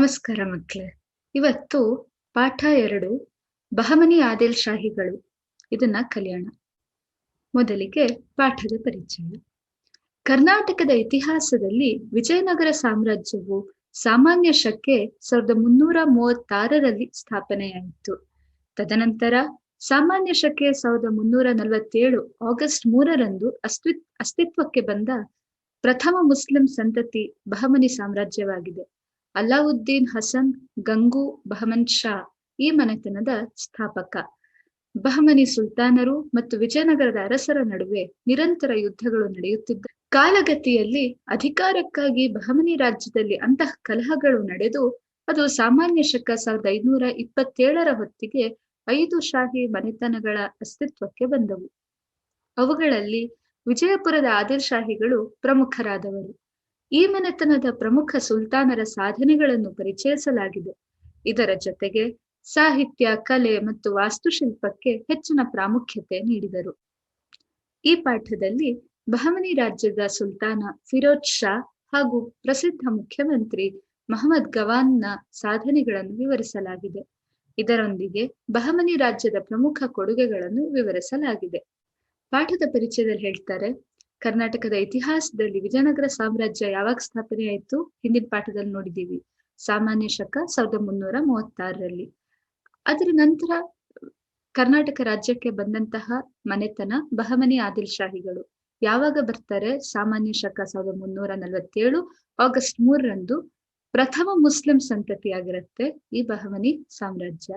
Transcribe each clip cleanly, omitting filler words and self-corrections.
ನಮಸ್ಕಾರ ಮಕ್ಕಳೇ. ಇವತ್ತು ಪಾಠ 2 ಬಹಮನಿ ಆದಿಲ್ ಶಾಹಿಗಳು ಇದನ್ನ ಕಲಿಯೋಣ. ಮೊದಲಿಗೆ ಪಾಠದ ಪರಿಚಯ. ಕರ್ನಾಟಕದ ಇತಿಹಾಸದಲ್ಲಿ ವಿಜಯನಗರ ಸಾಮ್ರಾಜ್ಯವು ಸಾಮಾನ್ಯ ಶಕೆ 1336ರಲ್ಲಿ ಸ್ಥಾಪನೆಯಾಯಿತು. ತದನಂತರ ಸಾಮಾನ್ಯ ಶಕೆ 1347 ಆಗಸ್ಟ್ 3ರಂದು ಅಸ್ತಿತ್ವಕ್ಕೆ ಬಂದ ಪ್ರಥಮ ಮುಸ್ಲಿಂ ಸಂತತಿ ಬಹಮನಿ ಸಾಮ್ರಾಜ್ಯವಾಗಿದೆ. ಅಲ್ಲಾವುದ್ದೀನ್ ಹಸನ್ ಗಂಗು ಬಹಮನ್ ಶಾ ಈ ಮನೆತನದ ಸ್ಥಾಪಕ. ಬಹಮನಿ ಸುಲ್ತಾನರು ಮತ್ತು ವಿಜಯನಗರದ ಅರಸರ ನಡುವೆ ನಿರಂತರ ಯುದ್ಧಗಳು ನಡೆಯುತ್ತಿದ್ದ ಕಾಲಗತಿಯಲ್ಲಿ ಅಧಿಕಾರಕ್ಕಾಗಿ ಬಹಮನಿ ರಾಜ್ಯದಲ್ಲಿ ಅಂತಃ ಕಲಹಗಳು ನಡೆದು ಅದು ಸಾಮಾನ್ಯ ಶಕ 1527ರ ಹೊತ್ತಿಗೆ 5 ಶಾಹಿ ಮನೆತನಗಳ ಅಸ್ತಿತ್ವಕ್ಕೆ ಬಂದವು. ಅವುಗಳಲ್ಲಿ ವಿಜಯಪುರದ ಆದಿಲ್ ಶಾಹಿಗಳು ಪ್ರಮುಖರಾದವರು. ಈ ಮನೆತನದ ಪ್ರಮುಖ ಸುಲ್ತಾನರ ಸಾಧನೆಗಳನ್ನು ಪರಿಚಯಿಸಲಾಗಿದೆ. ಇದರ ಜೊತೆಗೆ ಸಾಹಿತ್ಯ, ಕಲೆ ಮತ್ತು ವಾಸ್ತುಶಿಲ್ಪಕ್ಕೆ ಹೆಚ್ಚಿನ ಪ್ರಾಮುಖ್ಯತೆ ನೀಡಿದರು. ಈ ಪಾಠದಲ್ಲಿ ಬಹಮನಿ ರಾಜ್ಯದ ಸುಲ್ತಾನ ಫಿರೋಜ್ ಶಾ ಹಾಗೂ ಪ್ರಸಿದ್ಧ ಮುಖ್ಯಮಂತ್ರಿ ಮಹಮ್ಮದ್ ಗವಾನ್ನ ಸಾಧನೆಗಳನ್ನು ವಿವರಿಸಲಾಗಿದೆ. ಇದರೊಂದಿಗೆ ಬಹಮನಿ ರಾಜ್ಯದ ಪ್ರಮುಖ ಕೊಡುಗೆಗಳನ್ನು ವಿವರಿಸಲಾಗಿದೆ. ಪಾಠದ ಪರಿಚಯದಲ್ಲಿ ಹೇಳ್ತಾರೆ, ಕರ್ನಾಟಕದ ಇತಿಹಾಸದಲ್ಲಿ ವಿಜಯನಗರ ಸಾಮ್ರಾಜ್ಯ ಯಾವಾಗ ಸ್ಥಾಪನೆ ಆಯಿತು? ಹಿಂದಿನ ಪಾಠದಲ್ಲಿ ನೋಡಿದ್ದೀವಿ, ಸಾಮಾನ್ಯ ಶಕ 1336ರಲ್ಲಿ. ಅದರ ನಂತರ ಕರ್ನಾಟಕ ರಾಜ್ಯಕ್ಕೆ ಬಂದಂತಹ ಮನೆತನ ಬಹಮನಿ ಆದಿಲ್ ಶಾಹಿಗಳು ಯಾವಾಗ ಬರ್ತಾರೆ? ಸಾಮಾನ್ಯ ಶಕ 1347 ಆಗಸ್ಟ್ 3ರಂದು ಪ್ರಥಮ ಮುಸ್ಲಿಂ ಸಂತತಿಯಾಗಿರುತ್ತೆ ಈ ಬಹಮನಿ ಸಾಮ್ರಾಜ್ಯ.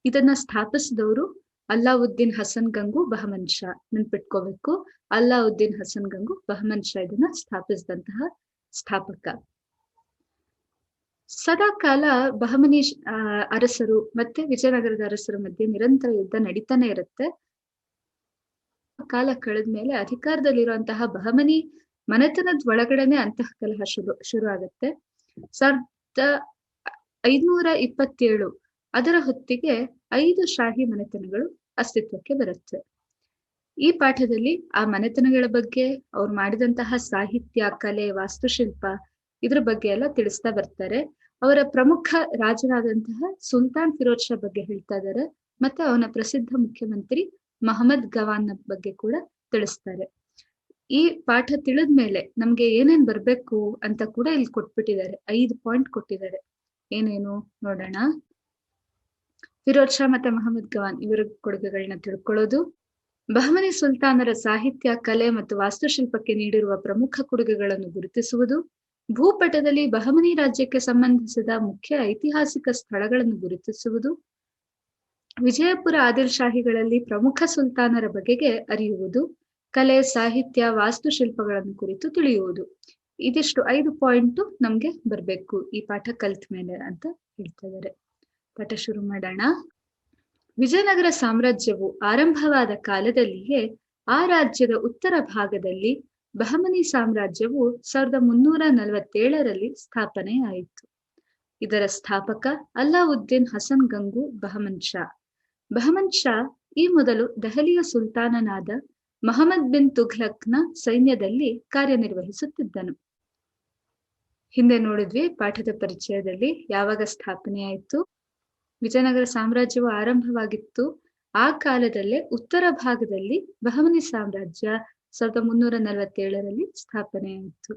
ಇದನ್ನ ಸ್ಥಾಪಿಸಿದವರು ಅಲ್ಲಾವುದ್ದೀನ್ ಹಸನ್ ಗಂಗು ಬಹಮನ್ ಶಾ. ನೆನ್ಪಿಟ್ಕೋಬೇಕು, ಅಲ್ಲಾವುದ್ದೀನ್ ಹಸನ್ ಗಂಗು ಬಹಮನ್ ಶಾ ಇದನ್ನ ಸ್ಥಾಪಿಸಿದಂತಹ ಸ್ಥಾಪಕ. ಸದಾ ಕಾಲ ಬಹಮನಿ ಅರಸರು ಮತ್ತೆ ವಿಜಯನಗರದ ಅರಸರ ಮಧ್ಯೆ ನಿರಂತರ ಯುದ್ಧ ನಡೀತಾನೆ ಇರುತ್ತೆ. ಕಾಲ ಕಳೆದ್ಮೇಲೆ ಅಧಿಕಾರದಲ್ಲಿರುವಂತಹ ಬಹಮನಿ ಮನೆತನದ ಒಳಗಡೆನೆ ಅಂತಃ ಕಲಹ ಶುರು ಆಗುತ್ತೆ. 1527 ಅದರ ಹೊತ್ತಿಗೆ 5 ಶಾಹಿ ಮನೆತನಗಳು ಅಸ್ತಿತ್ವಕ್ಕೆ ಬರುತ್ತೆ. ಈ ಪಾಠದಲ್ಲಿ ಆ ಮನೆತನಗಳ ಬಗ್ಗೆ, ಅವ್ರು ಮಾಡಿದಂತಹ ಸಾಹಿತ್ಯ, ಕಲೆ, ವಾಸ್ತುಶಿಲ್ಪ ಇದ್ರ ಬಗ್ಗೆ ಎಲ್ಲ ತಿಳಿಸ್ತಾ ಬರ್ತಾರೆ. ಅವರ ಪ್ರಮುಖ ರಾಜನಾದಂತಹ ಸುಲ್ತಾನ್ ಫಿರೋಜ್ ಶಾ ಬಗ್ಗೆ ಹೇಳ್ತಾ ಇದ್ದಾರೆ. ಮತ್ತೆ ಅವನ ಪ್ರಸಿದ್ಧ ಮುಖ್ಯಮಂತ್ರಿ ಮಹಮ್ಮದ್ ಗವಾನ್ ಬಗ್ಗೆ ಕೂಡ ತಿಳಿಸ್ತಾರೆ. ಈ ಪಾಠ ತಿಳಿದ್ಮೇಲೆ ನಮ್ಗೆ ಏನೇನ್ ಬರ್ಬೇಕು ಅಂತ ಕೂಡ ಇಲ್ಲಿ ಕೊಟ್ಬಿಟ್ಟಿದ್ದಾರೆ. 5 ಪಾಯಿಂಟ್ ಕೊಟ್ಟಿದ್ದಾರೆ. ಏನೇನು ನೋಡೋಣ. ಫಿರೋಜ್ ಶಾ ಮತ್ತೆ ಮಹಮ್ಮದ್ ಗವಾನ್ ಇವರ ಕೊಡುಗೆಗಳನ್ನ ತಿಳ್ಕೊಳ್ಳೋದು, ಬಹಮನಿ ಸುಲ್ತಾನರ ಸಾಹಿತ್ಯ, ಕಲೆ ಮತ್ತು ವಾಸ್ತುಶಿಲ್ಪಕ್ಕೆ ನೀಡಿರುವ ಪ್ರಮುಖ ಕೊಡುಗೆಗಳನ್ನು ಗುರುತಿಸುವುದು, ಭೂಪಟದಲ್ಲಿ ಬಹಮನಿ ರಾಜ್ಯಕ್ಕೆ ಸಂಬಂಧಿಸಿದ ಮುಖ್ಯ ಐತಿಹಾಸಿಕ ಸ್ಥಳಗಳನ್ನು ಗುರುತಿಸುವುದು, ವಿಜಯಪುರ ಆದಿಲ್ ಶಾಹಿಗಳಲ್ಲಿ ಪ್ರಮುಖ ಸುಲ್ತಾನರ ಬಗೆಗೆ ಅರಿಯುವುದು, ಕಲೆ, ಸಾಹಿತ್ಯ, ವಾಸ್ತುಶಿಲ್ಪಗಳನ್ನು ಕುರಿತು ತಿಳಿಯುವುದು. ಇದಿಷ್ಟು 5 ಪಾಯಿಂಟ್ ನಮ್ಗೆ ಬರ್ಬೇಕು ಈ ಪಾಠ ಕಲ್ತ ಮೇಲೆ ಅಂತ ಹೇಳ್ತಾ ಇದ್ದಾರೆ. ಪಾಠ ಶುರು ಮಾಡೋಣ. ವಿಜಯನಗರ ಸಾಮ್ರಾಜ್ಯವು ಆರಂಭವಾದ ಕಾಲದಲ್ಲಿಯೇ ಆ ರಾಜ್ಯದ ಉತ್ತರ ಭಾಗದಲ್ಲಿ ಬಹಮನಿ ಸಾಮ್ರಾಜ್ಯವು 1347ರಲ್ಲಿ ಸ್ಥಾಪನೆಯಾಯಿತು. ಇದರ ಸ್ಥಾಪಕ ಅಲ್ಲಾವುದ್ದೀನ್ ಹಸನ್ ಗಂಗು ಬಹಮನ್ ಶಾ. ಬಹಮನ್ ಶಾ ಈ ಮೊದಲು ದೆಹಲಿಯ ಸುಲ್ತಾನನಾದ ಮಹಮ್ಮದ್ ಬಿನ್ ತುಘ್ಲಕ್ನ ಸೈನ್ಯದಲ್ಲಿ ಕಾರ್ಯನಿರ್ವಹಿಸುತ್ತಿದ್ದನು. ಹಿಂದೆ ನೋಡಿದ್ವಿ ಪಾಠದ ಪರಿಚಯದಲ್ಲಿ ಯಾವಾಗ ಸ್ಥಾಪನೆಯಾಯಿತು. ವಿಜಯನಗರ ಸಾಮ್ರಾಜ್ಯವು ಆರಂಭವಾಗಿತ್ತು. ಆ ಕಾಲದಲ್ಲೇ ಉತ್ತರ ಭಾಗದಲ್ಲಿ ಬಹಮನಿ ಸಾಮ್ರಾಜ್ಯ 1347ರಲ್ಲಿ ಸ್ಥಾಪನೆಯಾಯಿತು.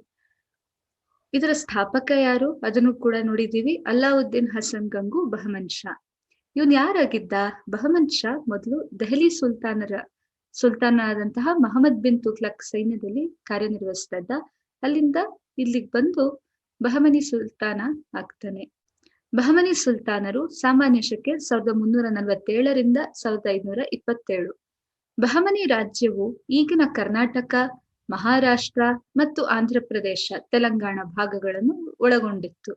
ಇದರ ಸ್ಥಾಪಕ ಯಾರು ಅದನ್ನು ಕೂಡ ನೋಡಿದೀವಿ, ಅಲ್ಲಾವುದ್ದೀನ್ ಹಸನ್ ಗಂಗು ಬಹಮನ್ ಶಾ. ಇವನ್ ಯಾರಾಗಿದ್ದ? ಬಹಮನ್ ಶಾ ಮೊದಲು ದೆಹಲಿ ಸುಲ್ತಾನನಾದಂತಹ ಮಹಮ್ಮದ್ ಬಿನ್ ತುಘ್ಲಕ್ ಸೈನ್ಯದಲ್ಲಿ ಕಾರ್ಯನಿರ್ವಹಿಸ್ತಾ ಇದ್ದ. ಅಲ್ಲಿಂದ ಇಲ್ಲಿಗೆ ಬಂದು ಬಹಮನಿ ಸುಲ್ತಾನ ಆಗ್ತಾನೆ. ಬಹಮನಿ ಸುಲ್ತಾನರು ಸಾಮಾನ್ಯ ಶಕೆ 1347ರಿಂದ 1527. ಬಹಮನಿ ರಾಜ್ಯವು ಈಗಿನ ಕರ್ನಾಟಕ, ಮಹಾರಾಷ್ಟ್ರ ಮತ್ತು ಆಂಧ್ರಪ್ರದೇಶ, ತೆಲಂಗಾಣ ಭಾಗಗಳನ್ನು ಒಳಗೊಂಡಿತ್ತು.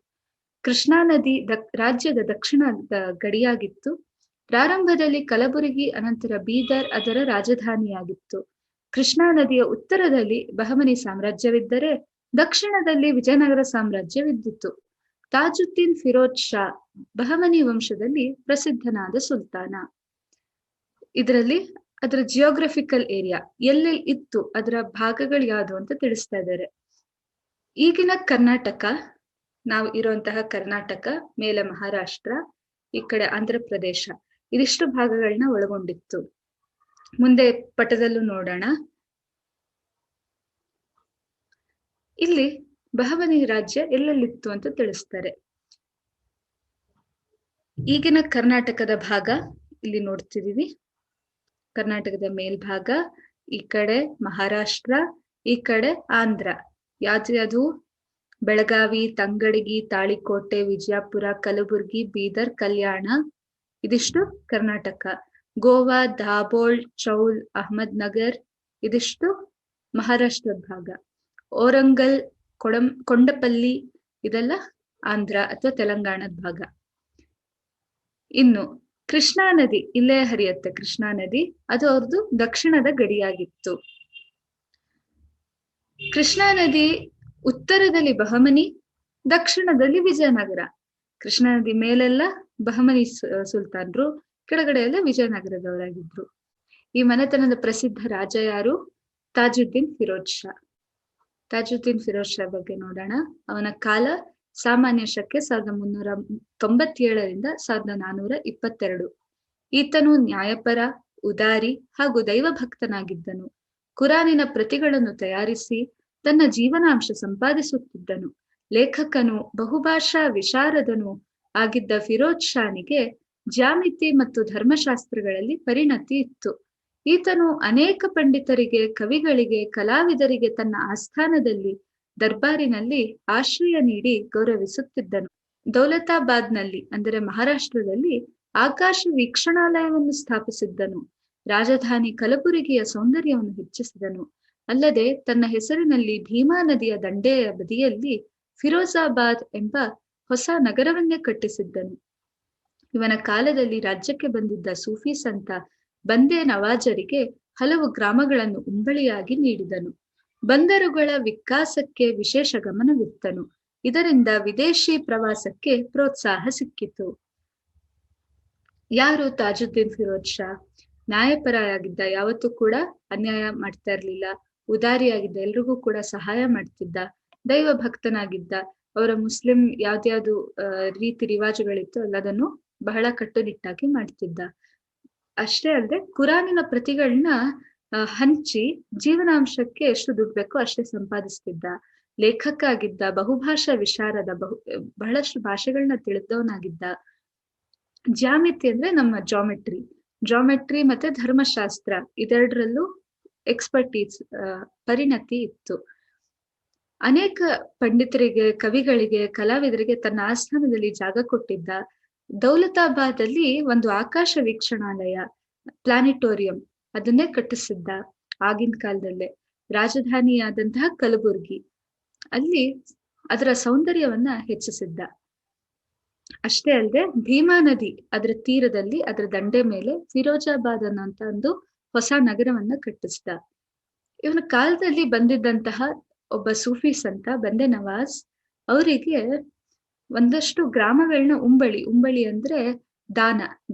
ಕೃಷ್ಣಾ ನದಿ ರಾಜ್ಯದ ದಕ್ಷಿಣದ ಗಡಿಯಾಗಿತ್ತು. ಪ್ರಾರಂಭದಲ್ಲಿ ಕಲಬುರಗಿ, ಅನಂತರ ಬೀದರ್ ಅದರ ರಾಜಧಾನಿಯಾಗಿತ್ತು. ಕೃಷ್ಣಾ ನದಿಯ ಉತ್ತರದಲ್ಲಿ ಬಹಮನಿ ಸಾಮ್ರಾಜ್ಯವಿದ್ದರೆ ದಕ್ಷಿಣದಲ್ಲಿ ವಿಜಯನಗರ ಸಾಮ್ರಾಜ್ಯವಿದ್ದಿತ್ತು. ತಾಜುದ್ದೀನ್ ಫಿರೋಜ್ ಶಾ ಬಹಮನಿ ವಂಶದಲ್ಲಿ ಪ್ರಸಿದ್ಧನಾದ ಸುಲ್ತಾನ. ಇದರಲ್ಲಿ ಅದರ ಜಿಯೋಗ್ರಫಿಕಲ್ ಏರಿಯಾ ಎಲ್ಲೆಲ್ಲಿ ಇತ್ತು, ಅದರ ಭಾಗಗಳು ಯಾವುದು ಅಂತ ತಿಳಿಸ್ತಾ ಇದ್ದಾರೆ. ಈಗಿನ ಕರ್ನಾಟಕ ನಾವು ಇರುವಂತಹ ಕರ್ನಾಟಕ, ಮೇಲೆ ಮಹಾರಾಷ್ಟ್ರ, ಈ ಕಡೆ ಆಂಧ್ರ ಪ್ರದೇಶ, ಇದಿಷ್ಟು ಭಾಗಗಳನ್ನ ಒಳಗೊಂಡಿತ್ತು. ಮುಂದೆ ಪಟದಲ್ಲೂ ನೋಡೋಣ. ಇಲ್ಲಿ ಬಹಮನಿ ರಾಜ್ಯ ಎಲ್ಲೆಲ್ಲಿತ್ತು ಅಂತ ತಿಳಿಸ್ತಾರೆ. ಈಗಿನ ಕರ್ನಾಟಕದ ಭಾಗ ಇಲ್ಲಿ ನೋಡ್ತಿದೀವಿ. ಕರ್ನಾಟಕದ ಮೇಲ್ಭಾಗ, ಈ ಕಡೆ ಮಹಾರಾಷ್ಟ್ರ, ಈ ಕಡೆ ಆಂಧ್ರ. ಯಾವ್ದು? ಬೆಳಗಾವಿ, ತಂಗಡಗಿ, ತಾಳಿಕೋಟೆ, ವಿಜಯಪುರ, ಕಲಬುರ್ಗಿ, ಬೀದರ್, ಕಲ್ಯಾಣ, ಇದಿಷ್ಟು ಕರ್ನಾಟಕ. ಗೋವಾ, ದಾಬೋಳ್, ಚೌಲ್, ಅಹಮದ್ ನಗರ್, ಇದಿಷ್ಟು ಮಹಾರಾಷ್ಟ್ರದ ಭಾಗ. ಓರಂಗಲ್, ಕೊಂಡಪಲ್ಲಿ, ಇದೆಲ್ಲ ಆಂಧ್ರ ಅಥವಾ ತೆಲಂಗಾಣದ ಭಾಗ. ಇನ್ನು ಕೃಷ್ಣಾ ನದಿ ಇಲ್ಲೇ ಹರಿಯುತ್ತೆ. ಕೃಷ್ಣಾ ನದಿ ಅದು ಅವ್ರದ್ದು ದಕ್ಷಿಣದ ಗಡಿಯಾಗಿತ್ತು. ಕೃಷ್ಣಾ ನದಿ ಉತ್ತರದಲ್ಲಿ ಬಹಮನಿ, ದಕ್ಷಿಣದಲ್ಲಿ ವಿಜಯನಗರ. ಕೃಷ್ಣಾ ನದಿ ಮೇಲೆಲ್ಲ ಬಹಮನಿ ಸುಲ್ತಾನ್ರು, ಕೆಳಗಡೆ ಎಲ್ಲ ವಿಜಯನಗರದವರಾಗಿದ್ರು. ಈ ಮನೆತನದ ಪ್ರಸಿದ್ಧ ರಾಜ ಯಾರು? ತಾಜುದ್ದೀನ್ ಫಿರೋಜ್ ಶಾ. ತಾಜುದ್ದೀನ್ ಫಿರೋಜ್ ಶಾ ಬಗ್ಗೆ ನೋಡೋಣ. ಅವನ ಕಾಲ ಸಾಮಾನ್ಯ ಶಕೆ 1397 1422. ಈತನು ನ್ಯಾಯಪರ, ಉದಾರಿ ಹಾಗೂ ದೈವಭಕ್ತನಾಗಿದ್ದನು. ಕುರಾನಿನ ಪ್ರತಿಗಳನ್ನು ತಯಾರಿಸಿ ತನ್ನ ಜೀವನಾಂಶ ಸಂಪಾದಿಸುತ್ತಿದ್ದನು. ಲೇಖಕನು, ಬಹುಭಾಷಾ ವಿಶಾರದನು ಆಗಿದ್ದ ಫಿರೋಜ್ ಶಾನಿಗೆ ಜ್ಯಾಮಿತಿ ಮತ್ತು ಧರ್ಮಶಾಸ್ತ್ರಗಳಲ್ಲಿ ಪರಿಣತಿ ಇತ್ತು. ಈತನು ಅನೇಕ ಪಂಡಿತರಿಗೆ, ಕವಿಗಳಿಗೆ, ಕಲಾವಿದರಿಗೆ ತನ್ನ ಆಸ್ಥಾನದಲ್ಲಿ, ದರ್ಬಾರಿನಲ್ಲಿ ಆಶ್ರಯ ನೀಡಿ ಗೌರವಿಸುತ್ತಿದ್ದನು. ದೌಲತಾಬಾದ್ನಲ್ಲಿ ಅಂದರೆ ಮಹಾರಾಷ್ಟ್ರದಲ್ಲಿ ಆಕಾಶ ವೀಕ್ಷಣಾಲಯವನ್ನು ಸ್ಥಾಪಿಸಿದ್ದನು. ರಾಜಧಾನಿ ಕಲಬುರಗಿಯ ಸೌಂದರ್ಯವನ್ನು ಹೆಚ್ಚಿಸಿದನು. ಅಲ್ಲದೆ ತನ್ನ ಹೆಸರಿನಲ್ಲಿ ಭೀಮಾ ನದಿಯ ದಂಡೆಯ ಬದಿಯಲ್ಲಿ ಫಿರೋಜಾಬಾದ್ ಎಂಬ ಹೊಸ ನಗರವನ್ನೇ ಕಟ್ಟಿಸಿದ್ದನು. ಇವನ ಕಾಲದಲ್ಲಿ ರಾಜ್ಯಕ್ಕೆ ಬಂದಿದ್ದ ಸೂಫಿ ಸಂತ ಬಂದೇ ನವಾಜರಿಗೆ ಹಲವು ಗ್ರಾಮಗಳನ್ನು ಉಂಬಳಿಯಾಗಿ ನೀಡಿದನು. ಬಂದರುಗಳ ವಿಕಾಸಕ್ಕೆ ವಿಶೇಷ ಗಮನವಿತ್ತನು. ಇದರಿಂದ ವಿದೇಶಿ ಪ್ರವಾಸಕ್ಕೆ ಪ್ರೋತ್ಸಾಹ ಸಿಕ್ಕಿತು. ಯಾರು ತಾಜುದ್ದೀನ್ ಫಿರೋಜ್ ಶಾ? ನ್ಯಾಯಪರಾಗಿದ್ದ, ಯಾವತ್ತೂ ಕೂಡ ಅನ್ಯಾಯ ಮಾಡ್ತಾ ಇರ್ಲಿಲ್ಲ. ಉದಾರಿಯಾಗಿದ್ದ, ಎಲ್ರಿಗೂ ಕೂಡ ಸಹಾಯ ಮಾಡ್ತಿದ್ದ. ದೈವ ಭಕ್ತನಾಗಿದ್ದ. ಅವರ ಮುಸ್ಲಿಂ ಯಾವ್ದ್ಯಾವ್ದು ರೀತಿ ರಿವಾಜುಗಳಿತ್ತು ಎಲ್ಲದನ್ನು ಬಹಳ ಕಟ್ಟುನಿಟ್ಟಾಗಿ ಮಾಡ್ತಿದ್ದ. ಅಷ್ಟೇ ಅಲ್ಲದೆ ಕುರಾನಿನ ಪ್ರತಿಗಳನ್ನ ಹಂಚಿ ಜೀವನಾಂಶಕ್ಕೆ ಎಷ್ಟು ದುಡ್ಡು ಬೇಕೋ ಅಷ್ಟೇ ಸಂಪಾದಿಸ್ತಿದ್ದ. ಲೇಖಕ ಆಗಿದ್ದ. ಬಹುಭಾಷಾ ವಿಶಾರದ, ಬಹಳಷ್ಟು ಭಾಷೆಗಳನ್ನ ತಿಳಿದವನಾಗಿದ್ದ. ಜ್ಯಾಮಿತಿ ಅಂದ್ರೆ ನಮ್ಮ ಜಾಮೆಟ್ರಿ ಮತ್ತೆ ಧರ್ಮಶಾಸ್ತ್ರ, ಇದೆರಡರಲ್ಲೂ ಎಕ್ಸ್ಪರ್ಟೀಸ್, ಪರಿಣತಿ ಇತ್ತು. ಅನೇಕ ಪಂಡಿತರಿಗೆ, ಕವಿಗಳಿಗೆ, ಕಲಾವಿದರಿಗೆ ತನ್ನ ಆಸ್ಥಾನದಲ್ಲಿ ಜಾಗ ಕೊಟ್ಟಿದ್ದ. ದೌಲತಾಬಾದ್ ಅಲ್ಲಿ ಒಂದು ಆಕಾಶ ವೀಕ್ಷಣಾಲಯ, ಪ್ಲಾನಿಟೋರಿಯಂ, ಅದನ್ನೇ ಕಟ್ಟಿಸಿದ್ದ ಆಗಿನ ಕಾಲದಲ್ಲೇ. ರಾಜಧಾನಿಯಾದಂತಹ ಕಲಬುರ್ಗಿ ಅಲ್ಲಿ ಅದರ ಸೌಂದರ್ಯವನ್ನ ಹೆಚ್ಚಿಸಿದ್ದ. ಅಷ್ಟೇ ಅಲ್ಲದೆ ಭೀಮಾ ನದಿ ಅದರ ತೀರದಲ್ಲಿ, ಅದರ ದಂಡೆ ಮೇಲೆ ಫಿರೋಜಾಬಾದ್ ಅನ್ನೋಂತ ಒಂದು ಹೊಸ ನಗರವನ್ನ ಕಟ್ಟಿಸಿದ. ಇವನ ಕಾಲದಲ್ಲಿ ಬಂದಿದ್ದಂತಹ ಒಬ್ಬ ಸೂಫಿ ಸಂತ ಬಂದೆ ನವಾಜ್ ಅವರಿಗೆ ಒಂದಷ್ಟು ಗ್ರಾಮಗಳನ್ನ ಉಂಬಳಿ ಅಂದ್ರೆ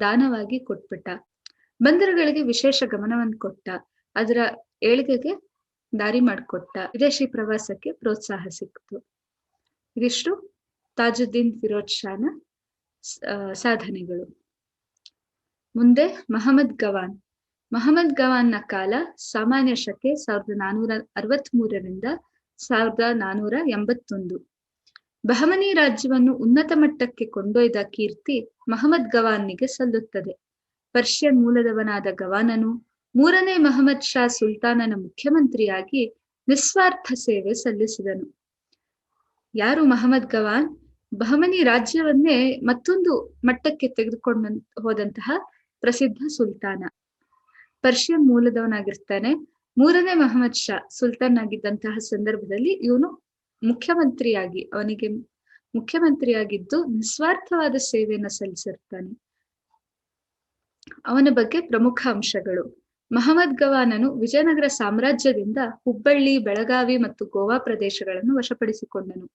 ದಾನವಾಗಿ ಕೊಟ್ಬಿಟ್ಟ. ಬಂದರುಗಳಿಗೆ ವಿಶೇಷ ಗಮನವನ್ನು ಕೊಟ್ಟ. ಅದರ ಏಳಿಗೆಗೆ ದಾರಿ ಮಾಡಿಕೊಟ್ಟ. ವಿದೇಶಿ ಪ್ರವಾಸಕ್ಕೆ ಪ್ರೋತ್ಸಾಹ ಸಿಕ್ತು. ಇದಿಷ್ಟು ತಾಜುದ್ದೀನ್ ಫಿರೋಜ್ ಶಾನ ಸಾಧನೆಗಳು. ಮುಂದೆ ಮಹಮ್ಮದ್ ಗವಾನ್ನ ಕಾಲ ಸಾಮಾನ್ಯ ಶಕೆ 1463 1481. ಬಹಮನಿ ರಾಜ್ಯವನ್ನು ಉನ್ನತ ಮಟ್ಟಕ್ಕೆ ಕೊಂಡೊಯ್ದ ಕೀರ್ತಿ ಮಹಮ್ಮದ್ ಗವಾನಿಗೆ ಸಲ್ಲುತ್ತದೆ. ಪರ್ಷಿಯನ್ ಮೂಲದವನಾದ ಗವಾನನು 3ನೇ ಮಹಮ್ಮದ್ ಶಾ ಸುಲ್ತಾನನ ಮುಖ್ಯಮಂತ್ರಿಯಾಗಿ ನಿಸ್ವಾರ್ಥ ಸೇವೆ ಸಲ್ಲಿಸಿದನು. ಯಾರು ಮಹಮ್ಮದ್ ಗವಾನ್? ಬಹಮನಿ ರಾಜ್ಯವನ್ನೇ ಮತ್ತೊಂದು ಮಟ್ಟಕ್ಕೆ ತೆಗೆದುಕೊಂಡು ಹೋದಂತಹ ಪ್ರಸಿದ್ಧ ಸುಲ್ತಾನ. ಪರ್ಷಿಯನ್ ಮೂಲದವನಾಗಿರ್ತಾನೆ. 3ನೇ ಮಹಮ್ಮದ್ ಶಾ ಸುಲ್ತಾನ್ ಆಗಿದ್ದಂತಹ ಸಂದರ್ಭದಲ್ಲಿ ಇವನು ಅವನಿಗೆ ಮುಖ್ಯಮಂತ್ರಿಯಾಗಿದ್ದು ನಿಸ್ವಾರ್ಥವಾದ ಸೇವೆಯನ್ನು ಸಲ್ಲಿಸಿರ್ತಾನೆ. ಅವನ ಬಗ್ಗೆ ಪ್ರಮುಖ ಅಂಶಗಳು. ಮಹಮ್ಮದ್ ಗವಾನನು ವಿಜಯನಗರ ಸಾಮ್ರಾಜ್ಯದಿಂದ ಹುಬ್ಬಳ್ಳಿ, ಬೆಳಗಾವಿ ಮತ್ತು ಗೋವಾ ಪ್ರದೇಶಗಳನ್ನು ವಶಪಡಿಸಿಕೊಂಡನು.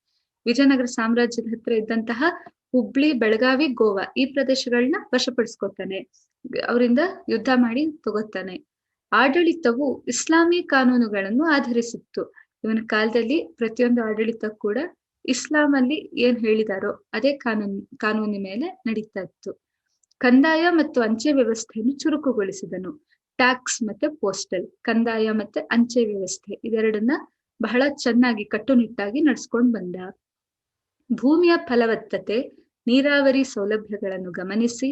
ವಿಜಯನಗರ ಸಾಮ್ರಾಜ್ಯದ ಹತ್ರ ಇದ್ದಂತಹ ಹುಬ್ಳಿ, ಬೆಳಗಾವಿ, ಗೋವಾ ಈ ಪ್ರದೇಶಗಳನ್ನ ವಶಪಡಿಸ್ಕೊತಾನೆ. ಅವರಿಂದ ಯುದ್ಧ ಮಾಡಿ ತಗೋತಾನೆ. ಆಡಳಿತವು ಇಸ್ಲಾಮಿ ಕಾನೂನುಗಳನ್ನು ಆಧರಿಸಿತ್ತು. ಇವನ ಕಾಲದಲ್ಲಿ ಪ್ರತಿಯೊಂದು ಆಡಳಿತ ಕೂಡ ಇಸ್ಲಾಂ ಅಲ್ಲಿ ಏನ್ ಹೇಳಿದಾರೋ ಅದೇ ಕಾನೂನಿನ ಮೇಲೆ ನಡೀತಾ ಇತ್ತು. ಕಂದಾಯ ಮತ್ತು ಅಂಚೆ ವ್ಯವಸ್ಥೆಯನ್ನು ಚುರುಕುಗೊಳಿಸಿದನು. ಟ್ಯಾಕ್ಸ್ ಮತ್ತೆ ಪೋಸ್ಟಲ್, ಕಂದಾಯ ಮತ್ತೆ ಅಂಚೆ ವ್ಯವಸ್ಥೆ ಇದೆರಡನ್ನ ಬಹಳ ಚೆನ್ನಾಗಿ ಕಟ್ಟುನಿಟ್ಟಾಗಿ ನಡ್ಸ್ಕೊಂಡ್ ಬಂದ. ಭೂಮಿಯ ಫಲವತ್ತತೆ, ನೀರಾವರಿ ಸೌಲಭ್ಯಗಳನ್ನು ಗಮನಿಸಿ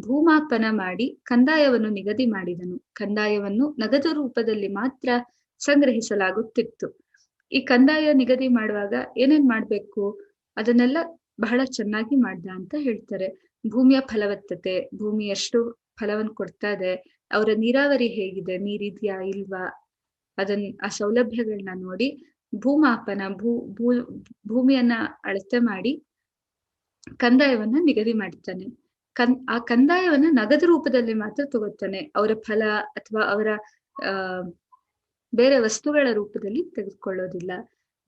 ಭೂಮಾಪನ ಮಾಡಿ ಕಂದಾಯವನ್ನು ನಿಗದಿ ಮಾಡಿದನು. ಕಂದಾಯವನ್ನು ನಗದು ರೂಪದಲ್ಲಿ ಮಾತ್ರ ಸಂಗ್ರಹಿಸಲಾಗುತ್ತಿತ್ತು. ಈ ಕಂದಾಯ ನಿಗದಿ ಮಾಡುವಾಗ ಏನೇನ್ ಮಾಡ್ಬೇಕು ಅದನ್ನೆಲ್ಲ ಬಹಳ ಚೆನ್ನಾಗಿ ಮಾಡ್ದ ಅಂತ ಹೇಳ್ತಾರೆ. ಭೂಮಿಯ ಫಲವತ್ತತೆ, ಭೂಮಿ ಎಷ್ಟು ಫಲವನ್ನು ಕೊಡ್ತಾ ಇದೆ, ಅವರ ನೀರಾವರಿ ಹೇಗಿದೆ, ನೀರಿದ್ಯಾ ಇಲ್ವಾ, ಆ ಸೌಲಭ್ಯಗಳನ್ನ ನೋಡಿ ಭೂಮಾಪನ ಭೂಮಿಯನ್ನ ಅಳತೆ ಮಾಡಿ ಕಂದಾಯವನ್ನ ನಿಗದಿ ಮಾಡ್ತಾನೆ. ಆ ಕಂದಾಯವನ್ನ ನಗದು ರೂಪದಲ್ಲಿ ಮಾತ್ರ ತಗೋತಾನೆ. ಅವರ ಫಲ ಅಥವಾ ಅವರ ಬೇರೆ ವಸ್ತುಗಳ ರೂಪದಲ್ಲಿ ತೆಗೆದುಕೊಳ್ಳೋದಿಲ್ಲ.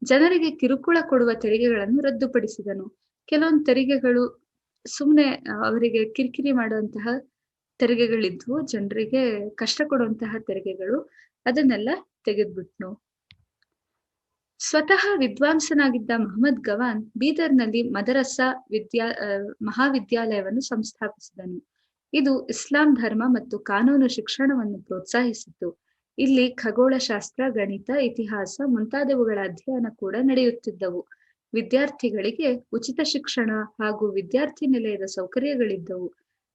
ಜನರಿಗೆ ಕಿರುಕುಳ ಕೊಡುವ ತೆರಿಗೆಗಳನ್ನು ರದ್ದುಪಡಿಸಿದನು. ಕೆಲವೊಂದು ತೆರಿಗೆಗಳು ಸುಮ್ಮನೆ ಅವರಿಗೆ ಕಿರಿಕಿರಿ ಮಾಡುವಂತಹ ತೆರಿಗೆಗಳಿದ್ವು, ಜನರಿಗೆ ಕಷ್ಟ ಕೊಡುವಂತಹ ತೆರಿಗೆಗಳು, ಅದನ್ನೆಲ್ಲ ತೆಗೆದ್ಬಿಟ್ನು. ಸ್ವತಃ ವಿದ್ವಾಂಸನಾಗಿದ್ದ ಮಹಮ್ಮದ್ ಗವಾನ್ ಬೀದರ್ನಲ್ಲಿ ಮದರಸಾ ಮಹಾವಿದ್ಯಾಲಯವನ್ನು ಸಂಸ್ಥಾಪಿಸಿದನು. ಇದು ಇಸ್ಲಾಂ ಧರ್ಮ ಮತ್ತು ಕಾನೂನು ಶಿಕ್ಷಣವನ್ನು ಪ್ರೋತ್ಸಾಹಿಸಿತು. ಇಲ್ಲಿ ಖಗೋಳಶಾಸ್ತ್ರ, ಗಣಿತ, ಇತಿಹಾಸ ಮುಂತಾದವುಗಳ ಅಧ್ಯಯನ ಕೂಡ ನಡೆಯುತ್ತಿದ್ದವು. ವಿದ್ಯಾರ್ಥಿಗಳಿಗೆ ಉಚಿತ ಶಿಕ್ಷಣ ಹಾಗೂ ವಿದ್ಯಾರ್ಥಿ ನಿಲಯದ ಸೌಕರ್ಯಗಳಿದ್ದವು.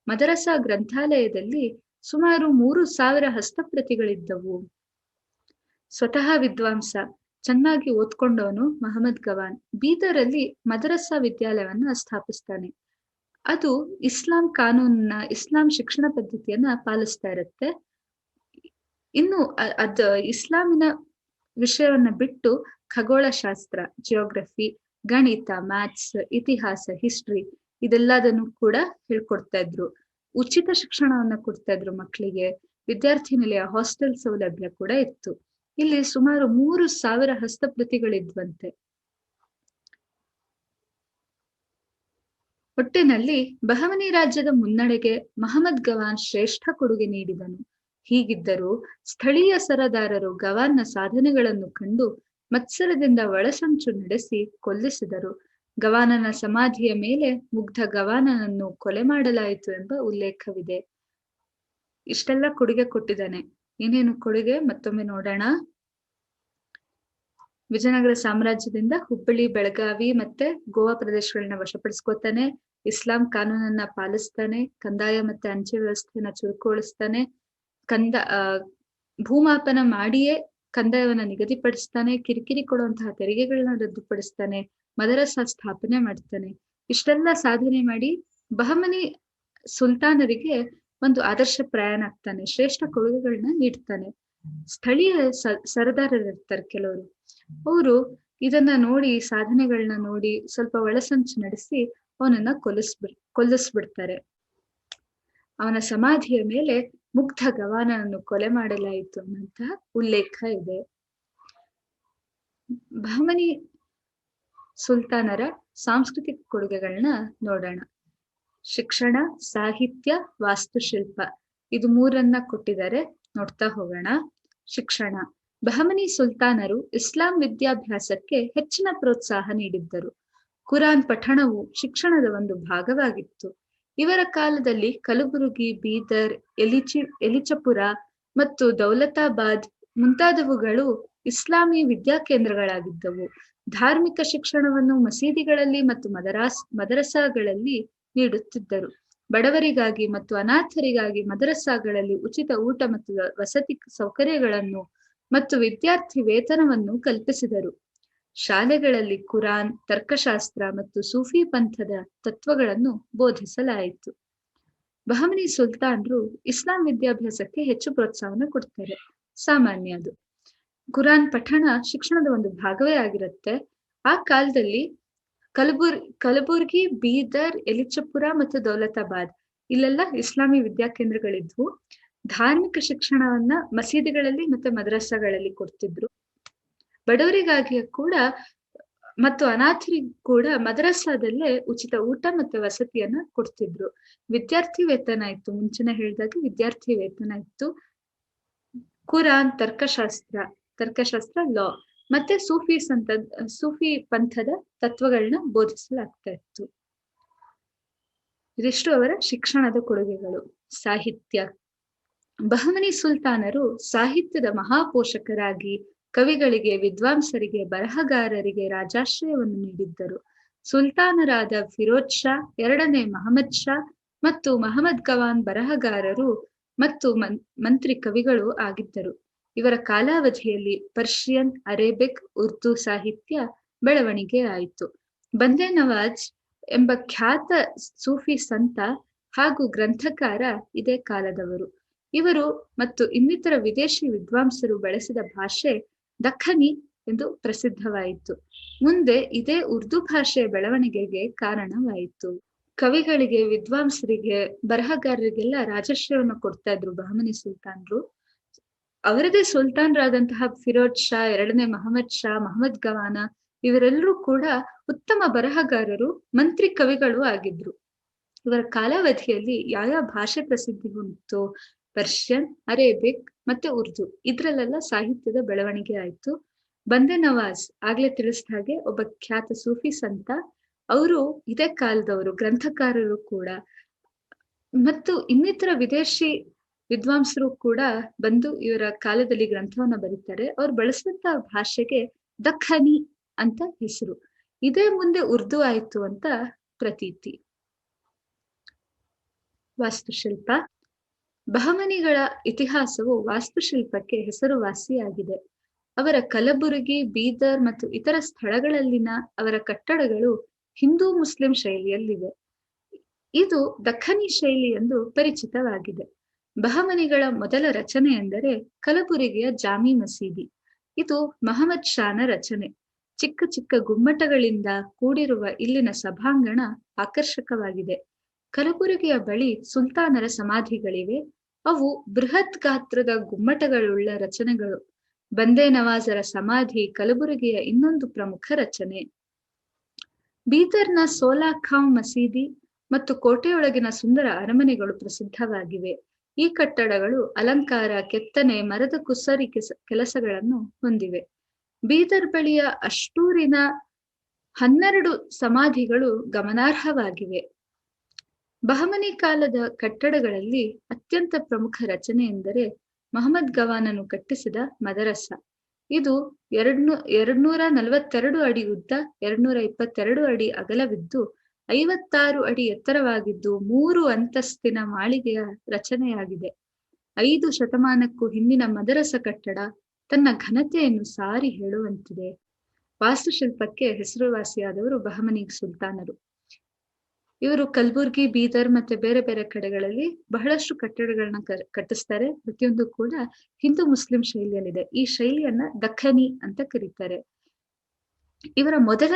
ಮದರಸಾ ಗ್ರಂಥಾಲಯದಲ್ಲಿ ಸುಮಾರು 3,000 ಹಸ್ತಪ್ರತಿಗಳಿದ್ದವು. ಸ್ವತಃ ವಿದ್ವಾಂಸ, ಚೆನ್ನಾಗಿ ಓದ್ಕೊಂಡವನು ಮಹಮ್ಮದ್ ಗವಾನ್ ಬೀದರಲ್ಲಿ ಮದರಸಾ ವಿದ್ಯಾಲಯವನ್ನ ಸ್ಥಾಪಿಸ್ತಾನೆ. ಅದು ಇಸ್ಲಾಂ ಕಾನೂನನ್ನ, ಇಸ್ಲಾಂ ಶಿಕ್ಷಣ ಪದ್ಧತಿಯನ್ನ ಪಾಲಿಸ್ತಾ ಇರುತ್ತೆ. ಇನ್ನು ಇಸ್ಲಾಮಿನ ವಿಷಯವನ್ನ ಬಿಟ್ಟು ಖಗೋಳಶಾಸ್ತ್ರ, ಜಿಯೋಗ್ರಫಿ, ಗಣಿತ, ಮ್ಯಾಥ್ಸ್, ಇತಿಹಾಸ, ಹಿಸ್ಟ್ರಿ ಇದೆಲ್ಲದನ್ನು ಕೂಡ ಹೇಳ್ಕೊಡ್ತಾ ಇದ್ರು. ಉಚಿತ ಶಿಕ್ಷಣವನ್ನ ಕೊಡ್ತಾ ಇದ್ರು ಮಕ್ಕಳಿಗೆ. ವಿದ್ಯಾರ್ಥಿ ನಿಲಯ, ಹಾಸ್ಟೆಲ್ ಸೌಲಭ್ಯ ಕೂಡ ಇತ್ತು. ಇಲ್ಲಿ ಸುಮಾರು 3,000 ಹಸ್ತಪ್ರತಿಗಳಿದ್ವಂತೆ. ಒಟ್ಟಿನಲ್ಲಿ ಬಹಮನಿ ರಾಜ್ಯದ ಮುನ್ನಡೆಗೆ ಮಹಮ್ಮದ್ ಗವಾನ್ ಶ್ರೇಷ್ಠ ಕೊಡುಗೆ ನೀಡಿದನು. ಹೀಗಿದ್ದರೂ ಸ್ಥಳೀಯ ಸರದಾರರು ಗವಾನ್ನ ಸಾಧನೆಗಳನ್ನು ಕಂಡು ಮತ್ಸರದಿಂದ ಒಳಸಂಚು ನಡೆಸಿ ಕೊಲ್ಲಿಸಿದರು. ಗವಾನನ ಸಮಾಧಿಯ ಮೇಲೆ ಮುಗ್ಧ ಗವಾನನನ್ನು ಕೊಲೆ ಮಾಡಲಾಯಿತು ಎಂಬ ಉಲ್ಲೇಖವಿದೆ. ಇಷ್ಟೆಲ್ಲ ಕೊಡುಗೆ ಕೊಟ್ಟಿದ್ದಾನೆ. ಏನೇನು ಕೊಡುಗೆ ಮತ್ತೊಮ್ಮೆ ನೋಡೋಣ. ವಿಜಯನಗರ ಸಾಮ್ರಾಜ್ಯದಿಂದ ಹುಬ್ಬಳ್ಳಿ, ಬೆಳಗಾವಿ ಮತ್ತೆ ಗೋವಾ ಪ್ರದೇಶಗಳನ್ನ ವಶಪಡಿಸ್ಕೋತಾನೆ. ಇಸ್ಲಾಂ ಕಾನೂನನ್ನ ಪಾಲಿಸ್ತಾನೆ. ಕಂದಾಯ ಮತ್ತೆ ಅಂಚೆ ವ್ಯವಸ್ಥೆಯನ್ನ ಚುರುಕುಗೊಳಿಸ್ತಾನೆ. ಭೂಮಾಪನ ಮಾಡಿಯೇ ಕಂದಾಯವನ್ನ ನಿಗದಿಪಡಿಸ್ತಾನೆ. ಕಿರಿಕಿರಿ ಕೊಡುವಂತಹ ತೆರಿಗೆಗಳನ್ನ ರದ್ದುಪಡಿಸ್ತಾನೆ. ಮದರಸಾ ಸ್ಥಾಪನೆ ಮಾಡ್ತಾನೆ. ಇಷ್ಟೆಲ್ಲ ಸಾಧನೆ ಮಾಡಿ ಬಹಮನಿ ಸುಲ್ತಾನರಿಗೆ ಒಂದು ಆದರ್ಶ ಪ್ರಾಯನಾಗ್ತಾನೆ. ಶ್ರೇಷ್ಠ ಕೊಡುಗೆಗಳನ್ನ ನೀಡ್ತಾನೆ. ಸ್ಥಳೀಯ ಸರದಾರರಿರ್ತಾರೆ ಕೆಲವರು, ಅವರು ಇದನ್ನ ನೋಡಿ, ಸಾಧನೆಗಳನ್ನ ನೋಡಿ ಸ್ವಲ್ಪ ಒಳಸಂಚು ನಡೆಸಿ ಅವನನ್ನ ಕೊಲ್ಲಿಸ್ಬಿಡ್ತಾರೆ. ಅವನ ಸಮಾಧಿಯ ಮೇಲೆ ಮುಗ್ಧ ಗವಾನನನ್ನು ಕೊಲೆ ಮಾಡಲಾಯಿತು ಅನ್ನುವಂತಹ ಉಲ್ಲೇಖ ಇದೆ. ಬಹಮನಿ ಸುಲ್ತಾನರ ಸಾಂಸ್ಕೃತಿಕ ಕೊಡುಗೆಗಳನ್ನ ನೋಡೋಣ. ಶಿಕ್ಷಣ, ಸಾಹಿತ್ಯ, ವಾಸ್ತುಶಿಲ್ಪ ಇದು 3 ಕೊಟ್ಟಿದ್ದಾರೆ, ನೋಡ್ತಾ ಹೋಗೋಣ. ಶಿಕ್ಷಣ. ಬಹಮನಿ ಸುಲ್ತಾನರು ಇಸ್ಲಾಂ ವಿದ್ಯಾಭ್ಯಾಸಕ್ಕೆ ಹೆಚ್ಚಿನ ಪ್ರೋತ್ಸಾಹ ನೀಡಿದ್ದರು. ಕುರಾನ್ ಪಠಣವು ಶಿಕ್ಷಣದ ಒಂದು ಭಾಗವಾಗಿತ್ತು. ಇವರ ಕಾಲದಲ್ಲಿ ಕಲಬುರಗಿ, ಬೀದರ್, ಎಲಿಚಪುರ ಮತ್ತು ದೌಲತಾಬಾದ್ ಮುಂತಾದವುಗಳು ಇಸ್ಲಾಮಿ ವಿದ್ಯಾಕೇಂದ್ರಗಳಾಗಿದ್ದವು. ಧಾರ್ಮಿಕ ಶಿಕ್ಷಣವನ್ನು ಮಸೀದಿಗಳಲ್ಲಿ ಮತ್ತು ಮದರಸಾಗಳಲ್ಲಿ ನೀಡುತ್ತಿದ್ದರು. ಬಡವರಿಗಾಗಿ ಮತ್ತು ಅನಾಥರಿಗಾಗಿ ಮದರಸಾಗಳಲ್ಲಿ ಉಚಿತ ಊಟ ಮತ್ತು ವಸತಿ ಸೌಕರ್ಯಗಳನ್ನು ಮತ್ತು ವಿದ್ಯಾರ್ಥಿ ವೇತನವನ್ನು ಕಲ್ಪಿಸಿದರು. ಶಾಲೆಗಳಲ್ಲಿ ಕುರಾನ್, ತರ್ಕಶಾಸ್ತ್ರ ಮತ್ತು ಸೂಫಿ ಪಂಥದ ತತ್ವಗಳನ್ನು ಬೋಧಿಸಲಾಯಿತು. ಬಹಮನಿ ಸುಲ್ತಾನರು ಇಸ್ಲಾಂ ವಿದ್ಯಾಭ್ಯಾಸಕ್ಕೆ ಹೆಚ್ಚು ಪ್ರೋತ್ಸಾಹವನ್ನು ಕೊಡ್ತಾರೆ. ಸಾಮಾನ್ಯ ಅದು. ಕುರಾನ್ ಪಠಣ ಶಿಕ್ಷಣದ ಒಂದು ಭಾಗವೇ ಆಗಿರುತ್ತೆ. ಆ ಕಾಲದಲ್ಲಿ ಕಲಬುರ್ಗಿ, ಬೀದರ್, ಎಲಿಚಪುರ ಮತ್ತು ದೌಲತಾಬಾದ್ ಇಲ್ಲೆಲ್ಲ ಇಸ್ಲಾಮಿ ವಿದ್ಯಾಕೇಂದ್ರಗಳಿದ್ವು. ಧಾರ್ಮಿಕ ಶಿಕ್ಷಣವನ್ನ ಮಸೀದಿಗಳಲ್ಲಿ ಮತ್ತೆ ಮದ್ರಸಾಗಳಲ್ಲಿ ಕೊಡ್ತಿದ್ರು. ಬಡವರಿಗಾಗಿ ಕೂಡ ಮತ್ತು ಅನಾಥರಿಗೂ ಕೂಡ ಮದ್ರಸಾದಲ್ಲೇ ಉಚಿತ ಊಟ ಮತ್ತೆ ವಸತಿಯನ್ನ ಕೊಡ್ತಿದ್ರು. ವಿದ್ಯಾರ್ಥಿ ವೇತನ ಇತ್ತು. ಮುಂಚೆನೆ ಹೇಳಿದಾಗ ವಿದ್ಯಾರ್ಥಿ ವೇತನ ಇತ್ತು. ಕುರಾನ್, ತರ್ಕಶಾಸ್ತ್ರ ಲಾ ಮತ್ತೆ ಸೂಫಿ ಪಂಥದ ತತ್ವಗಳನ್ನ ಬೋಧಿಸಲಾಗ್ತಾ ಇತ್ತು. ಇದಿಷ್ಟು ಅವರ ಶಿಕ್ಷಣದ ಕೊಡುಗೆಗಳು. ಸಾಹಿತ್ಯ. ಬಹಮನಿ ಸುಲ್ತಾನರು ಸಾಹಿತ್ಯದ ಮಹಾಪೋಷಕರಾಗಿ ಕವಿಗಳಿಗೆ, ವಿದ್ವಾಂಸರಿಗೆ, ಬರಹಗಾರರಿಗೆ ರಾಜಾಶ್ರಯವನ್ನು ನೀಡಿದ್ದರು. ಸುಲ್ತಾನರಾದ ಫಿರೋಜ್ ಶಾ, ಎರಡನೇ ಮಹಮ್ಮದ್ ಶಾ ಮತ್ತು ಮಹಮ್ಮದ್ ಗವಾನ್ ಬರಹಗಾರರು ಮತ್ತು ಮಂತ್ರಿ ಕವಿಗಳು ಆಗಿದ್ದರು. ಇವರ ಕಾಲಾವಧಿಯಲ್ಲಿ ಪರ್ಷಿಯನ್, ಅರೇಬಿಕ್, ಉರ್ದು ಸಾಹಿತ್ಯ ಬೆಳವಣಿಗೆ ಆಯಿತು. ಬಂದೇ ನವಾಜ್ ಎಂಬ ಖ್ಯಾತ ಸೂಫಿ ಸಂತ ಹಾಗೂ ಗ್ರಂಥಕಾರ ಇದೇ ಕಾಲದವರು. ಇವರು ಮತ್ತು ಇನ್ನಿತರ ವಿದೇಶಿ ವಿದ್ವಾಂಸರು ಬಳಸಿದ ಭಾಷೆ ದಖನಿ ಎಂದು ಪ್ರಸಿದ್ಧವಾಯಿತು. ಮುಂದೆ ಇದೇ ಉರ್ದು ಭಾಷೆಯ ಬೆಳವಣಿಗೆಗೆ ಕಾರಣವಾಯಿತು. ಕವಿಗಳಿಗೆ, ವಿದ್ವಾಂಸರಿಗೆ, ಬರಹಗಾರರಿಗೆಲ್ಲ ರಾಜಶ್ರಯವನ್ನು ಕೊಡ್ತಾ ಇದ್ರು ಬಹಮನಿ ಸುಲ್ತಾನ್ರು. ಅವರದೇ ಸುಲ್ತಾನ್ರಾದಂತಹ ಫಿರೋಜ್ ಶಾ, ಎರಡನೇ ಮಹಮ್ಮದ್ ಶಾ, ಮಹಮ್ಮದ್ ಗವಾನ ಇವರೆಲ್ಲರೂ ಕೂಡ ಉತ್ತಮ ಬರಹಗಾರರು, ಮಂತ್ರಿ ಕವಿಗಳು ಆಗಿದ್ರು. ಇವರ ಕಾಲಾವಧಿಯಲ್ಲಿ ಯಾವ ಭಾಷೆ ಪ್ರಸಿದ್ಧಿ ಹೊಂದಿತ್ತು? ಪರ್ಷಿಯನ್, ಅರೇಬಿಕ್ ಮತ್ತೆ ಉರ್ದು, ಇದ್ರಲ್ಲೆಲ್ಲ ಸಾಹಿತ್ಯದ ಬೆಳವಣಿಗೆ ಆಯ್ತು. ಬಂದೇ ನವಾಜ್ ಆಗ್ಲೇ ತಿಳಿಸಿದ ಹಾಗೆ ಒಬ್ಬ ಖ್ಯಾತ ಸೂಫಿ ಸಂತ. ಅವರು ಇದೇ ಕಾಲದವರು, ಗ್ರಂಥಕಾರರು ಕೂಡ. ಮತ್ತು ಇನ್ನಿತರ ವಿದೇಶಿ ವಿದ್ವಾಂಸರು ಕೂಡ ಬಂದು ಇವರ ಕಾಲದಲ್ಲಿ ಗ್ರಂಥವನ್ನ ಬರೀತಾರೆ. ಅವ್ರು ಬಳಸಿದಂತಹ ಭಾಷೆಗೆ ದಖನಿ ಅಂತ ಹೆಸರು. ಇದೇ ಮುಂದೆ ಉರ್ದು ಆಯ್ತು ಅಂತ ಪ್ರತೀತಿ. ವಾಸ್ತುಶಿಲ್ಪ. ಬಹಮನಿಗಳ ಇತಿಹಾಸವು ವಾಸ್ತುಶಿಲ್ಪಕ್ಕೆ ಹೆಸರುವಾಸಿಯಾಗಿದೆ. ಅವರ ಕಲಬುರಗಿ, ಬೀದರ್ ಮತ್ತು ಇತರ ಸ್ಥಳಗಳಲ್ಲಿನ ಅವರ ಕಟ್ಟಡಗಳು ಹಿಂದೂ ಮುಸ್ಲಿಂ ಶೈಲಿಯಲ್ಲಿವೆ. ಇದು ದಖನಿ ಶೈಲಿ ಎಂದು ಪರಿಚಿತವಾಗಿದೆ. ಬಹಮನಿಗಳ ಮೊದಲ ರಚನೆ ಎಂದರೆ ಕಲಬುರಗಿಯ ಜಾಮಿ ಮಸೀದಿ. ಇದು ಮಹಮ್ಮದ್ ಶಾನ ರಚನೆ. ಚಿಕ್ಕ ಚಿಕ್ಕ ಗುಮ್ಮಟಗಳಿಂದ ಕೂಡಿರುವ ಇಲ್ಲಿನ ಸಭಾಂಗಣ ಆಕರ್ಷಕವಾಗಿದೆ. ಕಲಬುರಗಿಯ ಬಳಿ ಸುಲ್ತಾನರ ಸಮಾಧಿಗಳಿವೆ. ಅವು ಬೃಹತ್ ಗಾತ್ರದ ಗುಮ್ಮಟಗಳುಳ್ಳ ರಚನೆಗಳು. ಬಂದೇ ನವಾಜರ ಸಮಾಧಿ ಕಲಬುರಗಿಯ ಇನ್ನೊಂದು ಪ್ರಮುಖ ರಚನೆ. ಬೀದರ್ನ ಸೋಲಾ ಖಾಂ ಮಸೀದಿ ಮತ್ತು ಕೋಟೆಯೊಳಗಿನ ಸುಂದರ ಅರಮನೆಗಳು ಪ್ರಸಿದ್ಧವಾಗಿವೆ. ಈ ಕಟ್ಟಡಗಳು ಅಲಂಕಾರ, ಕೆತ್ತನೆ, ಮರದ ಕುಸರಿ ಕೆಲಸಗಳನ್ನು ಹೊಂದಿವೆ. ಬೀದರ್ ಬಳಿಯ ಅಷ್ಟೂರಿನ 12 ಸಮಾಧಿಗಳು ಗಮನಾರ್ಹವಾಗಿವೆ. ಬಹಮನಿ ಕಾಲದ ಕಟ್ಟಡಗಳಲ್ಲಿ ಅತ್ಯಂತ ಪ್ರಮುಖ ರಚನೆ ಎಂದರೆ ಮಹಮ್ಮದ್ ಗವಾನನು ಕಟ್ಟಿಸಿದ ಮದರಸ. ಇದು 242 ಅಡಿ ಉದ್ದ, 222 ಅಡಿ ಅಗಲವಿದ್ದು 56 ಅಡಿ ಎತ್ತರವಾಗಿದ್ದು 3 ಅಂತಸ್ತಿನ ಮಾಳಿಗೆಯ ರಚನೆಯಾಗಿದೆ. 5 ಶತಮಾನಕ್ಕೂ ಹಿಂದಿನ ಮದರಸ ಕಟ್ಟಡ ತನ್ನ ಘನತೆಯನ್ನು ಸಾರಿ ಹೇಳುವಂತಿದೆ. ವಾಸ್ತುಶಿಲ್ಪಕ್ಕೆ ಹೆಸರುವಾಸಿಯಾದವರು ಬಹಮನಿ ಸುಲ್ತಾನರು. ಇವರು ಕಲಬುರ್ಗಿ, ಬೀದರ್ ಮತ್ತೆ ಬೇರೆ ಬೇರೆ ಕಡೆಗಳಲ್ಲಿ ಬಹಳಷ್ಟು ಕಟ್ಟಡಗಳನ್ನ ಕಟ್ಟಿಸ್ತಾರೆ. ಪ್ರತಿಯೊಂದು ಕೂಡ ಹಿಂದೂ ಮುಸ್ಲಿಂ ಶೈಲಿಯಲ್ಲಿದೆ. ಈ ಶೈಲಿಯನ್ನ ದಖನಿ ಅಂತ ಕರೀತಾರೆ. ಇವರ ಮೊದಲ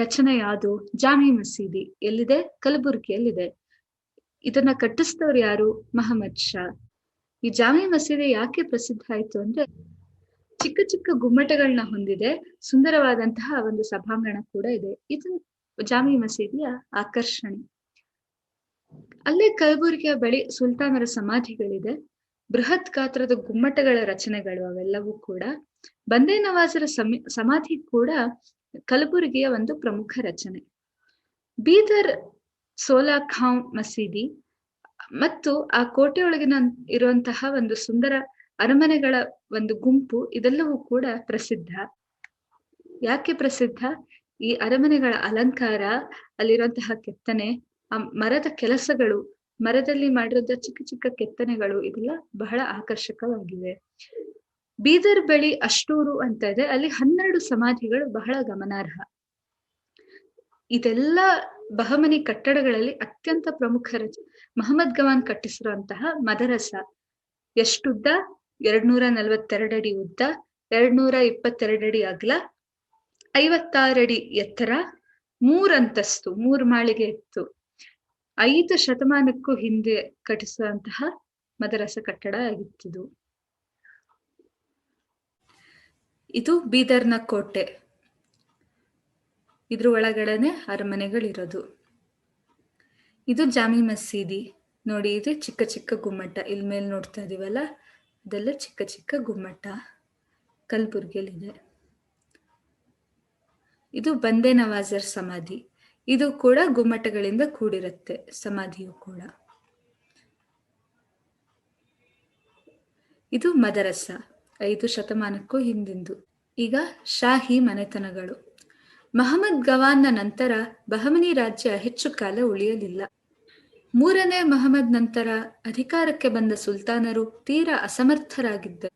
ರಚನೆ ಯಾವುದು? ಜಾಮಿ ಮಸೀದಿ. ಎಲ್ಲಿದೆ? ಕಲಬುರ್ಗಿಯಲ್ಲಿದೆ. ಇದನ್ನ ಕಟ್ಟಿಸಿದವರು ಯಾರು? ಮಹಮ್ಮದ್ ಶಾ. ಈ ಜಾಮಿ ಮಸೀದಿ ಯಾಕೆ ಪ್ರಸಿದ್ಧ ಆಯ್ತು ಅಂದ್ರೆ ಚಿಕ್ಕ ಚಿಕ್ಕ ಗುಮ್ಮಟಗಳನ್ನ ಹೊಂದಿದೆ. ಸುಂದರವಾದಂತಹ ಒಂದು ಸಭಾಂಗಣ ಕೂಡ ಇದೆ. ಇದು ಜಾಮಿ ಮಸೀದಿಯ ಆಕರ್ಷಣೆ. ಅಲ್ಲೇ ಕಲಬುರಗಿಯ ಬಳಿ ಸುಲ್ತಾನರ ಸಮಾಧಿಗಳಿದೆ. ಬೃಹತ್ ಗಾತ್ರದ ಗುಮ್ಮಟಗಳ ರಚನೆಗಳು ಅವೆಲ್ಲವೂ ಕೂಡ. ಬಂದೇ ನವಾಜರ ಸಮಾಧಿ ಕೂಡ ಕಲಬುರಗಿಯ ಒಂದು ಪ್ರಮುಖ ರಚನೆ. ಬೀದರ್ ಸೋಲಾ ಖಾಂ ಮಸೀದಿ ಮತ್ತು ಆ ಕೋಟೆಯೊಳಗಿನ ಇರುವಂತಹ ಒಂದು ಸುಂದರ ಅರಮನೆಗಳ ಒಂದು ಗುಂಪು, ಇದೆಲ್ಲವೂ ಕೂಡ ಪ್ರಸಿದ್ಧ. ಯಾಕೆ ಪ್ರಸಿದ್ಧ? ಈ ಅರಮನೆಗಳ ಅಲಂಕಾರ, ಅಲ್ಲಿರುವಂತಹ ಕೆತ್ತನೆ, ಆ ಮರದ ಕೆಲಸಗಳು, ಮರದಲ್ಲಿ ಮಾಡಿರೋದ ಚಿಕ್ಕ ಚಿಕ್ಕ ಕೆತ್ತನೆಗಳು, ಇದೆಲ್ಲ ಬಹಳ ಆಕರ್ಷಕವಾಗಿವೆ. ಬೀದರ್ ಬಳಿ ಅಷ್ಟೂರು ಅಂತ ಇದೆ. ಅಲ್ಲಿ 12 ಸಮಾಧಿಗಳು ಬಹಳ ಗಮನಾರ್ಹ. ಇದೆಲ್ಲ ಬಹಮನಿ ಕಟ್ಟಡಗಳಲ್ಲಿ ಅತ್ಯಂತ ಪ್ರಮುಖ ರಚನೆ. ಮಹಮ್ಮದ್ ಗವಾನ್ ಕಟ್ಟಿಸಿರುವಂತಹ ಮದರಸ ಎಷ್ಟುದ್ದ? 242 ಅಡಿ ಉದ್ದ, 222 ಅಡಿ ಅಗಲ, 56 ಅಡಿ ಎತ್ತರ, 3 ಅಂತಸ್ತು, 3 ಮಾಳಿಗೆ ಇತ್ತು. 5 ಶತಮಾನಕ್ಕೂ ಹಿಂದೆ ಕಟ್ಟಿಸುವಂತಹ ಮದರಸ ಕಟ್ಟಡ ಆಗಿತ್ತು. ಇದು ಬೀದರ್ನ ಕೋಟೆ. ಇದ್ರ ಒಳಗಡೆನೆ ಅರಮನೆಗಳಿರೋದು. ಇದು ಜಾಮಿ ಮಸೀದಿ. ನೋಡಿ, ಇದು ಚಿಕ್ಕ ಚಿಕ್ಕ ಗುಮ್ಮಟ. ಇಲ್ಲಿ ಮೇಲೆ ನೋಡ್ತಾ ಇದೀವಲ್ಲ, ಅದೆಲ್ಲ ಚಿಕ್ಕ ಚಿಕ್ಕ ಗುಮ್ಮಟ ಕಲಬುರ್ಗಿಯಲ್ಲಿದೆ. ಇದು ಬಂದೆ ನವಾಜರ್ ಸಮಾಧಿ. ಇದು ಕೂಡ ಗುಮ್ಮಟಗಳಿಂದ ಕೂಡಿರುತ್ತೆ, ಸಮಾಧಿಯು ಕೂಡ. ಇದು ಮದರಸ, 5 ಶತಮಾನಕ್ಕೂ ಹಿಂದಿಂದು. ಈಗ ಶಾಹಿ ಮನೆತನಗಳು. ಮಹಮ್ಮದ್ ಗವಾನ್ನ ನಂತರ ಬಹಮನಿ ರಾಜ್ಯ ಹೆಚ್ಚು ಕಾಲ ಉಳಿಯಲಿಲ್ಲ. 3ನೇ ಮಹಮ್ಮದ್ ನಂತರ ಅಧಿಕಾರಕ್ಕೆ ಬಂದ ಸುಲ್ತಾನರು ತೀರಾ ಅಸಮರ್ಥರಾಗಿದ್ದರು.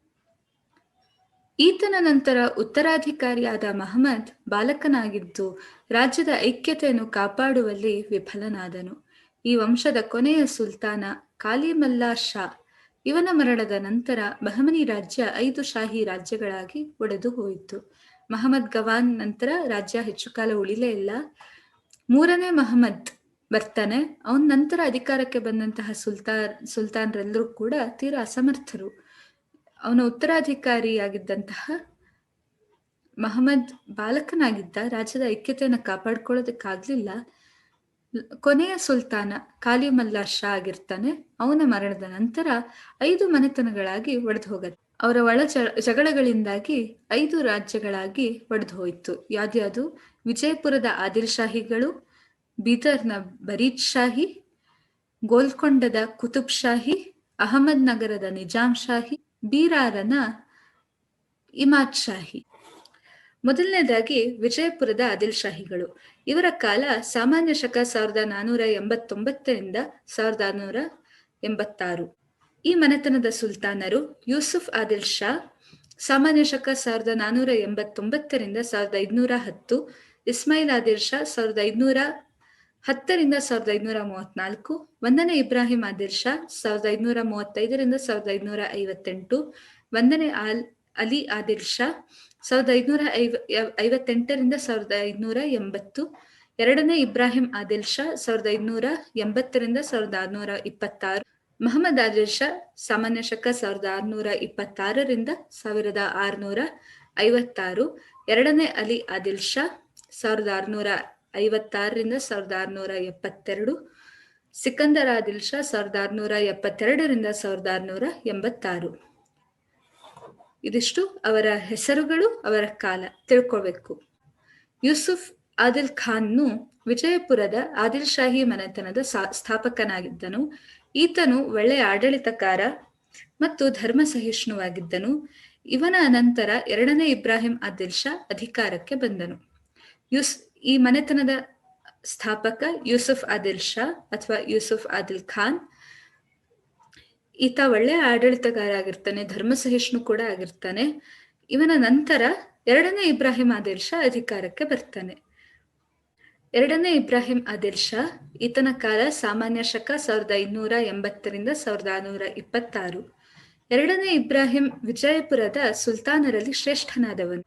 ಈತನ ನಂತರ ಉತ್ತರಾಧಿಕಾರಿಯಾದ ಮಹಮ್ಮದ್ ಬಾಲಕನಾಗಿದ್ದು ರಾಜ್ಯದ ಐಕ್ಯತೆಯನ್ನು ಕಾಪಾಡುವಲ್ಲಿ ವಿಫಲನಾದನು. ಈ ವಂಶದ ಕೊನೆಯ ಸುಲ್ತಾನ ಕಾಲಿಮಲ್ಲಾ ಶಾ. ಇವನ ಮರಣದ ನಂತರ ಬಹಮನಿ ರಾಜ್ಯ 5 ಶಾಹಿ ರಾಜ್ಯಗಳಾಗಿ ಒಡೆದು ಹೋಯಿತು. ಮಹಮ್ಮದ್ ಗವಾನ್ ನಂತರ ರಾಜ್ಯ ಹೆಚ್ಚು ಕಾಲ ಉಳಿಲೇ ಇಲ್ಲ. 3ನೇ ಮಹಮ್ಮದ್ ಬರ್ತಾನೆ. ಅವನ ನಂತರ ಅಧಿಕಾರಕ್ಕೆ ಬಂದಂತಹ ಸುಲ್ತಾನರೆಲ್ಲರೂ ಕೂಡ ತೀರಾ ಅಸಮರ್ಥರು. ಅವನ ಉತ್ತರಾಧಿಕಾರಿಯಾಗಿದ್ದಂತಹ ಮಹಮ್ಮದ್ ಬಾಲಕನಾಗಿದ್ದ, ರಾಜ್ಯದ ಐಕ್ಯತೆಯನ್ನು ಕಾಪಾಡ್ಕೊಳ್ಳೋದಕ್ಕಾಗ್ಲಿಲ್ಲ. ಕೊನೆಯ ಸುಲ್ತಾನ ಕಾಲಿಮಲ್ಲಾ ಶಾ ಆಗಿರ್ತಾನೆ. ಅವನ ಮರಣದ ನಂತರ 5 ಮನೆತನಗಳಾಗಿ ಒಡೆದು ಹೋಗತ್ತೆ. ಅವರ ಒಳ ಜಗಳಗಳಿಂದಾಗಿ 5 ರಾಜ್ಯಗಳಾಗಿ ಒಡೆದು ಹೋಯಿತು. ಯಾವ್ದ್ಯಾವುದು? ವಿಜಯಪುರದ ಆದಿಲ್ ಶಾಹಿಗಳು, ಬೀದರ್ನ ಬರೀದ್ ಶಾಹಿ, ಗೋಲ್ಕೊಂಡದ ಕುತುಬ್ ಶಾಹಿ, ಅಹಮದ್ ನಗರದ ನಿಜಾಮ್ ಶಾಹಿ, ಬೀರಾರನ ಇಮಾದ್ ಶಾಹಿ. ಮೊದಲನೇದಾಗಿ ವಿಜಯಪುರದ ಆದಿಲ್ ಶಾಹಿಗಳು. ಇವರ ಕಾಲ ಸಾಮಾನ್ಯ ಶಕ 1489ರಿಂದ 1686. ಈ ಮನೆತನದ ಸುಲ್ತಾನರು ಯೂಸುಫ್ ಆದಿಲ್ ಶಾ, ಸಾಮಾನ್ಯ ಶಕ 1489ರಿಂದ 1510, ಇಸ್ಮಾಯಿಲ್ ಆದಿಲ್ ಶಾ 1510ರಿಂದ 1534, 1ನೇ ಇಬ್ರಾಹಿಂ ಆದಿಲ್ ಶಾ 1535ರಿಂದ 1558, 1ನೇ ಅಲಿ ಆದಿಲ್ ಶಾ 1558ರಿಂದ 1580, 2ನೇ ಇಬ್ರಾಹಿಂ ಆದಿಲ್ ಶಾ 1580ರಿಂದ 1626, ಮಹಮ್ಮದ್ ಆದಿಲ್ ಶಾ ಸಾಮಾನ್ಯ ಶಕ 1626ರಿಂದ 1656, 2ನೇ ಅಲಿ ಆದಿಲ್ ಶಾ 1656ರಿಂದ 1672, ಸಿಕಂದರ್ ಆದಿಲ್ ಶಾ 1672ರಿಂದ 1686. ಇದಿಷ್ಟು ಅವರ ಹೆಸರುಗಳು, ಅವರ ಕಾಲ ತಿಳ್ಕೊಳ್ಬೇಕು. ಯೂಸುಫ್ ಆದಿಲ್ ಖಾನ್ನು ವಿಜಯಪುರದ ಆದಿಲ್ ಶಾಹಿ ಮನೆತನದ ಸ್ಥಾಪಕನಾಗಿದ್ದನು. ಈತನು ಒಳ್ಳೆಯ ಆಡಳಿತಕಾರ ಮತ್ತು ಧರ್ಮ ಸಹಿಷ್ಣುವಾಗಿದ್ದನು. ಇವನ ನಂತರ 2ನೇ ಇಬ್ರಾಹಿಂ ಆದಿಲ್ ಶಾ ಅಧಿಕಾರಕ್ಕೆ ಬಂದನು. ಈ ಮನೆತನದ ಸ್ಥಾಪಕ ಯೂಸುಫ್ ಆದಿಲ್ ಶಾ ಅಥವಾ ಯೂಸುಫ್ ಆದಿಲ್ ಖಾನ್. ಈತ ಒಳ್ಳೆಯ ಆಡಳಿತಗಾರ ಆಗಿರ್ತಾನೆ, ಧರ್ಮ ಸಹಿಷ್ಣು ಕೂಡ ಆಗಿರ್ತಾನೆ. ಇವನ ನಂತರ 2ನೇ ಇಬ್ರಾಹಿಂ ಆದಿಲ್ ಶಾ ಅಧಿಕಾರಕ್ಕೆ ಬರ್ತಾನೆ. 2ನೇ ಇಬ್ರಾಹಿಂ ಆದಿಲ್ ಶಾ, ಈತನ ಕಾಲ ಸಾಮಾನ್ಯ ಶಕ 1580ರಿಂದ 1626. 2ನೇ ಇಬ್ರಾಹಿಂ ವಿಜಯಪುರದ ಸುಲ್ತಾನರಲ್ಲಿ ಶ್ರೇಷ್ಠನಾದವನು.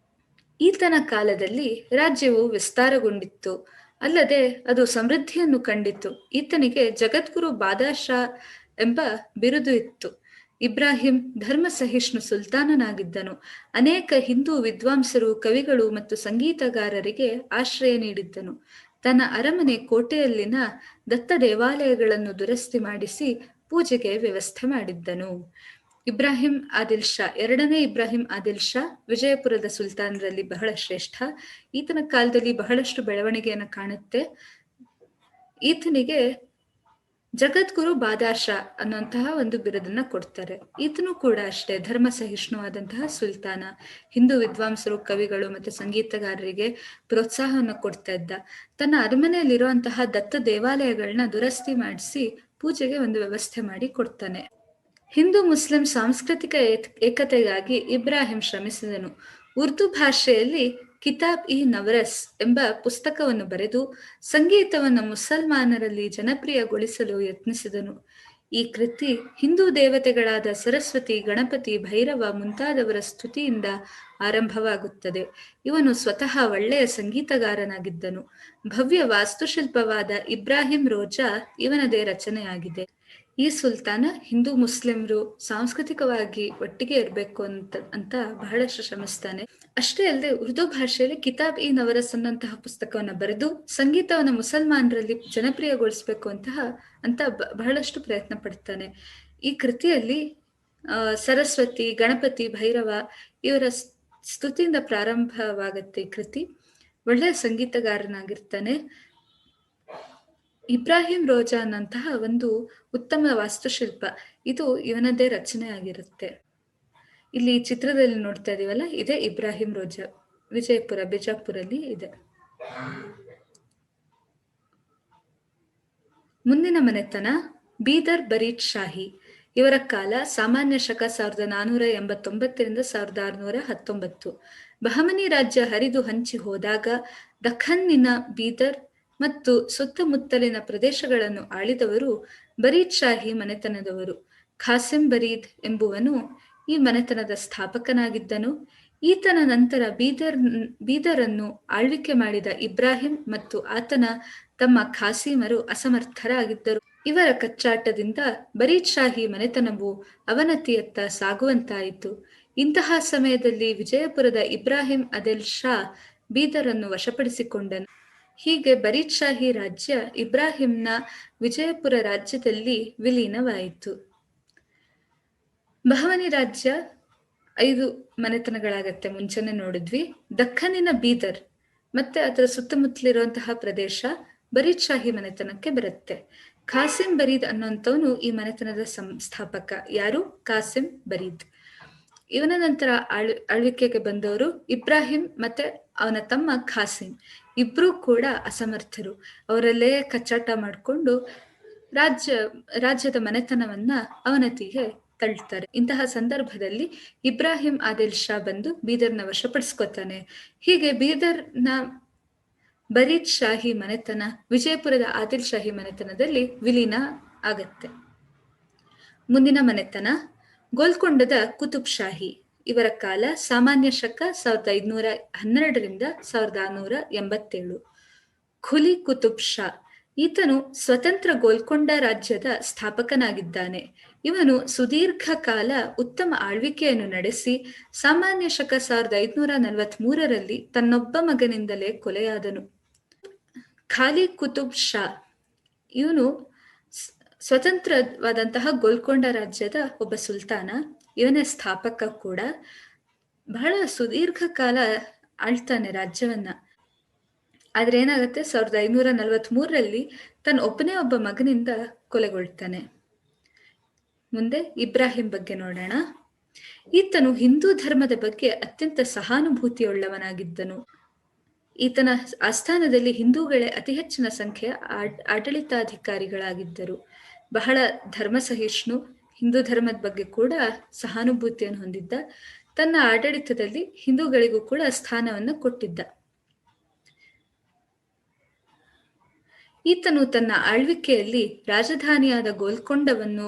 ಈತನ ಕಾಲದಲ್ಲಿ ರಾಜ್ಯವು ವಿಸ್ತಾರಗೊಂಡಿತ್ತು, ಅಲ್ಲದೆ ಅದು ಸಮೃದ್ಧಿಯನ್ನು ಕಂಡಿತು. ಈತನಿಗೆ ಜಗದ್ಗುರು ಬಾದಶಾ ಎಂಬ ಬಿರುದು ಇತ್ತು. ಇಬ್ರಾಹಿಂ ಧರ್ಮ ಸಹಿಷ್ಣು ಸುಲ್ತಾನನಾಗಿದ್ದನು. ಅನೇಕ ಹಿಂದೂ ವಿದ್ವಾಂಸರು, ಕವಿಗಳು ಮತ್ತು ಸಂಗೀತಗಾರರಿಗೆ ಆಶ್ರಯ ನೀಡಿದ್ದನು. ತನ್ನ ಅರಮನೆ ಕೋಟೆಯಲ್ಲಿನ ದತ್ತ ದೇವಾಲಯಗಳನ್ನು ದುರಸ್ತಿ ಮಾಡಿಸಿ ಪೂಜೆಗೆ ವ್ಯವಸ್ಥೆ ಮಾಡಿದ್ದನು. ಇಬ್ರಾಹಿಂ ಆದಿಲ್ ಶಾ, 2ನೇ ಇಬ್ರಾಹಿಂ ಆದಿಲ್ ಶಾ ವಿಜಯಪುರದ ಸುಲ್ತಾನರಲ್ಲಿ ಬಹಳ ಶ್ರೇಷ್ಠ. ಈತನ ಕಾಲದಲ್ಲಿ ಬಹಳಷ್ಟು ಬೆಳವಣಿಗೆಯನ್ನು ಕಾಣುತ್ತೆ. ಈತನಿಗೆ ಜಗದ್ಗುರು ಬಾದಶಾ ಅನ್ನುವಂತಹ ಒಂದು ಬಿರುದನ್ನ ಕೊಡ್ತಾರೆ. ಈತನು ಕೂಡ ಅಷ್ಟೇ ಧರ್ಮ ಸಹಿಷ್ಣುವಾದಂತಹ ಸುಲ್ತಾನ. ಹಿಂದೂ ವಿದ್ವಾಂಸರು, ಕವಿಗಳು ಮತ್ತು ಸಂಗೀತಗಾರರಿಗೆ ಪ್ರೋತ್ಸಾಹವನ್ನು ಕೊಡ್ತಾ ಇದ್ದ. ತನ್ನ ಅರಮನೆಯಲ್ಲಿರುವಂತಹ ದತ್ತ ದೇವಾಲಯಗಳನ್ನ ದುರಸ್ತಿ ಮಾಡಿಸಿ ಪೂಜೆಗೆ ಒಂದು ವ್ಯವಸ್ಥೆ ಮಾಡಿ ಕೊಡ್ತಾನೆ. ಹಿಂದೂ ಮುಸ್ಲಿಂ ಸಾಂಸ್ಕೃತಿಕ ಏಕತೆಗಾಗಿ ಇಬ್ರಾಹಿಂ ಶ್ರಮಿಸಿದನು. ಉರ್ದು ಭಾಷೆಯಲ್ಲಿ ಕಿತಾಬ್ ಇ ನವರಸ್ ಎಂಬ ಪುಸ್ತಕವನ್ನು ಬರೆದು ಸಂಗೀತವನ್ನು ಮುಸಲ್ಮಾನರಲ್ಲಿ ಜನಪ್ರಿಯಗೊಳಿಸಲು ಯತ್ನಿಸಿದನು. ಈ ಕೃತಿ ಹಿಂದೂ ದೇವತೆಗಳಾದ ಸರಸ್ವತಿ, ಗಣಪತಿ, ಭೈರವ ಮುಂತಾದವರ ಸ್ತುತಿಯಿಂದ ಆರಂಭವಾಗುತ್ತದೆ. ಇವನು ಸ್ವತಃ ಒಳ್ಳೆಯ ಸಂಗೀತಗಾರನಾಗಿದ್ದನು. ಭವ್ಯ ವಾಸ್ತುಶಿಲ್ಪವಾದ ಇಬ್ರಾಹಿಂ ರೋಜಾ ಇವನದೇ ರಚನೆಯಾಗಿದೆ. ಈ ಸುಲ್ತಾನ ಹಿಂದೂ ಮುಸ್ಲಿಮರು ಸಾಂಸ್ಕೃತಿಕವಾಗಿ ಒಟ್ಟಿಗೆ ಇರಬೇಕು ಅಂತ ಬಹಳಷ್ಟು ಶ್ರಮಿಸ್ತಾನೆ. ಅಷ್ಟೇ ಅಲ್ಲದೆ ಉರ್ದು ಭಾಷೆಯಲ್ಲಿ ಕಿತಾಬ್ ಇ ನವರಸ್ ಅನ್ನಂತಹ ಪುಸ್ತಕವನ್ನು ಬರೆದು ಸಂಗೀತವನ್ನು ಮುಸಲ್ಮಾನರಲ್ಲಿ ಜನಪ್ರಿಯಗೊಳಿಸಬೇಕು ಅಂತ ಬಹಳಷ್ಟು ಪ್ರಯತ್ನ ಪಡ್ತಾನೆ. ಈ ಕೃತಿಯಲ್ಲಿ ಸರಸ್ವತಿ, ಗಣಪತಿ, ಭೈರವ ಇವರ ಸ್ತುತಿಯಿಂದ ಪ್ರಾರಂಭವಾಗತ್ತೆ ಈ ಕೃತಿ. ಒಳ್ಳೆಯ ಸಂಗೀತಗಾರನಾಗಿರ್ತಾನೆ. ಇಬ್ರಾಹಿಂ ರೋಜಾ ಅನ್ನಂತಹ ಒಂದು ಉತ್ತಮ ವಾಸ್ತುಶಿಲ್ಪ, ಇದು ಇವನದೇ ರಚನೆ ಆಗಿರುತ್ತೆ. ಇಲ್ಲಿ ಚಿತ್ರದಲ್ಲಿ ನೋಡ್ತಾ ಇದೀವಲ್ಲ, ಇದೇ ಇಬ್ರಾಹಿಂ ರೋಜಾ, ವಿಜಯಪುರ, ಬಿಜಾಪುರಲ್ಲಿ ಇದೆ. ಮುಂದಿನ ಮನೆತನ ಬೀದರ್ ಬರೀದ್ ಶಾಹಿ. ಇವರ ಕಾಲ ಸಾಮಾನ್ಯ ಶಕ 1489 1619. ಬಹಮನಿ ರಾಜ್ಯ ಹರಿದು ಹಂಚಿ ಹೋದಾಗ ದಖನ್ನಿನ ಬೀದರ್ ಮತ್ತು ಸುತ್ತಮುತ್ತಲಿನ ಪ್ರದೇಶಗಳನ್ನು ಆಳಿದವರು ಬರೀದ್ ಶಾಹಿ ಮನೆತನದವರು. ಖಾಸಿಂ ಬರೀದ್ ಎಂಬುವನು ಈ ಮನೆತನದ ಸ್ಥಾಪಕನಾಗಿದ್ದನು. ಈತನ ನಂತರ ಬೀದರನ್ನು ಆಳ್ವಿಕೆ ಮಾಡಿದ ಇಬ್ರಾಹಿಂ ಮತ್ತು ಆತನ ತಮ್ಮ ಖಾಸೀಮರು ಅಸಮರ್ಥರಾಗಿದ್ದರು. ಇವರ ಕಚ್ಚಾಟದಿಂದ ಬರೀದ್ ಶಾಹಿ ಮನೆತನವು ಅವನತಿಯತ್ತ ಸಾಗುವಂತಾಯಿತು. ಇಂತಹ ಸಮಯದಲ್ಲಿ ವಿಜಯಪುರದ ಇಬ್ರಾಹಿಂ ಅದೆಲ್ ಶಾ ಬೀದರನ್ನು ವಶಪಡಿಸಿಕೊಂಡನು. ಹೀಗೆ ಬರೀದ್ ಶಾಹಿ ರಾಜ್ಯ ಇಬ್ರಾಹಿಂನ ವಿಜಯಪುರ ರಾಜ್ಯದಲ್ಲಿ ವಿಲೀನವಾಯಿತು. ಬಹಮನಿ ರಾಜ್ಯ 5 ಮನೆತನಗಳಾಗತ್ತೆ, ಮುಂಚೆನೆ ನೋಡಿದ್ವಿ. ದಖನ್ನಿನ ಬೀದರ್ ಮತ್ತೆ ಅದರ ಸುತ್ತಮುತ್ತಲಿರುವಂತಹ ಪ್ರದೇಶ ಬರೀದ್ ಶಾಹಿ ಮನೆತನಕ್ಕೆ ಬರುತ್ತೆ. ಖಾಸಿಂ ಬರೀದ್ ಅನ್ನೋಂಥವನು ಈ ಮನೆತನದ ಸಂಸ್ಥಾಪಕ. ಯಾರು? ಖಾಸಿಂ ಬರೀದ್. ಇವನ ನಂತರ ಆಳ್ವಿಕೆಗೆ ಬಂದವರು ಇಬ್ರಾಹಿಂ ಮತ್ತೆ ಅವನ ತಮ್ಮ ಖಾಸಿಂ. ಇಬ್ರು ಕೂಡ ಅಸಮರ್ಥರು. ಅವರಲ್ಲೇ ಕಚ್ಚಾಟ ಮಾಡಿಕೊಂಡು ರಾಜ್ಯದ ಮನೆತನವನ್ನ ಅವನತಿಗೆ ತಳ್ತಾರೆ. ಇಂತಹ ಸಂದರ್ಭದಲ್ಲಿ ಇಬ್ರಾಹಿಂ ಆದಿಲ್ ಶಾ ಬಂದು ಬೀದರ್ನ ವಶಪಡಿಸ್ಕೊತಾನೆ. ಹೀಗೆ ಬೀದರ್ನ ಬರೀದ್ ಶಾಹಿ ಮನೆತನ ವಿಜಯಪುರದ ಆದಿಲ್ ಶಾಹಿ ಮನೆತನದಲ್ಲಿ ವಿಲೀನ ಆಗತ್ತೆ. ಮುಂದಿನ ಮನೆತನ ಗೋಲ್ಕೊಂಡದ ಕುತುಬ್ ಶಾಹಿ. ಇವರ ಕಾಲ ಸಾಮಾನ್ಯ ಶಕ 1512 1687. ಖುಲಿ ಕುತುಬ್ ಶಾ ಈತನು ಸ್ವತಂತ್ರ ಗೋಲ್ಕೊಂಡ ರಾಜ್ಯದ ಸ್ಥಾಪಕನಾಗಿದ್ದಾನೆ. ಇವನು ಸುದೀರ್ಘ ಕಾಲ ಉತ್ತಮ ಆಳ್ವಿಕೆಯನ್ನು ನಡೆಸಿ ಸಾಮಾನ್ಯ ಶಕ 1543 ತನ್ನೊಬ್ಬ ಮಗನಿಂದಲೇ ಕೊಲೆಯಾದನು. ಖಾಲಿ ಕುತುಬ್ ಶಾ ಇವನು ಸ್ವತಂತ್ರವಾದಂತಹ ಗೋಲ್ಕೊಂಡ ರಾಜ್ಯದ ಒಬ್ಬ ಸುಲ್ತಾನ. ಇವನೇ ಸ್ಥಾಪಕ ಕೂಡ. ಬಹಳ ಸುದೀರ್ಘ ಕಾಲ ಆಳ್ತಾನೆ ರಾಜ್ಯವನ್ನ. ಆದ್ರೆ ಏನಾಗುತ್ತೆ, 1543 ತನ್ನ ಒಬ್ಬ ಮಗನಿಂದ ಕೊಲೆಗೊಳ್ತಾನೆ. ಮುಂದೆ ಇಬ್ರಾಹಿಂ ಬಗ್ಗೆ ನೋಡೋಣ. ಈತನು ಹಿಂದೂ ಧರ್ಮದ ಬಗ್ಗೆ ಅತ್ಯಂತ ಸಹಾನುಭೂತಿಯುಳ್ಳವನಾಗಿದ್ದನು. ಈತನ ಆಸ್ಥಾನದಲ್ಲಿ ಹಿಂದೂಗಳೇ ಅತಿ ಹೆಚ್ಚಿನ ಸಂಖ್ಯೆಯ ಆಡಳಿತಾಧಿಕಾರಿಗಳಾಗಿದ್ದರು. ಬಹಳ ಧರ್ಮಸಹಿಷ್ಣು, ಹಿಂದೂ ಧರ್ಮದ ಬಗ್ಗೆ ಕೂಡ ಸಹಾನುಭೂತಿಯನ್ನು ಹೊಂದಿದ್ದ. ತನ್ನ ಆಡಳಿತದಲ್ಲಿ ಹಿಂದೂಗಳಿಗೂ ಕೂಡ ಸ್ಥಾನವನ್ನು ಕೊಟ್ಟಿದ್ದ. ಈತನು ತನ್ನ ಆಳ್ವಿಕೆಯಲ್ಲಿ ರಾಜಧಾನಿಯಾದ ಗೋಲ್ಕೊಂಡವನ್ನು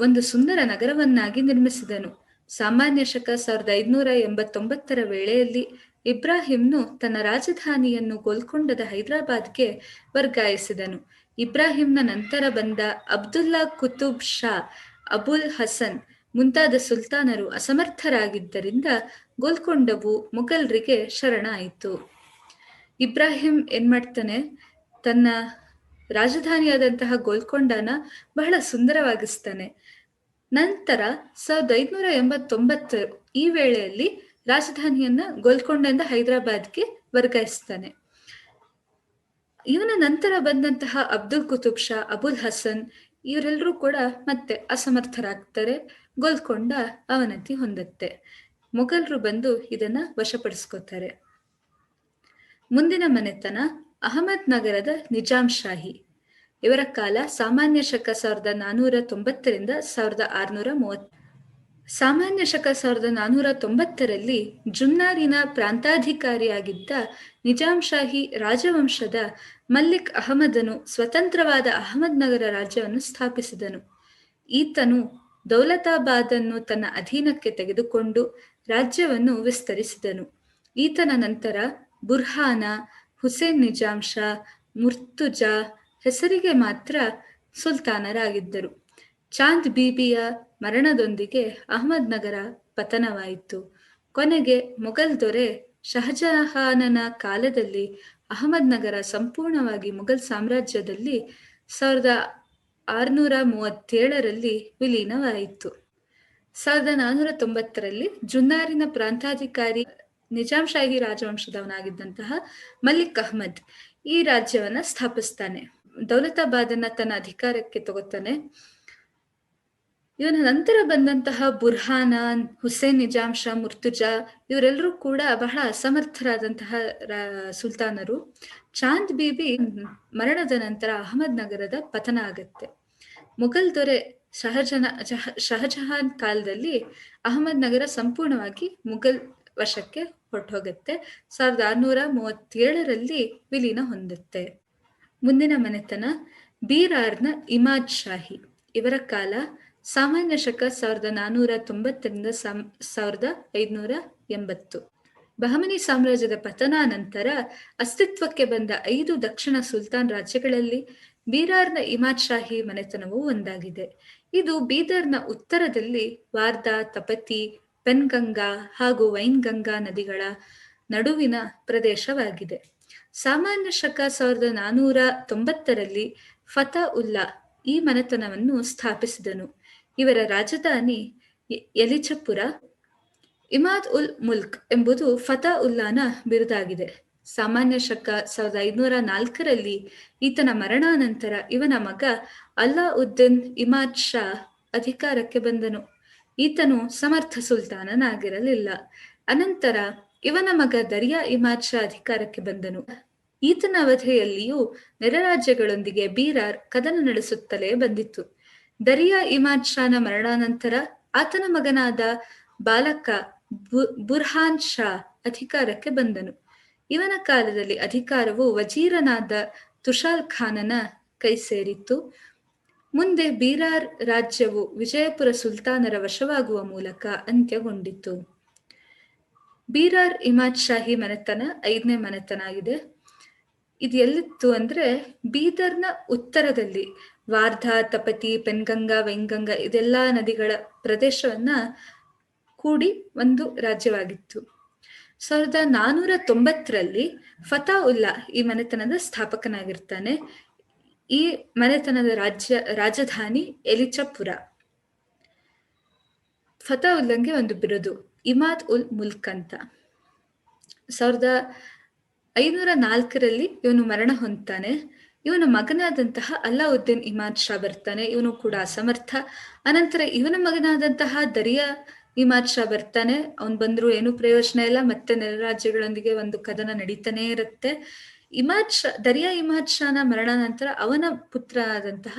ಒಂದು ಸುಂದರ ನಗರವನ್ನಾಗಿ ನಿರ್ಮಿಸಿದನು. ಸಾಮಾನ್ಯ ಶಕ 1589 ವೇಳೆಯಲ್ಲಿ ಇಬ್ರಾಹಿಂನು ತನ್ನ ರಾಜಧಾನಿಯನ್ನು ಗೋಲ್ಕೊಂಡದ ಹೈದರಾಬಾದ್ಗೆ ವರ್ಗಾಯಿಸಿದನು. ಇಬ್ರಾಹಿಂನ ನಂತರ ಬಂದ ಅಬ್ದುಲ್ಲಾ ಕುತುಬ್ ಶಾ, ಅಬುಲ್ ಹಸನ್ ಮುಂತಾದ ಸುಲ್ತಾನರು ಅಸಮರ್ಥರಾಗಿದ್ದರಿಂದ ಗೋಲ್ಕೊಂಡವು ಮುಘಲ್ರಿಗೆ ಶರಣಾಯಿತು. ಇಬ್ರಾಹಿಂ ಏನ್ ಮಾಡ್ತಾನೆ, ತನ್ನ ರಾಜಧಾನಿಯಾದಂತಹ ಗೋಲ್ಕೊಂಡನ ಬಹಳ ಸುಂದರವಾಗಿಸ್ತಾನೆ. ನಂತರ 1589 ಈ ವೇಳೆಯಲ್ಲಿ ರಾಜಧಾನಿಯನ್ನ ಗೋಲ್ಕೊಂಡದಿಂದ ಹೈದರಾಬಾದ್ಗೆ ವರ್ಗಾಯಿಸ್ತಾನೆ. ಇವನ ನಂತರ ಬಂದಂತಹ ಅಬ್ದುಲ್ ಕುತುಬ್ ಶಾ, ಅಬುಲ್ ಹಸನ್ ಇವರೆಲ್ಲರೂ ಕೂಡ ಮತ್ತೆ ಅಸಮರ್ಥರಾಗ್ತಾರೆ. ಗೋಲ್ಕೊಂಡ ಅವನತಿ ಹೊಂದುತ್ತೆ. ಮೊಘಲರು ಬಂದು ಇದನ್ನ ವಶಪಡಿಸ್ಕೋತಾರೆ. ಮುಂದಿನ ಮನೆತನ ಅಹಮದ್ ನಗರದ ನಿಜಾಂ ಶಾಹಿ. ಇವರ ಕಾಲ ಸಾಮಾನ್ಯ ಶಕ 1490 1630. ಸಾಮಾನ್ಯ ಶಕ 1490 ಜುನ್ನಾರಿನ ಪ್ರಾಂತಾಧಿಕಾರಿಯಾಗಿದ್ದ ನಿಜಾಂ ಶಾಹಿ ರಾಜವಂಶದ ಮಲ್ಲಿಕ್ ಅಹಮದನು ಸ್ವತಂತ್ರವಾದ ಅಹಮದ್ ನಗರ ರಾಜ್ಯವನ್ನು ಸ್ಥಾಪಿಸಿದನು. ಈತನು ದೌಲತಾಬಾದನ್ನು ತನ್ನ ಅಧೀನಕ್ಕೆ ತೆಗೆದುಕೊಂಡು ರಾಜ್ಯವನ್ನು ವಿಸ್ತರಿಸಿದನು. ಈತನ ನಂತರ ಬುರ್ಹಾನ, ಹುಸೇನ್ ನಿಜಾಂ ಶಾ, ಮುರ್ತುಜಾ ಹೆಸರಿಗೆ ಮಾತ್ರ ಸುಲ್ತಾನರಾಗಿದ್ದರು. ಚಾಂದ್ ಬೀಬಿಯ ಮರಣದೊಂದಿಗೆ ಅಹಮದ್ ನಗರ ಪತನವಾಯಿತು. ಕೊನೆಗೆ ಮೊಘಲ್ ದೊರೆ ಶಹಜಹಾನನ ಕಾಲದಲ್ಲಿ ಅಹಮದ್ ನಗರ ಸಂಪೂರ್ಣವಾಗಿ ಮೊಘಲ್ ಸಾಮ್ರಾಜ್ಯದಲ್ಲಿ 1637 ವಿಲೀನವಾಯಿತು. 1490 ಜುನ್ನಾರಿನ ಪ್ರಾಂತಾಧಿಕಾರಿ ನಿಜಾಂಶಾಹಿ ರಾಜವಂಶದವನಾಗಿದ್ದಂತಹ ಮಲಿಕ್ ಅಹ್ಮದ್ ಈ ರಾಜ್ಯವನ್ನ ಸ್ಥಾಪಿಸ್ತಾನೆ. ದೌಲತಾಬಾದನ್ನ ತನ್ನ ಅಧಿಕಾರಕ್ಕೆ ತಗೋತಾನೆ. ಇವನ ನಂತರ ಬಂದಂತಹ ಬುರ್ಹಾನ್, ಹುಸೇನ್ ನಿಜಾಂ ಶಾ, ಮುರ್ತುಜಾ ಇವರೆಲ್ಲರೂ ಕೂಡ ಬಹಳ ಅಸಮರ್ಥರಾದಂತಹ ಸುಲ್ತಾನರು. ಚಾಂದ್ ಬೀಬಿ ಮರಣದ ನಂತರ ಅಹಮದ್ ನಗರದ ಪತನ ಆಗತ್ತೆ. ಮುಘಲ್ ದೊರೆ ಶಹಜಹಾನ್ ಕಾಲದಲ್ಲಿ ಅಹಮದ್ ನಗರ ಸಂಪೂರ್ಣವಾಗಿ ಮುಘಲ್ ವಶಕ್ಕೆ ಹೊರಟೋಗುತ್ತೆ. 1637ರಲ್ಲಿ ವಿಲೀನ ಹೊಂದುತ್ತೆ. ಮುಂದಿನ ಮನೆತನ ಬೀರಾರ್ನ ಇಮಾದ್ ಶಾಹಿ. ಇವರ ಕಾಲ ಸಾಮಾನ್ಯ ಶಕ 1490ರಿಂದ 1580. ಬಹಮನಿ ಸಾಮ್ರಾಜ್ಯದ ಪತನಾನಂತರ ಅಸ್ತಿತ್ವಕ್ಕೆ ಬಂದ 5 ದಕ್ಷಿಣ ಸುಲ್ತಾನ್ ರಾಜ್ಯಗಳಲ್ಲಿ ಬೀರಾರ್ನ ಇಮಾದ್ ಶಾಹಿ ಮನೆತನವು ಒಂದಾಗಿದೆ. ಇದು ಬೀದರ್ನ ಉತ್ತರದಲ್ಲಿ ವಾರ್ದಾ, ತಪತಿ, ಪೆನ್ಗಂಗಾ ಹಾಗೂ ವೈನ್ಗಂಗಾ ನದಿಗಳ ನಡುವಿನ ಪ್ರದೇಶವಾಗಿದೆ. ಸಾಮಾನ್ಯ ಶಕ 1490ರಲ್ಲಿ ಫತಾ ಉಲ್ಲಾ ಈ ಮನೆತನವನ್ನು ಸ್ಥಾಪಿಸಿದನು. ಇವರ ರಾಜಧಾನಿ ಎಲಿಚಪುರ. ಇಮಾದ್ ಉಲ್ ಮುಲ್ಕ್ ಎಂಬುದು ಫತಾ ಉಲ್ಲಾನ ಬಿರುದಾಗಿದೆ. ಸಾಮಾನ್ಯ ಶಕ 1504ರಲ್ಲಿ ಈತನ ಮರಣಾನಂತರ ಇವನ ಮಗ ಅಲ್ಲಾವುದ್ದೀನ್ ಇಮಾದ್ ಶಾ ಅಧಿಕಾರಕ್ಕೆ ಬಂದನು. ಈತನು ಸಮರ್ಥ ಸುಲ್ತಾನನಾಗಿರಲಿಲ್ಲ. ಅನಂತರ ಇವನ ಮಗ ದರಿಯಾ ಇಮಾದ್ ಶಾ ಅಧಿಕಾರಕ್ಕೆ ಬಂದನು. ಈತನ ಅವಧಿಯಲ್ಲಿಯೂ ನೆರೆ ರಾಜ್ಯಗಳೊಂದಿಗೆ ಬೀರಾರ್ ಕದನ ನಡೆಸುತ್ತಲೇ ಬಂದಿತ್ತು. ದರಿಯಾ ಇಮಾದ್ ಶಾನ ಮರಣಾನಂತರ ಆತನ ಮಗನಾದ ಬಾಲಕ ಬುರ್ಹಾನ್ ಶಾ ಅಧಿಕಾರಕ್ಕೆ ಬಂದನು. ಇವನ ಕಾಲದಲ್ಲಿ ಅಧಿಕಾರವು ವಜೀರನಾದ ತುಷಾಲ್ ಖಾನನ ಕೈ ಸೇರಿತ್ತು. ಮುಂದೆ ಬೀರಾರ್ ರಾಜ್ಯವು ವಿಜಯಪುರ ಸುಲ್ತಾನರ ವಶವಾಗುವ ಮೂಲಕ ಅಂತ್ಯಗೊಂಡಿತು. ಬೀರಾರ್ ಇಮಾದ್ ಶಾಹಿ ಮನೆತನ 5ನೇ ಮನೆತನ ಆಗಿದೆ. ಇದು ಎಲ್ಲಿತ್ತು ಅಂದ್ರೆ ಬೀದರ್ನ ಉತ್ತರದಲ್ಲಿ ವಾರ್ಧಾ, ತಪತಿ, ಪೆನ್ಗಂಗಾ, ವೈನ್ಗಂಗಾ ಇದೆಲ್ಲಾ ನದಿಗಳ ಪ್ರದೇಶವನ್ನ ಕೂಡಿ ಒಂದು ರಾಜ್ಯವಾಗಿತ್ತು. 1490ರಲ್ಲಿ ಫತಾ ಉಲ್ಲಾ ಈ ಮನೆತನದ ಸ್ಥಾಪಕನಾಗಿರ್ತಾನೆ. ಈ ಮನೆತನದ ರಾಜಧಾನಿ ಎಲಿಚಪುರ. ಫತಾ ಉಲ್ಲಂಗೆ ಒಂದು ಬಿರುದು ಇಮಾದ್ ಉಲ್ ಮುಲ್ಕ್ ಅಂತ. 1504ರಲ್ಲಿ ಇವನು ಮರಣ ಹೊಂದ್ತಾನೆ. ಇವನ ಮಗನಾದಂತಹ ಅಲ್ಲಾವುದ್ದೀನ್ ಇಮಾದ್ ಶಾ ಬರ್ತಾನೆ. ಇವನು ಕೂಡ ಅಸಮರ್ಥ. ಅನಂತರ ಇವನ ಮಗನಾದಂತಹ ದರಿಯಾ ಇಮಾದ್ ಶಾ ಬರ್ತಾನೆ. ಅವನ್ ಬಂದ್ರು ಏನು ಪ್ರಯೋಜನ ಇಲ್ಲ. ಮತ್ತೆ ನೆರೆ ರಾಜ್ಯಗಳೊಂದಿಗೆ ಒಂದು ಕದನ ನಡೀತಾನೆ ಇರುತ್ತೆ. ದರಿಯಾ ಇಮಾದ್ ಶಾನ ಮರಣ ನಂತರ ಅವನ ಪುತ್ರ ಆದಂತಹ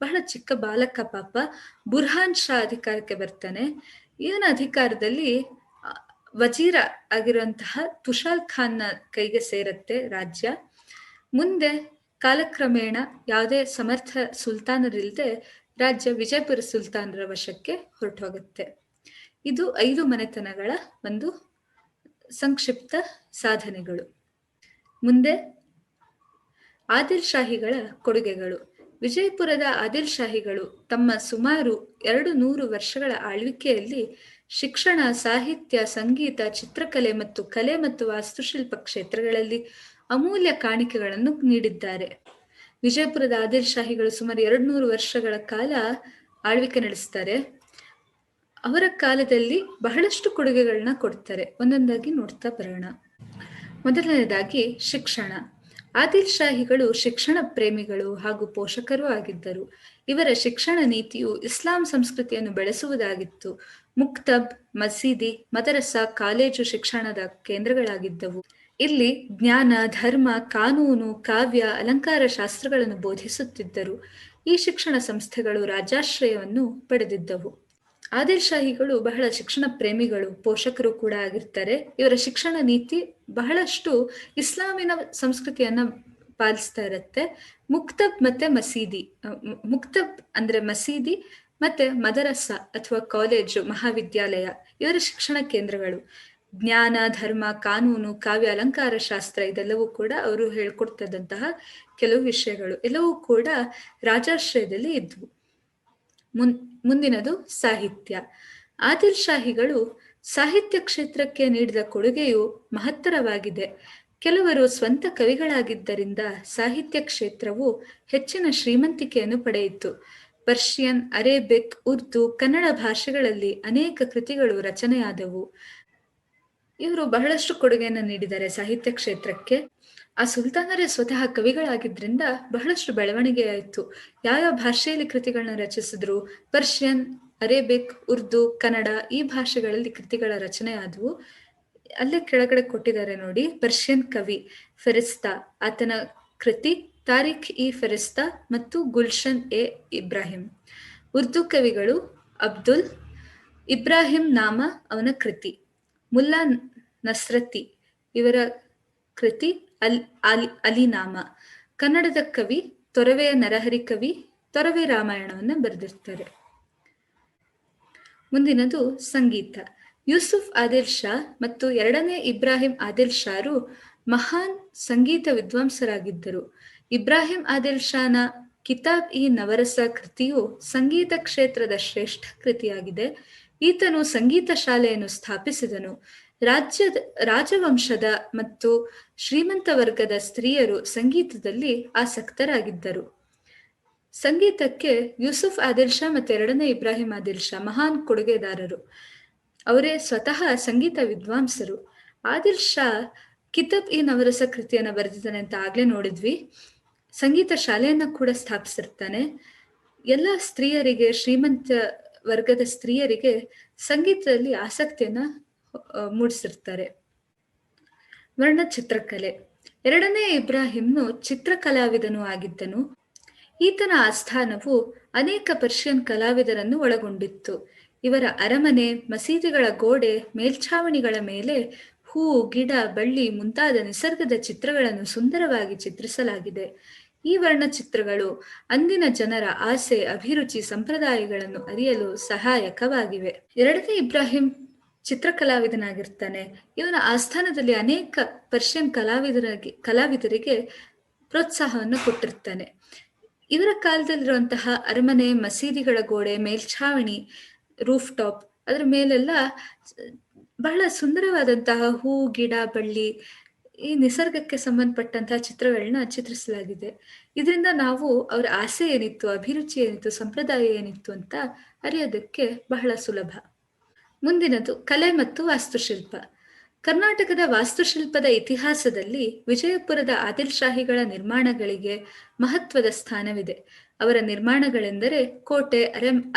ಬಹಳ ಚಿಕ್ಕ ಬಾಲಕ ಪಾಪ ಬುರ್ಹಾನ್ ಶಾ ಅಧಿಕಾರಕ್ಕೆ ಬರ್ತಾನೆ. ಇವನ ಅಧಿಕಾರದಲ್ಲಿ ವಜೀರ ಆಗಿರುವಂತಹ ತುಷಾಲ್ ಖಾನ್ನ ಕೈಗೆ ಸೇರುತ್ತೆ ರಾಜ್ಯ. ಮುಂದೆ ಕಾಲಕ್ರಮೇಣ ಯಾವುದೇ ಸಮರ್ಥ ಸುಲ್ತಾನರಿಲ್ಲದೆ ರಾಜ್ಯ ವಿಜಯಪುರ ಸುಲ್ತಾನರ ವಶಕ್ಕೆ ಹೊರಟೋಗುತ್ತೆ. ಇದು 5 ಮನೆತನಗಳ ಒಂದು ಸಂಕ್ಷಿಪ್ತ ಸಾಧನೆಗಳು. ಮುಂದೆ ಆದಿಲ್ ಶಾಹಿಗಳ ಕೊಡುಗೆಗಳು. ವಿಜಯಪುರದ ಆದಿಲ್ ಶಾಹಿಗಳು ತಮ್ಮ ಸುಮಾರು 200 ವರ್ಷಗಳ ಆಳ್ವಿಕೆಯಲ್ಲಿ ಶಿಕ್ಷಣ, ಸಾಹಿತ್ಯ, ಸಂಗೀತ, ಚಿತ್ರಕಲೆ ಮತ್ತು ಕಲೆ ಮತ್ತು ವಾಸ್ತುಶಿಲ್ಪ ಕ್ಷೇತ್ರಗಳಲ್ಲಿ ಅಮೂಲ್ಯ ಕಾಣಿಕೆಗಳನ್ನು ನೀಡಿದ್ದಾರೆ. ವಿಜಯಪುರದ ಆದಿಲ್ ಶಾಹಿಗಳು ಸುಮಾರು 200 ವರ್ಷಗಳ ಕಾಲ ಆಳ್ವಿಕೆ ನಡೆಸ್ತಾರೆ. ಅವರ ಕಾಲದಲ್ಲಿ ಬಹಳಷ್ಟು ಕೊಡುಗೆಗಳನ್ನ ಕೊಡ್ತಾರೆ. ಒಂದೊಂದಾಗಿ ನೋಡ್ತಾ ಬರೋಣ. ಮೊದಲನೇದಾಗಿ ಶಿಕ್ಷಣ. ಆದಿಲ್ ಶಾಹಿಗಳು ಶಿಕ್ಷಣ ಪ್ರೇಮಿಗಳು ಹಾಗೂ ಪೋಷಕರೂ ಆಗಿದ್ದರು. ಇವರ ಶಿಕ್ಷಣ ನೀತಿಯು ಇಸ್ಲಾಂ ಸಂಸ್ಕೃತಿಯನ್ನು ಬೆಳೆಸುವುದಾಗಿತ್ತು. ಮುಕ್ತಬ್, ಮಸೀದಿ, ಮದರಸಾ, ಕಾಲೇಜು ಶಿಕ್ಷಣದ ಕೇಂದ್ರಗಳಾಗಿದ್ದವು. ಇಲ್ಲಿ ಜ್ಞಾನ, ಧರ್ಮ, ಕಾನೂನು, ಕಾವ್ಯ, ಅಲಂಕಾರ ಶಾಸ್ತ್ರಗಳನ್ನು ಬೋಧಿಸುತ್ತಿದ್ದರು. ಈ ಶಿಕ್ಷಣ ಸಂಸ್ಥೆಗಳು ರಾಜಾಶ್ರಯವನ್ನು ಪಡೆದಿದ್ದವು. ಆದಿಲ್ ಶಾಹಿಗಳು ಬಹಳ ಶಿಕ್ಷಣ ಪ್ರೇಮಿಗಳು, ಪೋಷಕರು ಕೂಡ ಆಗಿರ್ತಾರೆ. ಇವರ ಶಿಕ್ಷಣ ನೀತಿ ಬಹಳಷ್ಟು ಇಸ್ಲಾಮಿನ ಸಂಸ್ಕೃತಿಯನ್ನ ಪಾಲಿಸ್ತಾ ಇರುತ್ತೆ. ಮುಕ್ತಬ್ ಮತ್ತೆ ಮಸೀದಿ. ಮುಕ್ತಬ್ ಅಂದ್ರೆ ಮಸೀದಿ ಮತ್ತೆ ಮದರಸಾ ಅಥವಾ ಕಾಲೇಜು, ಮಹಾವಿದ್ಯಾಲಯ ಇವರ ಶಿಕ್ಷಣ ಕೇಂದ್ರಗಳು. ಜ್ಞಾನ, ಧರ್ಮ, ಕಾನೂನು, ಕಾವ್ಯ, ಅಲಂಕಾರ ಶಾಸ್ತ್ರ ಇದೆಲ್ಲವೂ ಕೂಡ ಅವರು ಹೇಳ್ಕೊಡ್ತದಂತಹ ಕೆಲವು ವಿಷಯಗಳು ಎಲ್ಲವೂ ಕೂಡ ರಾಜಾಶ್ರಯದಲ್ಲಿ ಇದ್ವು. ಮುಂದಿನದು ಸಾಹಿತ್ಯ. ಆದಿಲ್ ಶಾಹಿಗಳು ಸಾಹಿತ್ಯ ಕ್ಷೇತ್ರಕ್ಕೆ ನೀಡಿದ ಕೊಡುಗೆಯು ಮಹತ್ತರವಾಗಿದೆ. ಕೆಲವರು ಸ್ವಂತ ಕವಿಗಳಾಗಿದ್ದರಿಂದ ಸಾಹಿತ್ಯ ಕ್ಷೇತ್ರವು ಹೆಚ್ಚಿನ ಶ್ರೀಮಂತಿಕೆಯನ್ನು ಪಡೆಯಿತು. ಪರ್ಷಿಯನ್, ಅರೇಬಿಕ್, ಉರ್ದು, ಕನ್ನಡ ಭಾಷೆಗಳಲ್ಲಿ ಅನೇಕ ಕೃತಿಗಳು ರಚನೆಯಾದವು. ಇವರು ಬಹಳಷ್ಟು ಕೊಡುಗೆಯನ್ನು ನೀಡಿದ್ದಾರೆ ಸಾಹಿತ್ಯ ಕ್ಷೇತ್ರಕ್ಕೆ. ಆ ಸುಲ್ತಾನರೇ ಸ್ವತಃ ಕವಿಗಳಾಗಿದ್ರಿಂದ ಬಹಳಷ್ಟು ಬೆಳವಣಿಗೆ ಆಯಿತು. ಯಾವ್ಯಾವ ಭಾಷೆಯಲ್ಲಿ ಕೃತಿಗಳನ್ನ ರಚಿಸಿದ್ರು? ಪರ್ಷಿಯನ್, ಅರೇಬಿಕ್, ಉರ್ದು, ಕನ್ನಡ ಈ ಭಾಷೆಗಳಲ್ಲಿ ಕೃತಿಗಳ ರಚನೆ ಆದವು. ಅಲ್ಲೇ ಕೆಳಗಡೆ ಕೊಟ್ಟಿದ್ದಾರೆ ನೋಡಿ. ಪರ್ಷಿಯನ್ ಕವಿ ಫೆರಿಸ್ತಾ, ಆತನ ಕೃತಿ ತಾರಿಖ್ ಇ ಫೆರಿಸ್ತಾ ಮತ್ತು ಗುಲ್ಶನ್ ಎ ಇಬ್ರಾಹಿಂ. ಉರ್ದು ಕವಿಗಳು ಅಬ್ದುಲ್ ಇಬ್ರಾಹಿಂ ನಾಮ ಅವನ ಕೃತಿ. ಮುಲ್ಲಾ ನಸ್ರತಿ ಇವರ ಕೃತಿ ಅಲಿನಾಮ. ಕನ್ನಡದ ಕವಿ ತೊರವೆಯ ನರಹರಿ ಕವಿ ತೊರವೆ ರಾಮಾಯಣವನ್ನು ಬರೆದಿರ್ತಾರೆ. ಮುಂದಿನದು ಸಂಗೀತ. ಯೂಸುಫ್ ಆದಿಲ್ ಶಾ ಮತ್ತು ಎರಡನೇ ಇಬ್ರಾಹಿಂ ಆದಿಲ್ ಶಾರು ಮಹಾನ್ ಸಂಗೀತ ವಿದ್ವಾಂಸರಾಗಿದ್ದರು. ಇಬ್ರಾಹಿಂ ಆದಿಲ್ ಶಾನ ಕಿತಾಬ್ ಇ ನವರಸ ಕೃತಿಯು ಸಂಗೀತ ಕ್ಷೇತ್ರದ ಶ್ರೇಷ್ಠ ಕೃತಿಯಾಗಿದೆ. ಈತನು ಸಂಗೀತ ಶಾಲೆಯನ್ನು ಸ್ಥಾಪಿಸಿದನು. ರಾಜವಂಶದ ಮತ್ತು ಶ್ರೀಮಂತ ವರ್ಗದ ಸ್ತ್ರೀಯರು ಸಂಗೀತದಲ್ಲಿ ಆಸಕ್ತರಾಗಿದ್ದರು. ಸಂಗೀತಕ್ಕೆ ಯೂಸುಫ್ ಆದಿಲ್ ಶಾ ಮತ್ತು ಎರಡನೇ ಇಬ್ರಾಹಿಂ ಆದಿಲ್ ಶಾ ಮಹಾನ್ ಕೊಡುಗೆದಾರರು. ಅವರೇ ಸ್ವತಃ ಸಂಗೀತ ವಿದ್ವಾಂಸರು. ಆದಿಲ್ ಶಾ ಕಿತಾಬ್ ಇ ನವರಸ ಕೃತಿಯನ್ನು ಬರೆದಿದ್ದಾನೆ ಅಂತ ಆಗ್ಲೇ ನೋಡಿದ್ವಿ. ಸಂಗೀತ ಶಾಲೆಯನ್ನ ಕೂಡ ಸ್ಥಾಪಿಸಿರ್ತಾನೆ. ಎಲ್ಲ ಸ್ತ್ರೀಯರಿಗೆ, ಶ್ರೀಮಂತ ವರ್ಗದ ಸ್ತ್ರೀಯರಿಗೆ ಸಂಗೀತದಲ್ಲಿ ಆಸಕ್ತಿಯನ್ನ ಮೂಡಿಸಿರ್ತಾರೆ. ವರ್ಣ ಚಿತ್ರಕಲೆ. ಎರಡನೇ ಇಬ್ರಾಹಿಂನು ಚಿತ್ರಕಲಾವಿದನೂ ಆಗಿದ್ದನು. ಈತನ ಆಸ್ಥಾನವು ಅನೇಕ ಪರ್ಷಿಯನ್ ಕಲಾವಿದರನ್ನು ಒಳಗೊಂಡಿತ್ತು. ಇವರ ಅರಮನೆ, ಮಸೀದಿಗಳ ಗೋಡೆ, ಮೇಲ್ಛಾವಣಿಗಳ ಮೇಲೆ ಹೂ, ಗಿಡ, ಬಳ್ಳಿ ಮುಂತಾದ ನಿಸರ್ಗದ ಚಿತ್ರಗಳನ್ನು ಸುಂದರವಾಗಿ ಚಿತ್ರಿಸಲಾಗಿದೆ. ಈ ವರ್ಣಚಿತ್ರಗಳು ಅಂದಿನ ಜನರ ಆಸೆ, ಅಭಿರುಚಿ, ಸಂಪ್ರದಾಯಗಳನ್ನು ಅರಿಯಲು ಸಹಾಯಕವಾಗಿವೆ. ಎರಡನೇ ಇಬ್ರಾಹಿಂ ಚಿತ್ರಕಲಾವಿದನಾಗಿರ್ತಾನೆ. ಇವನ ಆಸ್ಥಾನದಲ್ಲಿ ಅನೇಕ ಪರ್ಷಿಯನ್ ಕಲಾವಿದರಿಗೆ ಪ್ರೋತ್ಸಾಹವನ್ನು ಕೊಟ್ಟಿರ್ತಾನೆ. ಇವರ ಕಾಲದಲ್ಲಿರುವಂತಹ ಅರಮನೆ, ಮಸೀದಿಗಳ ಗೋಡೆ, ಮೇಲ್ಛಾವಣಿ, ರೂಫ್ ಟಾಪ್, ಅದರ ಮೇಲೆಲ್ಲ ಬಹಳ ಸುಂದರವಾದಂತಹ ಹೂ, ಗಿಡ, ಬಳ್ಳಿ, ಈ ನಿಸರ್ಗಕ್ಕೆ ಸಂಬಂಧಪಟ್ಟಂತಹ ಚಿತ್ರಗಳನ್ನ ಚಿತ್ರಿಸಲಾಗಿದೆ. ಇದರಿಂದ ನಾವು ಅವರ ಆಸೆ ಏನಿತ್ತು, ಅಭಿರುಚಿ ಏನಿತ್ತು, ಸಂಪ್ರದಾಯ ಏನಿತ್ತು ಅಂತ ಅರಿಯೋದಕ್ಕೆ ಬಹಳ ಸುಲಭ. ಮುಂದಿನದು ಕಲೆ ಮತ್ತು ವಾಸ್ತುಶಿಲ್ಪ. ಕರ್ನಾಟಕದ ವಾಸ್ತುಶಿಲ್ಪದ ಇತಿಹಾಸದಲ್ಲಿ ವಿಜಯಪುರದ ಆದಿಲ್ ಶಾಹಿಗಳ ನಿರ್ಮಾಣಗಳಿಗೆ ಮಹತ್ವದ ಸ್ಥಾನವಿದೆ. ಅವರ ನಿರ್ಮಾಣಗಳೆಂದರೆ ಕೋಟೆ,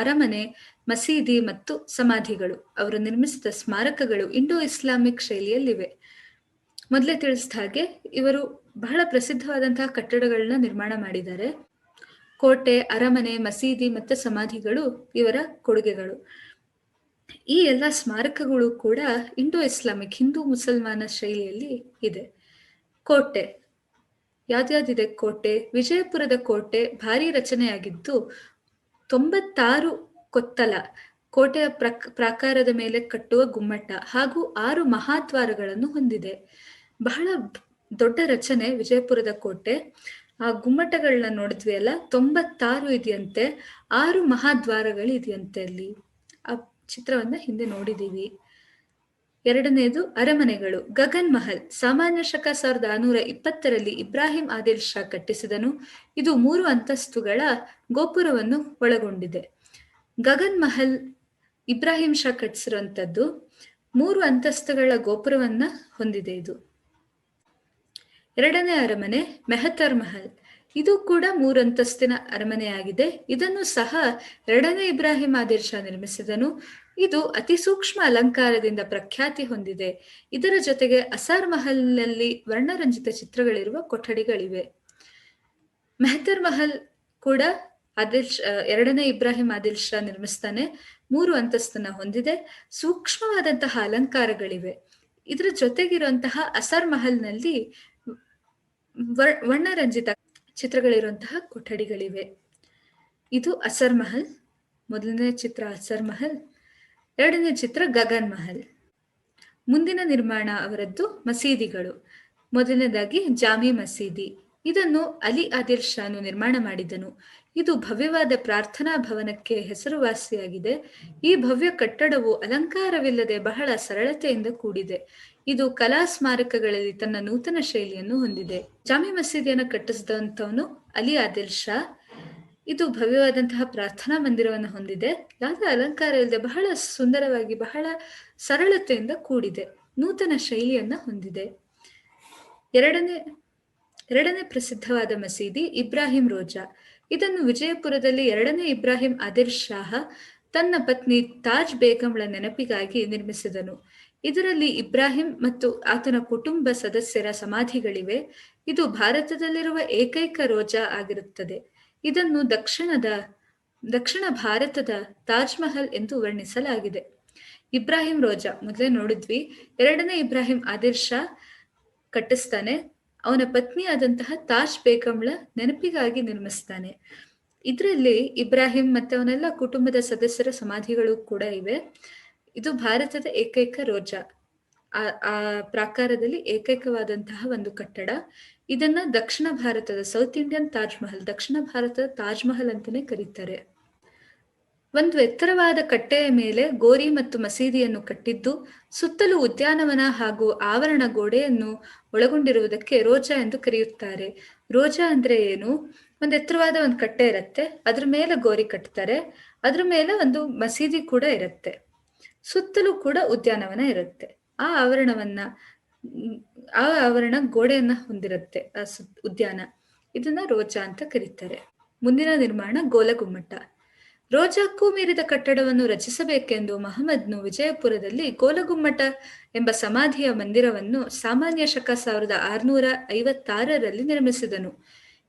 ಅರಮನೆ, ಮಸೀದಿ ಮತ್ತು ಸಮಾಧಿಗಳು. ಅವರು ನಿರ್ಮಿಸಿದ ಸ್ಮಾರಕಗಳು ಇಂಡೋ ಇಸ್ಲಾಮಿಕ್ ಶೈಲಿಯಲ್ಲಿವೆ. ಮೊದಲೇ ತಿಳಿಸಿದ ಹಾಗೆ ಇವರು ಬಹಳ ಪ್ರಸಿದ್ಧವಾದಂತಹ ಕಟ್ಟಡಗಳನ್ನ ನಿರ್ಮಾಣ ಮಾಡಿದ್ದಾರೆ. ಕೋಟೆ, ಅರಮನೆ, ಮಸೀದಿ ಮತ್ತು ಸಮಾಧಿಗಳು ಇವರ ಕೊಡುಗೆಗಳು. ಈ ಎಲ್ಲ ಸ್ಮಾರಕಗಳು ಕೂಡ ಇಂಡೋ ಇಸ್ಲಾಮಿಕ್, ಹಿಂದೂ ಮುಸಲ್ಮಾನ ಶೈಲಿಯಲ್ಲಿ ಇದೆ. ಕೋಟೆ ಯಾವ್ದ್ಯಾವ್ದಿದೆ? ಕೋಟೆ ವಿಜಯಪುರದ ಕೋಟೆ ಭಾರಿ ರಚನೆಯಾಗಿದ್ದು 96 ಕೊತ್ತಲ, ಕೋಟೆಯ ಪ್ರಾಕಾರದ ಮೇಲೆ ಕಟ್ಟುವ ಗುಮ್ಮಟ ಹಾಗೂ 6 ಮಹಾದ್ವಾರಗಳನ್ನು ಹೊಂದಿದೆ. ಬಹಳ ದೊಡ್ಡ ರಚನೆ ವಿಜಯಪುರದ ಕೋಟೆ. ಆ ಗುಮ್ಮಟಗಳನ್ನ ನೋಡಿದ್ವಿ ಅಲ್ಲ, 96 ಇದೆಯಂತೆ, 6 ಮಹಾದ್ವಾರಗಳು ಇದೆಯಂತೆ. ಅಲ್ಲಿ ಆ ಚಿತ್ರವನ್ನ ಹಿಂದೆ ನೋಡಿದೀವಿ. ಎರಡನೇದು ಅರಮನೆಗಳು. ಗಗನ್ ಮಹಲ್ ಸಾಮಾನ್ಯ ಶಕ 1620ರಲ್ಲಿ ಇಬ್ರಾಹಿಂ ಆದಿಲ್ ಶಾ ಕಟ್ಟಿಸಿದನು. ಇದು 3 ಅಂತಸ್ತುಗಳ ಗೋಪುರವನ್ನು ಒಳಗೊಂಡಿದೆ. ಗಗನ್ ಮಹಲ್ ಇಬ್ರಾಹಿಂ ಶಾ ಕಟ್ಟಿಸಿರುವಂತದ್ದು 3 ಅಂತಸ್ತುಗಳ ಗೋಪುರವನ್ನ ಹೊಂದಿದೆ. ಇದು ಎರಡನೇ ಅರಮನೆ ಮೆಹತರ್ ಮಹಲ್. ಇದು ಕೂಡ 3 ಅಂತಸ್ತಿನ ಅರಮನೆಯಾಗಿದೆ. ಇದನ್ನು ಸಹ ಎರಡನೇ ಇಬ್ರಾಹಿಂ ಆದಿಲ್ ಶಾ ನಿರ್ಮಿಸಿದನು. ಇದು ಅತಿ ಸೂಕ್ಷ್ಮ ಅಲಂಕಾರದಿಂದ ಪ್ರಖ್ಯಾತಿ ಹೊಂದಿದೆ. ಇದರ ಜೊತೆಗೆ ಅಸಾರ್ ಮಹಲ್ನಲ್ಲಿ ವರ್ಣರಂಜಿತ ಚಿತ್ರಗಳಿರುವ ಕೊಠಡಿಗಳಿವೆ. ಮೆಹತರ್ ಮಹಲ್ ಕೂಡ ಎರಡನೇ ಇಬ್ರಾಹಿಂ ಆದಿಲ್ ಶಾ ನಿರ್ಮಿಸ್ತಾನೆ. 3 ಅಂತಸ್ತನ್ನ ಹೊಂದಿದೆ. ಸೂಕ್ಷ್ಮವಾದಂತಹ ಅಲಂಕಾರಗಳಿವೆ. ಇದರ ಜೊತೆಗಿರುವಂತಹ ಅಸಾರ್ ಮಹಲ್ನಲ್ಲಿ ವರ್ಣರಂಜಿತ ಚಿತ್ರಗಳಿರುವಂತಹ ಕೊಠಡಿಗಳಿವೆ. ಇದು ಅಸರ್ ಮಹಲ್. ಮೊದಲನೇ ಚಿತ್ರ ಅಸರ್ ಮಹಲ್, ಎರಡನೇ ಚಿತ್ರ ಗಗನ್ ಮಹಲ್. ಮುಂದಿನ ನಿರ್ಮಾಣ ಅವರದ್ದು ಮಸೀದಿಗಳು. ಮೊದಲನೇದಾಗಿ ಜಾಮಿ ಮಸೀದಿ. ಇದನ್ನು ಅಲಿ ಆದಿಲ್ ಶಾನು ನಿರ್ಮಾಣ ಮಾಡಿದನು. ಇದು ಭವ್ಯವಾದ ಪ್ರಾರ್ಥನಾ ಭವನಕ್ಕೆ ಹೆಸರುವಾಸಿಯಾಗಿದೆ. ಈ ಭವ್ಯ ಕಟ್ಟಡವು ಅಲಂಕಾರವಿಲ್ಲದೆ ಬಹಳ ಸರಳತೆಯಿಂದ ಕೂಡಿದೆ. ಇದು ಕಲಾ ಸ್ಮಾರಕಗಳಲ್ಲಿ ತನ್ನ ನೂತನ ಶೈಲಿಯನ್ನು ಹೊಂದಿದೆ. ಜಾಮಿ ಮಸೀದಿಯನ್ನು ಕಟ್ಟಿಸಿದಂಥವನು ಅಲಿ ಆದಿಲ್ ಶಾ. ಇದು ಭವ್ಯವಾದಂತಹ ಪ್ರಾರ್ಥನಾ ಮಂದಿರವನ್ನು ಹೊಂದಿದೆ. ಯಾವುದೇ ಅಲಂಕಾರ ಇಲ್ಲದೆ ಬಹಳ ಸುಂದರವಾಗಿ, ಬಹಳ ಸರಳತೆಯಿಂದ ಕೂಡಿದೆ. ನೂತನ ಶೈಲಿಯನ್ನ ಹೊಂದಿದೆ. ಎರಡನೇ ಪ್ರಸಿದ್ಧವಾದ ಮಸೀದಿ ಇಬ್ರಾಹಿಂ ರೋಜಾ. ಇದನ್ನು ವಿಜಯಪುರದಲ್ಲಿ 2ನೇ ಇಬ್ರಾಹಿಂ ಆದಿಲ್ ಶಾಹ ತನ್ನ ಪತ್ನಿ ತಾಜ್ ಬೇಗಂಳ ನೆನಪಿಗಾಗಿ ನಿರ್ಮಿಸಿದನು. ಇದರಲ್ಲಿ ಇಬ್ರಾಹಿಂ ಮತ್ತು ಆತನ ಕುಟುಂಬ ಸದಸ್ಯರ ಸಮಾಧಿಗಳಿವೆ. ಇದು ಭಾರತದಲ್ಲಿರುವ ಏಕೈಕ ರೋಜಾ ಆಗಿರುತ್ತದೆ. ಇದನ್ನು ದಕ್ಷಿಣ ಭಾರತದ ತಾಜ್ ಮಹಲ್ ಎಂದು ವರ್ಣಿಸಲಾಗಿದೆ. ಇಬ್ರಾಹಿಂ ರೋಜಾ ಮೊದಲೇ ನೋಡಿದ್ವಿ. 2ನೇ ಇಬ್ರಾಹಿಂ ಆದಿಲ್ ಶಾ ಕಟ್ಟಿಸ್ತಾನೆ. ಅವನ ಪತ್ನಿಯಾದಂತಹ ತಾಜ್ ಬೇಗಂಳ ನೆನಪಿಗಾಗಿ ನಿರ್ಮಿಸ್ತಾನೆ. ಇದರಲ್ಲಿ ಇಬ್ರಾಹಿಂ ಮತ್ತೆ ಅವನೆಲ್ಲ ಕುಟುಂಬದ ಸದಸ್ಯರ ಸಮಾಧಿಗಳು ಕೂಡ ಇವೆ. ಇದು ಭಾರತದ ಏಕೈಕ ರೋಜಾ, ಆ ಪ್ರಾಕಾರದಲ್ಲಿ ಏಕೈಕವಾದಂತಹ ಒಂದು ಕಟ್ಟಡ. ಇದನ್ನ ದಕ್ಷಿಣ ಭಾರತದ ಸೌತ್ ಇಂಡಿಯನ್ ತಾಜ್ ಮಹಲ್, ದಕ್ಷಿಣ ಭಾರತದ ತಾಜ್ ಮಹಲ್ ಅಂತಾನೆ ಕರೀತಾರೆ. ಒಂದು ಎತ್ತರವಾದ ಕಟ್ಟೆಯ ಮೇಲೆ ಗೋರಿ ಮತ್ತು ಮಸೀದಿಯನ್ನು ಕಟ್ಟಿದ್ದು, ಸುತ್ತಲೂ ಉದ್ಯಾನವನ ಹಾಗೂ ಆವರಣ ಗೋಡೆಯನ್ನು ಒಳಗೊಂಡಿರುವುದಕ್ಕೆ ರೋಜಾ ಎಂದು ಕರೆಯುತ್ತಾರೆ. ರೋಜಾ ಅಂದ್ರೆ ಏನು? ಒಂದು ಎತ್ತರವಾದ ಒಂದು ಕಟ್ಟೆ ಇರುತ್ತೆ, ಅದ್ರ ಮೇಲೆ ಗೋರಿ ಕಟ್ತಾರೆ, ಅದ್ರ ಮೇಲೆ ಒಂದು ಮಸೀದಿ ಕೂಡ ಇರುತ್ತೆ, ಸುತ್ತಲೂ ಕೂಡ ಉದ್ಯಾನವನ ಇರುತ್ತೆ. ಆ ಆವರಣ ಗೋಡೆಯನ್ನ ಹೊಂದಿರುತ್ತೆ, ಆ ಉದ್ಯಾನ. ಇದನ್ನ ರೋಜಾ ಅಂತ ಕರೀತಾರೆ. ಮುಂದಿನ ನಿರ್ಮಾಣ ಗೋಲಗುಮ್ಮಟ. ರೋಜಾಕ್ಕೂ ಮೀರಿದ ಕಟ್ಟಡವನ್ನು ರಚಿಸಬೇಕೆಂದು ಮಹಮ್ಮದ್ನು ವಿಜಯಪುರದಲ್ಲಿ ಗೋಲಗುಮ್ಮಟ ಎಂಬ ಸಮಾಧಿಯ ಮಂದಿರವನ್ನು ಸಾಮಾನ್ಯ ಶಕ 1656ರಲ್ಲಿ ನಿರ್ಮಿಸಿದನು.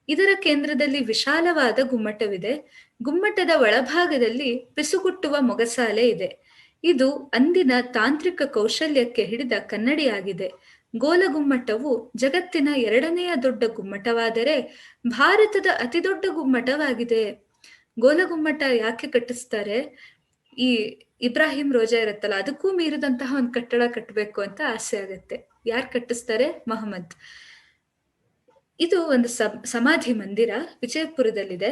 ಇದರ ಕೇಂದ್ರದಲ್ಲಿ ವಿಶಾಲವಾದ ಗುಮ್ಮಟವಿದೆ. ಗುಮ್ಮಟದ ಒಳಭಾಗದಲ್ಲಿ ಪಿಸುಗುಟ್ಟುವ ಮೊಗಸಾಲೆ ಇದೆ. ಇದು ಅಂದಿನ ತಾಂತ್ರಿಕ ಕೌಶಲ್ಯಕ್ಕೆ ಹಿಡಿದ ಕನ್ನಡಿಯಾಗಿದೆ. ಗೋಲಗುಮ್ಮಟವು ಜಗತ್ತಿನ 2ನೇ ದೊಡ್ಡ ಗುಮ್ಮಟವಾದರೆ ಭಾರತದ ಅತಿದೊಡ್ಡ ಗುಮ್ಮಟವಾಗಿದೆ. ಗೋಲಗುಮ್ಮಟ ಯಾಕೆ ಕಟ್ಟಿಸ್ತಾರೆ? ಈ ಇಬ್ರಾಹಿಂ ರೋಜಾ ಇರುತ್ತಲ್ಲ, ಅದಕ್ಕೂ ಮೀರಿದಂತಹ ಒಂದು ಕಟ್ಟಡ ಕಟ್ಟಬೇಕು ಅಂತ ಆಸೆ ಆಗುತ್ತೆ. ಯಾರು ಕಟ್ಟಿಸ್ತಾರೆ? ಮಹಮ್ಮದ್. ಇದು ಒಂದು ಸಮಾಧಿ ಮಂದಿರ ವಿಜಯಪುರದಲ್ಲಿದೆ.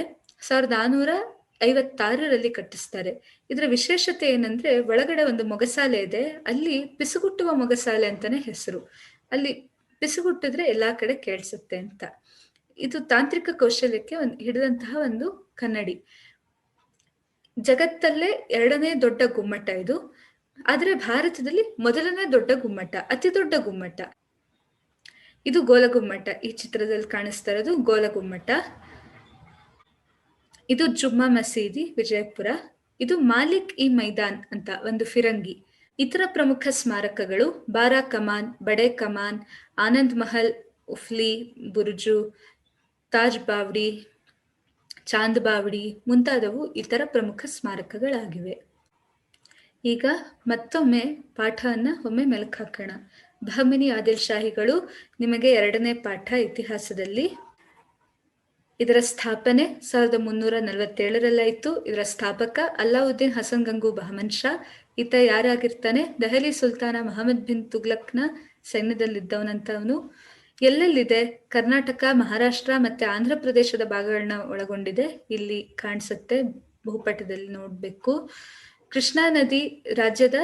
1656ರಲ್ಲಿ ಕಟ್ಟಿಸ್ತಾರೆ. ಇದರ ವಿಶೇಷತೆ ಏನಂದ್ರೆ, ಒಳಗಡೆ ಒಂದು ಮೊಗಸಾಲೆ ಇದೆ. ಅಲ್ಲಿ ಪಿಸುಗುಟ್ಟುವ ಮೊಗಸಾಲೆ ಅಂತಾನೆ ಹೆಸರು. ಅಲ್ಲಿ ಪಿಸುಗುಟ್ಟಿದ್ರೆ ಎಲ್ಲಾ ಕಡೆ ಕೇಳಿಸುತ್ತೆ ಅಂತ. ಇದು ತಾಂತ್ರಿಕ ಕೌಶಲ್ಯಕ್ಕೆ ಹಿಡಿದಂತಹ ಒಂದು ಕನ್ನಡಿ. ಜಗತ್ತಲ್ಲೇ 2ನೇ ದೊಡ್ಡ ಗುಮ್ಮಟ ಇದು. ಆದ್ರೆ ಭಾರತದಲ್ಲಿ 1ನೇ ದೊಡ್ಡ ಗುಮ್ಮಟ, ಅತಿ ದೊಡ್ಡ ಗುಮ್ಮಟ. ಇದು ಗೋಲಗುಮ್ಮಟ. ಈ ಚಿತ್ರದಲ್ಲಿ ಕಾಣಿಸ್ತಾ ಇರೋದು ಗೋಲಗುಮ್ಮಟ. ಇದು ಜುಮ್ಮಾ ಮಸೀದಿ ವಿಜಯಪುರ. ಇದು ಮಾಲಿಕ್ ಇ ಮೈದಾನ್ ಅಂತ ಒಂದು ಫಿರಂಗಿ. ಇತರ ಪ್ರಮುಖ ಸ್ಮಾರಕಗಳು ಬಾರಾ ಕಮಾನ್, ಬಡೆ ಕಮಾನ್, ಆನಂದ್ ಮಹಲ್, ಉಫ್ಲಿ ಬುರ್ಜು, ತಾಜ್ ಬಾವ್ಡಿ, ಚಾಂದ್ ಬಾವ್ಡಿ ಮುಂತಾದವು ಇತರ ಪ್ರಮುಖ ಸ್ಮಾರಕಗಳಾಗಿವೆ. ಈಗ ಮತ್ತೊಮ್ಮೆ ಪಾಠವನ್ನ ಮೆಲುಕು ಹಾಕೋಣ. ಬಹಮಿನಿ ಆದಿಲ್ ಶಾಹಿಗಳು ನಿಮಗೆ 2ನೇ ಪಾಠ ಇತಿಹಾಸದಲ್ಲಿ. ಇದರ ಸ್ಥಾಪನೆ 1347ರಲ್ಲಾಯಿತು. ಇದರ ಸ್ಥಾಪಕ ಅಲ್ಲಾವುದ್ದೀನ್ ಹಸನ್ ಗಂಗು ಬಹಮನ್ ಶಾ. ಈತ ಯಾರಾಗಿರ್ತಾನೆ? ದೆಹಲಿ ಸುಲ್ತಾನ ಮಹಮ್ಮದ್ ಬಿನ್ ತುಗ್ಲಕ್ನ ಸೈನ್ಯದಲ್ಲಿದ್ದವನಂತವನು. ಎಲ್ಲೆಲ್ಲಿದೆ? ಕರ್ನಾಟಕ, ಮಹಾರಾಷ್ಟ್ರ ಮತ್ತೆ ಆಂಧ್ರ ಪ್ರದೇಶದ ಭಾಗಗಳನ್ನ ಒಳಗೊಂಡಿದೆ. ಇಲ್ಲಿ ಕಾಣಿಸುತ್ತೆ, ಭೂಪಟದಲ್ಲಿ ನೋಡ್ಬೇಕು. ಕೃಷ್ಣಾ ನದಿ ರಾಜ್ಯದ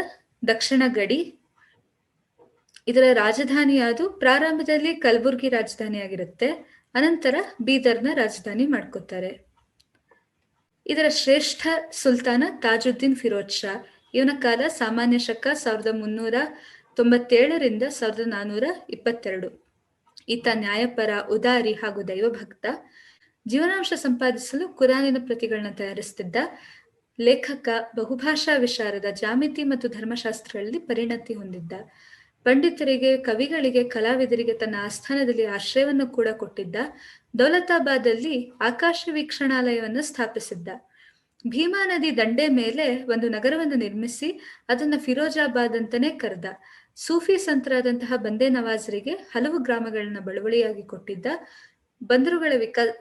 ದಕ್ಷಿಣ ಗಡಿ. ಇದರ ರಾಜಧಾನಿಯಾದು ಪ್ರಾರಂಭದಲ್ಲಿ ಕಲಬುರ್ಗಿ ರಾಜಧಾನಿಯಾಗಿರುತ್ತೆ, ಅನಂತರ ಬೀದರ್ನ ರಾಜಧಾನಿ ಮಾಡ್ಕೋತಾರೆ. ಇದರ ಶ್ರೇಷ್ಠ ಸುಲ್ತಾನ ತಾಜುದ್ದೀನ್ ಫಿರೋಜ್ ಶಾ. ಇವನ ಕಾಲ ಸಾಮಾನ್ಯ ಶಕ 1397ರಿಂದ 1422. ಈತ ನ್ಯಾಯಪರ, ಉದಾರಿ ಹಾಗೂ ದೈವಭಕ್ತ. ಜೀವನಾಂಶ ಸಂಪಾದಿಸಲು ಕುರಾನಿನ ಪ್ರತಿಗಳನ್ನ ತಯಾರಿಸುತ್ತಿದ್ದ. ಲೇಖಕ, ಬಹುಭಾಷಾ ವಿಶಾರದ, ಜಾಮಿತಿ ಮತ್ತು ಧರ್ಮಶಾಸ್ತ್ರಗಳಲ್ಲಿ ಪರಿಣತಿ ಹೊಂದಿದ್ದ. ಪಂಡಿತರಿಗೆ, ಕವಿಗಳಿಗೆ, ಕಲಾವಿದರಿಗೆ ತನ್ನ ಆಸ್ಥಾನದಲ್ಲಿ ಆಶ್ರಯವನ್ನು ಕೂಡ ಕೊಟ್ಟಿದ್ದ. ದೌಲತಾಬಾದಲ್ಲಿ ಆಕಾಶ ವೀಕ್ಷಣಾಲಯವನ್ನು ಸ್ಥಾಪಿಸಿದ್ದ. ಭೀಮಾ ನದಿ ದಂಡೆ ಮೇಲೆ ಒಂದು ನಗರವನ್ನು ನಿರ್ಮಿಸಿ ಅದನ್ನ ಫಿರೋಜಾಬಾದ್ ಅಂತಾನೆ ಕರೆದ. ಸೂಫಿ ಸಂತರಾದಂತಹ ಬಂದೇ ನವಾಜರಿಗೆ ಹಲವು ಗ್ರಾಮಗಳನ್ನ ಬಳುವಳಿಯಾಗಿ ಕೊಟ್ಟಿದ್ದ. ಬಂದರುಗಳ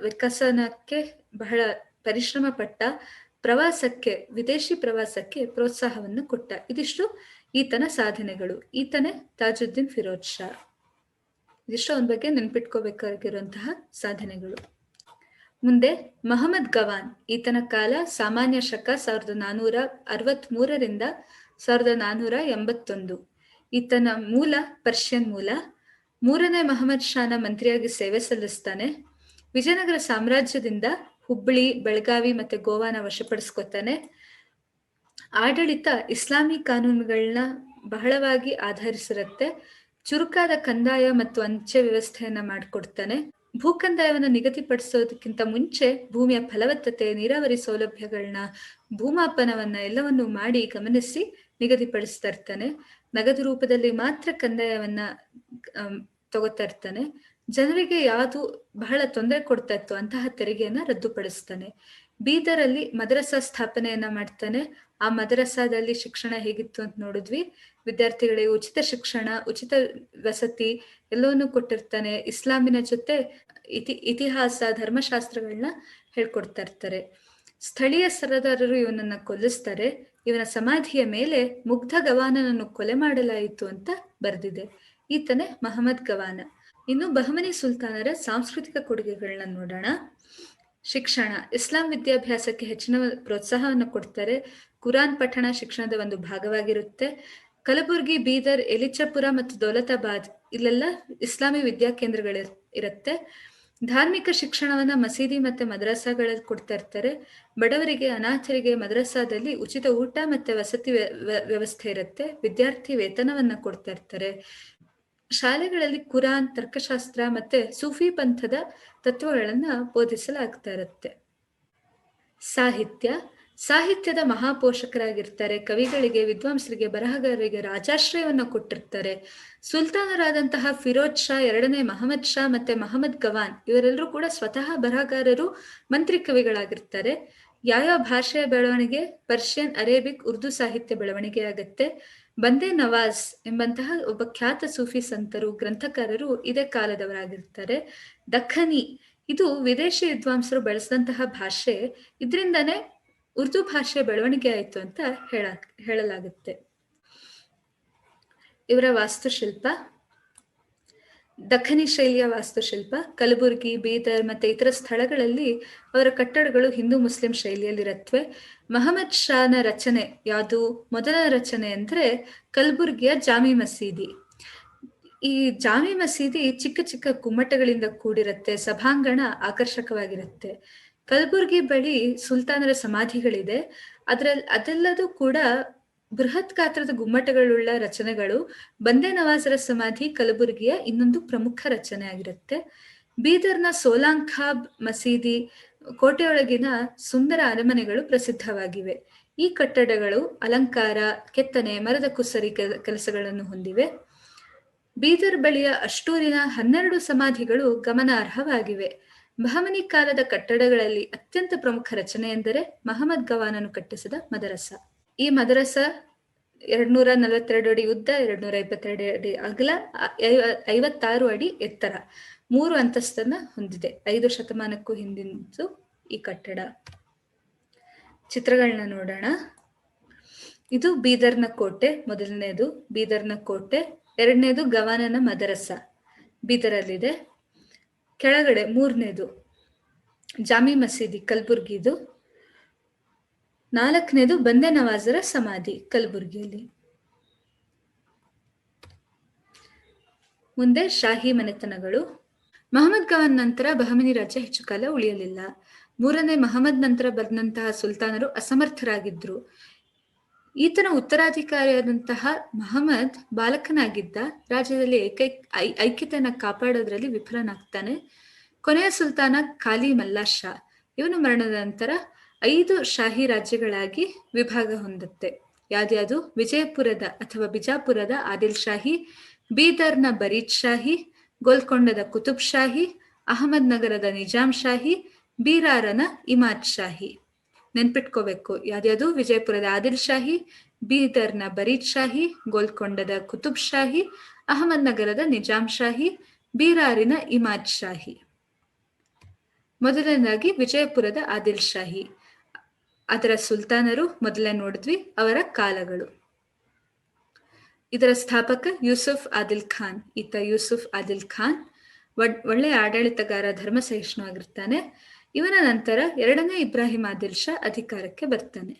ವಿಕಸನಕ್ಕೆ ಬಹಳ ಪರಿಶ್ರಮ ಪಟ್ಟ. ಪ್ರವಾಸಕ್ಕೆ, ವಿದೇಶಿ ಪ್ರವಾಸಕ್ಕೆ ಪ್ರೋತ್ಸಾಹವನ್ನು ಕೊಟ್ಟ. ಇದಿಷ್ಟು ಈತನ ಸಾಧನೆಗಳು. ಈತನೇ ತಾಜುದ್ದೀನ್ ಫಿರೋಜ್ ಶಾ. ಇದಿಷ್ಟು ಅವನ ಬಗ್ಗೆ ನೆನ್ಪಿಟ್ಕೋಬೇಕಾಗಿರುವಂತಹ ಸಾಧನೆಗಳು. ಮುಂದೆ ಮಹಮ್ಮದ್ ಗವಾನ್. ಈತನ ಕಾಲ ಸಾಮಾನ್ಯ ಶಕ 1463ರಿಂದ 1481. ಈತನ ಮೂಲ ಪರ್ಷಿಯನ್ ಮೂಲ. 3ನೇ ಮಹಮ್ಮದ್ ಶಾನ ಮಂತ್ರಿಯಾಗಿ ಸೇವೆ ಸಲ್ಲಿಸ್ತಾನೆ. ವಿಜಯನಗರ ಸಾಮ್ರಾಜ್ಯದಿಂದ ಹುಬ್ಬಳ್ಳಿ, ಬೆಳಗಾವಿ ಮತ್ತೆ ಗೋವಾನ ವಶಪಡಿಸ್ಕೊತಾನೆ. ಆಡಳಿತ ಇಸ್ಲಾಮಿ ಕಾನೂನುಗಳನ್ನ ಬಹಳವಾಗಿ ಆಧರಿಸಿರುತ್ತೆ. ಚುರುಕಾದ ಕಂದಾಯ ಮತ್ತು ಅಂಚೆ ವ್ಯವಸ್ಥೆಯನ್ನ ಮಾಡಿಕೊಡ್ತಾನೆ. ಭೂಕಂದಾಯವನ್ನು ನಿಗದಿಪಡಿಸೋದಕ್ಕಿಂತ ಮುಂಚೆ ಭೂಮಿಯ ಫಲವತ್ತತೆ, ನೀರಾವರಿ ಸೌಲಭ್ಯಗಳನ್ನ, ಭೂಮಾಪನವನ್ನ ಎಲ್ಲವನ್ನು ಮಾಡಿ ಗಮನಿಸಿ ನಿಗದಿಪಡಿಸ್ತಾ ಇರ್ತಾನೆ. ನಗದು ರೂಪದಲ್ಲಿ ಮಾತ್ರ ಕಂದಾಯವನ್ನ ತಗೋತಾ ಇರ್ತಾನೆ. ಜನರಿಗೆ ಯಾವುದು ಬಹಳ ತೊಂದರೆ ಕೊಡ್ತಾ ಇತ್ತು ಅಂತಹ ತೆರಿಗೆಯನ್ನ ರದ್ದುಪಡಿಸ್ತಾನೆ. ಬೀದರಲ್ಲಿ ಮದರಸಾ ಸ್ಥಾಪನೆಯನ್ನ ಮಾಡ್ತಾನೆ. ಆ ಮದರಸಾದಲ್ಲಿ ಶಿಕ್ಷಣ ಹೇಗಿತ್ತು ಅಂತ ನೋಡಿದ್ವಿ. ವಿದ್ಯಾರ್ಥಿಗಳಿಗೆ ಉಚಿತ ಶಿಕ್ಷಣ, ಉಚಿತ ವಸತಿ ಎಲ್ಲವನ್ನೂ ಕೊಟ್ಟಿರ್ತಾನೆ. ಇಸ್ಲಾಮಿನ ಜೊತೆ ಇತಿಹಾಸ, ಧರ್ಮಶಾಸ್ತ್ರಗಳನ್ನ ಹೇಳ್ಕೊಡ್ತಾ ಇರ್ತಾರೆ. ಸ್ಥಳೀಯ ಸರದಾರರು ಇವನನ್ನ ಕೊಲ್ಲಿಸ್ತಾರೆ. ಇವನ ಸಮಾಧಿಯ ಮೇಲೆ ಮುಗ್ಧ ಗವಾನನನ್ನು ಕೊಲೆ ಮಾಡಲಾಯಿತು ಅಂತ ಬರೆದಿದೆ. ಈತನೇ ಮಹಮ್ಮದ್ ಗವಾನ. ಇನ್ನು ಬಹಮನಿ ಸುಲ್ತಾನರ ಸಾಂಸ್ಕೃತಿಕ ಕೊಡುಗೆಗಳನ್ನ ನೋಡೋಣ. ಶಿಕ್ಷಣ, ಇಸ್ಲಾಂ ವಿದ್ಯಾಭ್ಯಾಸಕ್ಕೆ ಹೆಚ್ಚಿನ ಪ್ರೋತ್ಸಾಹವನ್ನು ಕೊಡ್ತಾರೆ. ಕುರಾನ್ ಪಠಣ ಶಿಕ್ಷಣದ ಒಂದು ಭಾಗವಾಗಿರುತ್ತೆ. ಕಲಬುರ್ಗಿ, ಬೀದರ್, ಎಲಿಚಪುರ ಮತ್ತು ದೌಲತಾಬಾದ್ ಇಲ್ಲೆಲ್ಲ ಇಸ್ಲಾಮಿ ವಿದ್ಯಾಕೇಂದ್ರಗಳು ಇರುತ್ತೆ. ಧಾರ್ಮಿಕ ಶಿಕ್ಷಣವನ್ನ ಮಸೀದಿ ಮತ್ತೆ ಮದ್ರಸಾಗಳಲ್ಲಿ ಕೊಡ್ತಾ ಇರ್ತಾರೆ. ಬಡವರಿಗೆ, ಅನಾಥರಿಗೆ ಮದ್ರಸಾದಲ್ಲಿ ಉಚಿತ ಊಟ ಮತ್ತೆ ವಸತಿ ವ್ಯವಸ್ಥೆ ಇರುತ್ತೆ. ವಿದ್ಯಾರ್ಥಿ ವೇತನವನ್ನ ಕೊಡ್ತಾ ಇರ್ತಾರೆ. ಶಾಲೆಗಳಲ್ಲಿ ಕುರಾನ್, ತರ್ಕಶಾಸ್ತ್ರ ಮತ್ತೆ ಸೂಫಿ ಪಂಥದ ತತ್ವಗಳನ್ನ ಬೋಧಿಸಲಾಗ್ತಾ ಇರುತ್ತೆ. ಸಾಹಿತ್ಯದ ಮಹಾಪೋಷಕರಾಗಿರ್ತಾರೆ. ಕವಿಗಳಿಗೆ, ವಿದ್ವಾಂಸರಿಗೆ, ಬರಹಗಾರರಿಗೆ ರಾಜಾಶ್ರಯವನ್ನ ಕೊಟ್ಟಿರ್ತಾರೆ. ಸುಲ್ತಾನರಾದಂತಹ ಫಿರೋಜ್ ಶಾ, ಎರಡನೇ ಮಹಮ್ಮದ್ ಶಾ ಮತ್ತೆ ಮಹಮ್ಮದ್ ಗವಾನ್ ಇವರೆಲ್ಲರೂ ಕೂಡ ಸ್ವತಃ ಬರಹಗಾರರು, ಮಂತ್ರಿ ಕವಿಗಳಾಗಿರ್ತಾರೆ. ಯಾವ್ಯಾವ ಭಾಷೆಯ ಬೆಳವಣಿಗೆ? ಪರ್ಷಿಯನ್, ಅರೇಬಿಕ್, ಉರ್ದು ಸಾಹಿತ್ಯ ಬೆಳವಣಿಗೆ ಆಗತ್ತೆ. ಬಂದೇ ನವಾಜ್ ಎಂಬಂತಹ ಒಬ್ಬ ಖ್ಯಾತ ಸೂಫಿ ಸಂತರು, ಗ್ರಂಥಕಾರರು ಇದೇ ಕಾಲದವರಾಗಿರ್ತಾರೆ. ದಖನಿ ಇದು ವಿದೇಶಿ ವಿದ್ವಾಂಸರು ಬಳಸಿದಂತಹ ಭಾಷೆ. ಇದರಿಂದಾನೇ ಉರ್ದು ಭಾಷೆ ಬೆಳವಣಿಗೆ ಆಯಿತು ಅಂತ ಹೇಳಲಾಗುತ್ತೆ. ಇವರ ವಾಸ್ತುಶಿಲ್ಪ, ದಖನಿ ಶೈಲಿಯ ವಾಸ್ತುಶಿಲ್ಪ. ಕಲಬುರ್ಗಿ, ಬೀದರ್ ಮತ್ತೆ ಇತರ ಸ್ಥಳಗಳಲ್ಲಿ ಅವರ ಕಟ್ಟಡಗಳು ಹಿಂದೂ ಮುಸ್ಲಿಂ ಶೈಲಿಯಲ್ಲಿರುತ್ತವೆ. ಮಹಮ್ಮದ್ ಶಾನ ರಚನೆ ಯಾವುದು? ಮೊದಲ ರಚನೆ ಅಂದ್ರೆ ಕಲಬುರ್ಗಿಯ ಜಾಮಿ ಮಸೀದಿ. ಈ ಜಾಮಿ ಮಸೀದಿ ಚಿಕ್ಕ ಚಿಕ್ಕ ಗುಮ್ಮಟಗಳಿಂದ ಕೂಡಿರುತ್ತೆ. ಸಭಾಂಗಣ ಆಕರ್ಷಕವಾಗಿರುತ್ತೆ. ಕಲಬುರ್ಗಿ ಬಳಿ ಸುಲ್ತಾನರ ಸಮಾಧಿಗಳಿದೆ. ಅದೆಲ್ಲದೂ ಕೂಡ ಬೃಹತ್ ಗಾತ್ರದ ಗುಮ್ಮಟಗಳುಳ್ಳ ರಚನೆಗಳು. ಬಂದೇ ನವಾಜರ ಸಮಾಧಿ ಕಲಬುರ್ಗಿಯ ಇನ್ನೊಂದು ಪ್ರಮುಖ ರಚನೆ ಆಗಿರುತ್ತೆ. ಬೀದರ್ನ ಸೋಲಾಂಖಾಬ್ ಮಸೀದಿ, ಕೋಟೆಯೊಳಗಿನ ಸುಂದರ ಅರಮನೆಗಳು ಪ್ರಸಿದ್ಧವಾಗಿವೆ. ಈ ಕಟ್ಟಡಗಳು ಅಲಂಕಾರ, ಕೆತ್ತನೆ, ಮರದ ಕುಸರಿ ಕೆಲಸಗಳನ್ನು ಹೊಂದಿವೆ. ಬೀದರ್ ಬಳಿಯ ಅಷ್ಟೂರಿನ 12 ಸಮಾಧಿಗಳು ಗಮನಾರ್ಹವಾಗಿವೆ. ಬಹಮನಿ ಕಾಲದ ಕಟ್ಟಡಗಳಲ್ಲಿ ಅತ್ಯಂತ ಪ್ರಮುಖ ರಚನೆ ಎಂದರೆ ಮಹಮ್ಮದ್ ಗವಾನನು ಕಟ್ಟಿಸಿದ ಮದರಸ. ಈ ಮದರಸ 242 ಅಡಿ ಉದ್ದ, 222 ಅಡಿ ಅಗಲ, 56 ಅಡಿ ಎತ್ತರ, 3 ಅಂತಸ್ತನ್ನ ಹೊಂದಿದೆ. 5 ಶತಮಾನಕ್ಕೂ ಹಿಂದಿನದು ಈ ಕಟ್ಟಡ. ಚಿತ್ರಗಳನ್ನ ನೋಡೋಣ. ಇದು ಬೀದರ್ನ ಕೋಟೆ. ಮೊದಲನೇದು ಬೀದರ್ನ ಕೋಟೆ, ಎರಡನೇದು ಗವಾನನ ಮದರಸ ಬೀದರಲ್ಲಿದೆ. ಕೆಳಗಡೆ 3ನೇದು ಜಾಮಿ ಮಸೀದಿ ಕಲಬುರ್ಗಿದು. 4ನೇದು ಬಂದೇ ನವಾಜರ ಸಮಾಧಿ ಕಲಬುರ್ಗಿಯಲ್ಲಿ. ಮುಂದೆ ಶಾಹಿ ಮನೆತನಗಳು. ಮಹಮ್ಮದ್ ಗವಾನ್ ನಂತರ ಬಹಮನಿ ರಾಜ್ಯ ಹೆಚ್ಚು ಕಾಲ ಉಳಿಯಲಿಲ್ಲ. 3ನೇ ಮಹಮ್ಮದ್ ನಂತರ ಬಂದಂತಹ ಸುಲ್ತಾನರು ಅಸಮರ್ಥರಾಗಿದ್ರು. ಈತನ ಉತ್ತರಾಧಿಕಾರಿಯಾದಂತಹ ಮಹಮ್ಮದ್ ಬಾಲಕನಾಗಿದ್ದ. ರಾಜ್ಯದಲ್ಲಿ ಐಕ್ಯತೆಯನ್ನು ಕಾಪಾಡೋದ್ರಲ್ಲಿ ವಿಫಲನಾಗ್ತಾನೆ. ಕೊನೆಯ ಸುಲ್ತಾನ ಖಾಲಿ ಮಲ್ಲಾ ಶಾ. ಇವನು ಮರಣದ ನಂತರ 5 ಶಾಹಿ ರಾಜ್ಯಗಳಾಗಿ ವಿಭಾಗ ಹೊಂದುತ್ತೆ. ಯಾವ್ದ್ಯಾವುದು? ವಿಜಯಪುರದ ಅಥವಾ ಬಿಜಾಪುರದ ಆದಿಲ್ ಶಾಹಿ, ಬೀದರ್ನ ಬರೀದ್ ಶಾಹಿ, ಗೋಲ್ಕೊಂಡದ ಕುತುಬ್ ಶಾಹಿ, ಅಹಮದ್ ನಗರದ ನಿಜಾಮ್ ಶಾಹಿ, ಬೀರಾರನ ಇಮಾದ್ ಶಾಹಿ. ನೆನ್ಪಿಟ್ಕೋಬೇಕು. ಯಾವ್ದ್ಯಾವುದು? ವಿಜಯಪುರದ ಆದಿಲ್ ಶಾಹಿ, ಬೀದರ್ನ ಬರೀದ್ ಶಾಹಿ, ಗೋಲ್ಕೊಂಡದ ಕುತುಬ್ ಶಾಹಿ, ಅಹಮದ್ ನಗರದ ನಿಜಾಮ್ ಶಾಹಿ, ಬೀರಾರಿನ ಇಮಾದ್ ಶಾಹಿ. ಮೊದಲನೇದಾಗಿ ವಿಜಯಪುರದ ಆದಿಲ್ ಶಾಹಿ. ಅದರ ಸುಲ್ತಾನರು ಮೊದಲೇ ನೋಡಿದ್ವಿ, ಅವರ ಕಾಲಗಳು. ಇದರ ಸ್ಥಾಪಕ ಯೂಸುಫ್ ಆದಿಲ್ ಖಾನ್. ಈತ ಯೂಸುಫ್ ಆದಿಲ್ ಖಾನ್ ಒಳ್ಳೆಯ ಆಡಳಿತಗಾರ, ಧರ್ಮ ಸಹಿಷ್ಣು ಆಗಿರ್ತಾನೆ. ಇವನ ನಂತರ 2ನೇ ಇಬ್ರಾಹಿಂ ಆದಿಲ್ ಶಾ ಅಧಿಕಾರಕ್ಕೆ ಬರ್ತಾನೆ.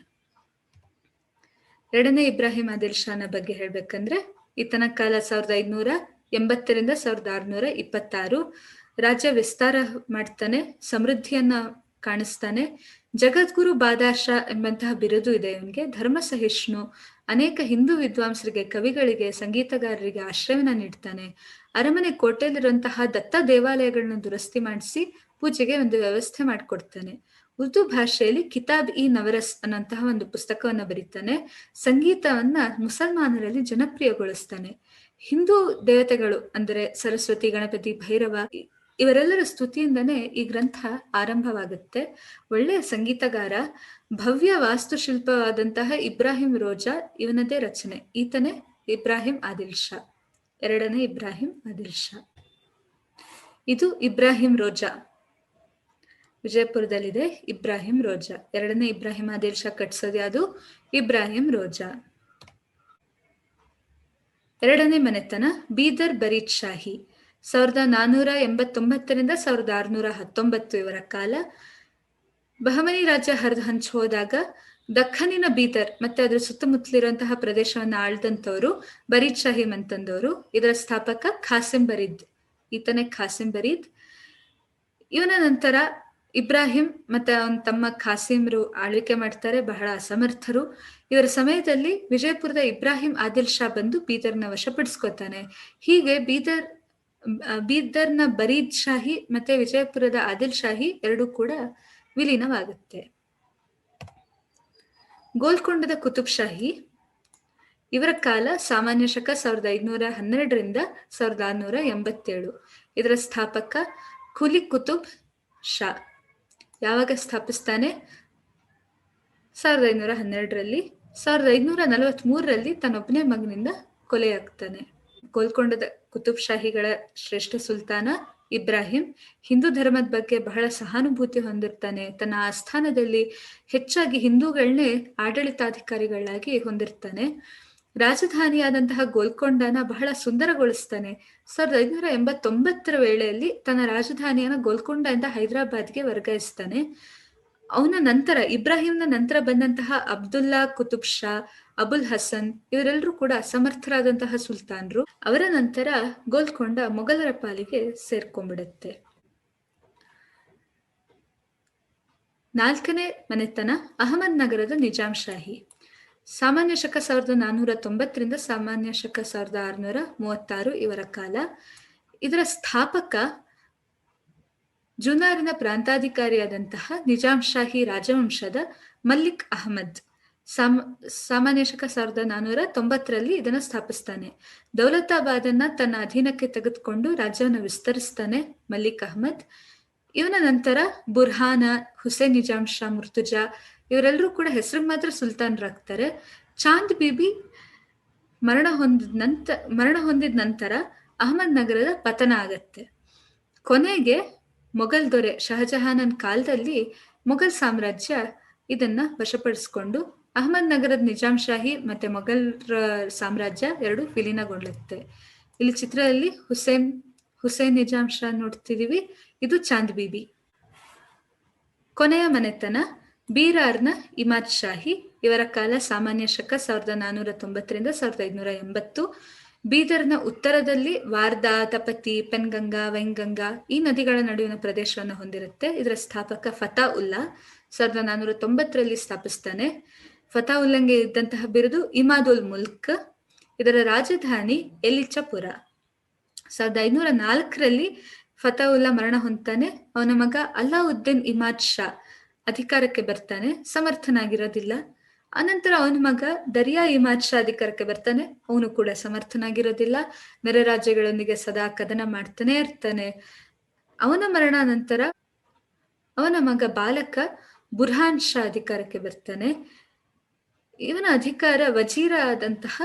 2ನೇ ಇಬ್ರಾಹಿಂ ಆದಿಲ್ ಶಾನ ಬಗ್ಗೆ ಹೇಳ್ಬೇಕಂದ್ರೆ ಈತನ ಕಾಲ 1580 1626. ರಾಜ್ಯ ವಿಸ್ತಾರ ಮಾಡ್ತಾನೆ, ಸಮೃದ್ಧಿಯನ್ನ ಕಾಣಿಸ್ತಾನೆ. ಜಗದ್ಗುರು ಬಾದಾಶಾ ಎಂಬಂತಹ ಬಿರುದು ಇದೆ ಇವನ್ಗೆ. ಧರ್ಮ ಸಹಿಷ್ಣು, ಅನೇಕ ಹಿಂದೂ ವಿದ್ವಾಂಸರಿಗೆ, ಕವಿಗಳಿಗೆ, ಸಂಗೀತಗಾರರಿಗೆ ಆಶ್ರಯನ ನೀಡ್ತಾನೆ. ಅರಮನೆ ಕೋಟೆಯಲ್ಲಿರುವಂತಹ ದತ್ತ ದೇವಾಲಯಗಳನ್ನ ದುರಸ್ತಿ ಮಾಡಿಸಿ ಪೂಜೆಗೆ ಒಂದು ವ್ಯವಸ್ಥೆ ಮಾಡಿಕೊಡ್ತಾನೆ. ಉರ್ದು ಭಾಷೆಯಲ್ಲಿ ಕಿತಾಬ್ ಇ ನವರಸ್ ಅನ್ನೋಂತಹ ಒಂದು ಪುಸ್ತಕವನ್ನ ಬರೀತಾನೆ. ಸಂಗೀತವನ್ನ ಮುಸಲ್ಮಾನರಲ್ಲಿ ಜನಪ್ರಿಯಗೊಳಿಸ್ತಾನೆ. ಹಿಂದೂ ದೇವತೆಗಳು ಅಂದರೆ ಸರಸ್ವತಿ, ಗಣಪತಿ, ಭೈರವ ಇವರೆಲ್ಲರ ಸ್ತುತಿಯಿಂದನೇ ಈ ಗ್ರಂಥ ಆರಂಭವಾಗುತ್ತೆ. ಒಳ್ಳೆಯ ಸಂಗೀತಗಾರ, ಭವ್ಯ ವಾಸ್ತುಶಿಲ್ಪವಾದಂತಹ ಇಬ್ರಾಹಿಂ ರೋಜಾ ಇವನದೇ ರಚನೆ. ಈತನೇ ಇಬ್ರಾಹಿಂ ಆದಿಲ್ ಶಾ, ಎರಡನೇ ಇಬ್ರಾಹಿಂ ಆದಿಲ್ ಶಾ. ಇದು ಇಬ್ರಾಹಿಂ ರೋಜಾ, ವಿಜಯಪುರದಲ್ಲಿದೆ ಇಬ್ರಾಹಿಂ ರೋಜಾ. ಎರಡನೇ ಇಬ್ರಾಹಿಂ ಆದಿಲ್ ಶಾ ಕಟ್ಸೋದು ಯಾವುದು? ಇಬ್ರಾಹಿಂ ರೋಜಾ. ಎರಡನೇ ಮನೆತನ ಬೀದರ್ ಬರೀದ್ ಶಾಹಿ, 1489ರಿಂದ 1619 ಇವರ ಕಾಲ. ಬಹಮನಿ ರಾಜ್ಯ ಹರಿದು ಹಂಚಿ ಹೋದಾಗ ದಖನಿನ ಬೀದರ್ ಮತ್ತೆ ಅದರ ಸುತ್ತಮುತ್ತಲಿರುವಂತಹ ಪ್ರದೇಶವನ್ನು ಆಳ್ದಂಥವ್ರು ಬರೀದ್ ಶಾಹಿ ಮಂತಂದವರು. ಇದರ ಸ್ಥಾಪಕ ಖಾಸಿಂ ಬರೀದ್, ಈತನೇ ಖಾಸಿಂ ಬರೀದ್. ಇವನ ನಂತರ ಇಬ್ರಾಹಿಂ ಮತ್ತೆ ಅವನ ತಮ್ಮ ಖಾಸಿಮ್ರು ಆಳ್ವಿಕೆ ಮಾಡ್ತಾರೆ, ಬಹಳ ಅಸಮರ್ಥರು. ಇವರ ಸಮಯದಲ್ಲಿ ವಿಜಯಪುರದ ಇಬ್ರಾಹಿಂ ಆದಿಲ್ ಶಾ ಬಂದು ಬೀದರ್ನ ವಶಪಡಿಸ್ಕೊತಾನೆ. ಹೀಗೆ ಬೀದರ್ನ ಬರೀದ್ ಶಾಹಿ ಮತ್ತೆ ವಿಜಯಪುರದ ಆದಿಲ್ ಶಾಹಿ ಎರಡೂ ಕೂಡ ವಿಲೀನವಾಗುತ್ತೆ. ಗೋಲ್ಕೊಂಡದ ಕುತುಬ್ ಶಾಹಿ, ಇವರ ಕಾಲ ಸಾಮಾನ್ಯ ಶಕ 1512ರಿಂದ 1687. ಇದರ ಸ್ಥಾಪಕ ಕುಲಿ ಕುತುಬ್ ಶಾ. ಯಾವಾಗ ಸ್ಥಾಪಿಸ್ತಾನೆ? 1512ರಲ್ಲಿ. 1543ರಲ್ಲಿ ತನ್ನೊಬ್ಬನೇ ಮಗನಿಂದ ಕೊಲೆಯಾಗ್ತಾನೆ. ಗೋಲ್ಕೊಂಡದ ಕುತುಬ್ ಶಾಹಿಗಳ ಶ್ರೇಷ್ಠ ಸುಲ್ತಾನ ಇಬ್ರಾಹಿಂ ಹಿಂದೂ ಧರ್ಮದ ಬಗ್ಗೆ ಬಹಳ ಸಹಾನುಭೂತಿ ಹೊಂದಿರ್ತಾನೆ. ತನ್ನ ಆಸ್ಥಾನದಲ್ಲಿ ಹೆಚ್ಚಾಗಿ ಹಿಂದೂಗಳನ್ನೇ ಆಡಳಿತಾಧಿಕಾರಿಗಳಾಗಿ ಹೊಂದಿರ್ತಾನೆ. ರಾಜಧಾನಿಯಾದಂತಹ ಗೋಲ್ಕೊಂಡನ ಬಹಳ ಸುಂದರಗೊಳಿಸ್ತಾನೆ. 1589ರ ವೇಳೆಯಲ್ಲಿ ತನ್ನ ರಾಜಧಾನಿಯನ್ನ ಗೋಲ್ಕೊಂಡದಿಂದ ಹೈದರಾಬಾದ್ಗೆ ವರ್ಗಾಯಿಸ್ತಾನೆ. ಅವನ ನಂತರ ಇಬ್ರಾಹಿಂನ ನಂತರ ಬಂದಂತಹ ಅಬ್ದುಲ್ಲಾ ಕುತುಬ್ ಶಾ, ಅಬುಲ್ ಹಸನ್ ಇವರೆಲ್ಲರೂ ಕೂಡ ಅಸಮರ್ಥರಾದಂತಹ ಸುಲ್ತಾನರು. ಅವರ ನಂತರ ಗೋಲ್ಕೊಂಡ ಮೊಘಲರ ಪಾಲಿಗೆ ಸೇರ್ಕೊಂಡ್ಬಿಡುತ್ತೆ. ನಾಲ್ಕನೇ ಮನೆತನ ಅಹಮದ್ ನಗರದ ನಿಜಾಂ ಶಾಹಿ, ಸಾಮಾನ್ಯ ಶಕ 1490ರಿಂದ ಸಾಮಾನ್ಯ ಶಕ 1636 ಇವರ ಕಾಲ. ಇದರ ಸ್ಥಾಪಕ ಜುನಾರಿನ ಪ್ರಾಂತಾಧಿಕಾರಿಯಾದಂತಹ ನಿಜಾಂ ಶಾಹಿ ರಾಜವಂಶದ ಮಲ್ಲಿಕ್ ಅಹಮದ್. ಸಾಮಾನ್ಯ ಶಕ 1490ರಲ್ಲಿ ಇದನ್ನು ಸ್ಥಾಪಿಸ್ತಾನೆ. ದೌಲತಾಬಾದನ್ನ ತನ್ನ ಅಧೀನಕ್ಕೆ ತೆಗೆದುಕೊಂಡು ರಾಜ್ಯವನ್ನು ವಿಸ್ತರಿಸ್ತಾನೆ ಮಲ್ಲಿಕ್ ಅಹಮದ್. ಇವನ ನಂತರ ಬುರ್ಹಾನ, ಹುಸೇನ್ ನಿಜಾಂ ಶಾ, ಮುರ್ತುಜಾ ಇವರೆಲ್ಲರೂ ಕೂಡ ಹೆಸರಿಗೆ ಮಾತ್ರ ಸುಲ್ತಾನರಾಗ್ತಾರೆ. ಚಾಂದ್ ಬೀಬಿ ಮರಣ ಹೊಂದಿದ ನಂತರ ಅಹಮದ್ ನಗರದ ಪತನ ಆಗತ್ತೆ. ಕೊನೆಗೆ ಮೊಘಲ್ ದೊರೆ ಶಹಜಹಾನನ್ ಕಾಲದಲ್ಲಿ ಮೊಘಲ್ ಸಾಮ್ರಾಜ್ಯ ಇದನ್ನ ವಶಪಡಿಸಿಕೊಂಡು ಅಹಮದ್ ನಗರದ ನಿಜಾಂ ಶಾಹಿ ಮತ್ತೆ ಮೊಘಲರ ಸಾಮ್ರಾಜ್ಯ ಎರಡು ವಿಲೀನಗೊಳ್ಳುತ್ತೆ. ಇಲ್ಲಿ ಚಿತ್ರದಲ್ಲಿ ಹುಸೇನ್ ನಿಜಾಂ ಶಾ ನೋಡ್ತಿದೀವಿ, ಇದು ಚಾಂದ್ ಬೀಬಿ. ಕೊನೆಯ ಮನೆತನ ಬೀರಾರ್ನ ಇಮಾದ್ ಶಾಹಿ, ಇವರ ಕಾಲ ಸಾಮಾನ್ಯ ಶಕ 1490ರಿಂದ 1580. ಬೀದರ್ನ ಉತ್ತರದಲ್ಲಿ ವಾರ್ದಾ, ತಪತಿ, ಪೆನ್ಗಂಗಾ, ವೈನ್ಗಂಗಾ ಈ ನದಿಗಳ ನಡುವಿನ ಪ್ರದೇಶವನ್ನು ಹೊಂದಿರುತ್ತೆ. ಇದರ ಸ್ಥಾಪಕ ಫತಾ ಉಲ್ಲಾ 1490ರಲ್ಲಿ ಸ್ಥಾಪಿಸ್ತಾನೆ. ಫತಾ ಉಲ್ಲಂಗೆ ಇದ್ದಂತಹ ಬಿರುದು ಇಮಾದುಲ್ ಮುಲ್ಕ್. ಇದರ ರಾಜಧಾನಿ ಎಲಿಚಪುರ. 1504ರಲ್ಲಿ ಫತಾ ಉಲ್ಲಾ ಮರಣ ಹೊಂದ್ತಾನೆ. ಅವನ ಮಗ ಅಲ್ಲಾವುದ್ದೀನ್ ಇಮಾದ್ ಶಾ ಅಧಿಕಾರಕ್ಕೆ ಬರ್ತಾನೆ, ಸಮರ್ಥನಾಗಿರೋದಿಲ್ಲ. ಅನಂತರ ಅವನ ಮಗ ದರಿಯಾ ಇಮಾದ್ ಶಾ ಅಧಿಕಾರಕ್ಕೆ ಬರ್ತಾನೆ, ಅವನು ಕೂಡ ಸಮರ್ಥನಾಗಿರೋದಿಲ್ಲ. ನೆರೆ ರಾಜ್ಯಗಳೊಂದಿಗೆ ಸದಾ ಕದನ ಮಾಡ್ತಾನೆ ಇರ್ತಾನೆ. ಅವನ ಮರಣ ನಂತರ ಅವನ ಮಗ ಬಾಲಕ ಬುರ್ಹಾನ್ ಶಾ ಅಧಿಕಾರಕ್ಕೆ ಬರ್ತಾನೆ. ಇವನ ಅಧಿಕಾರ ವಜೀರ ಆದಂತಹ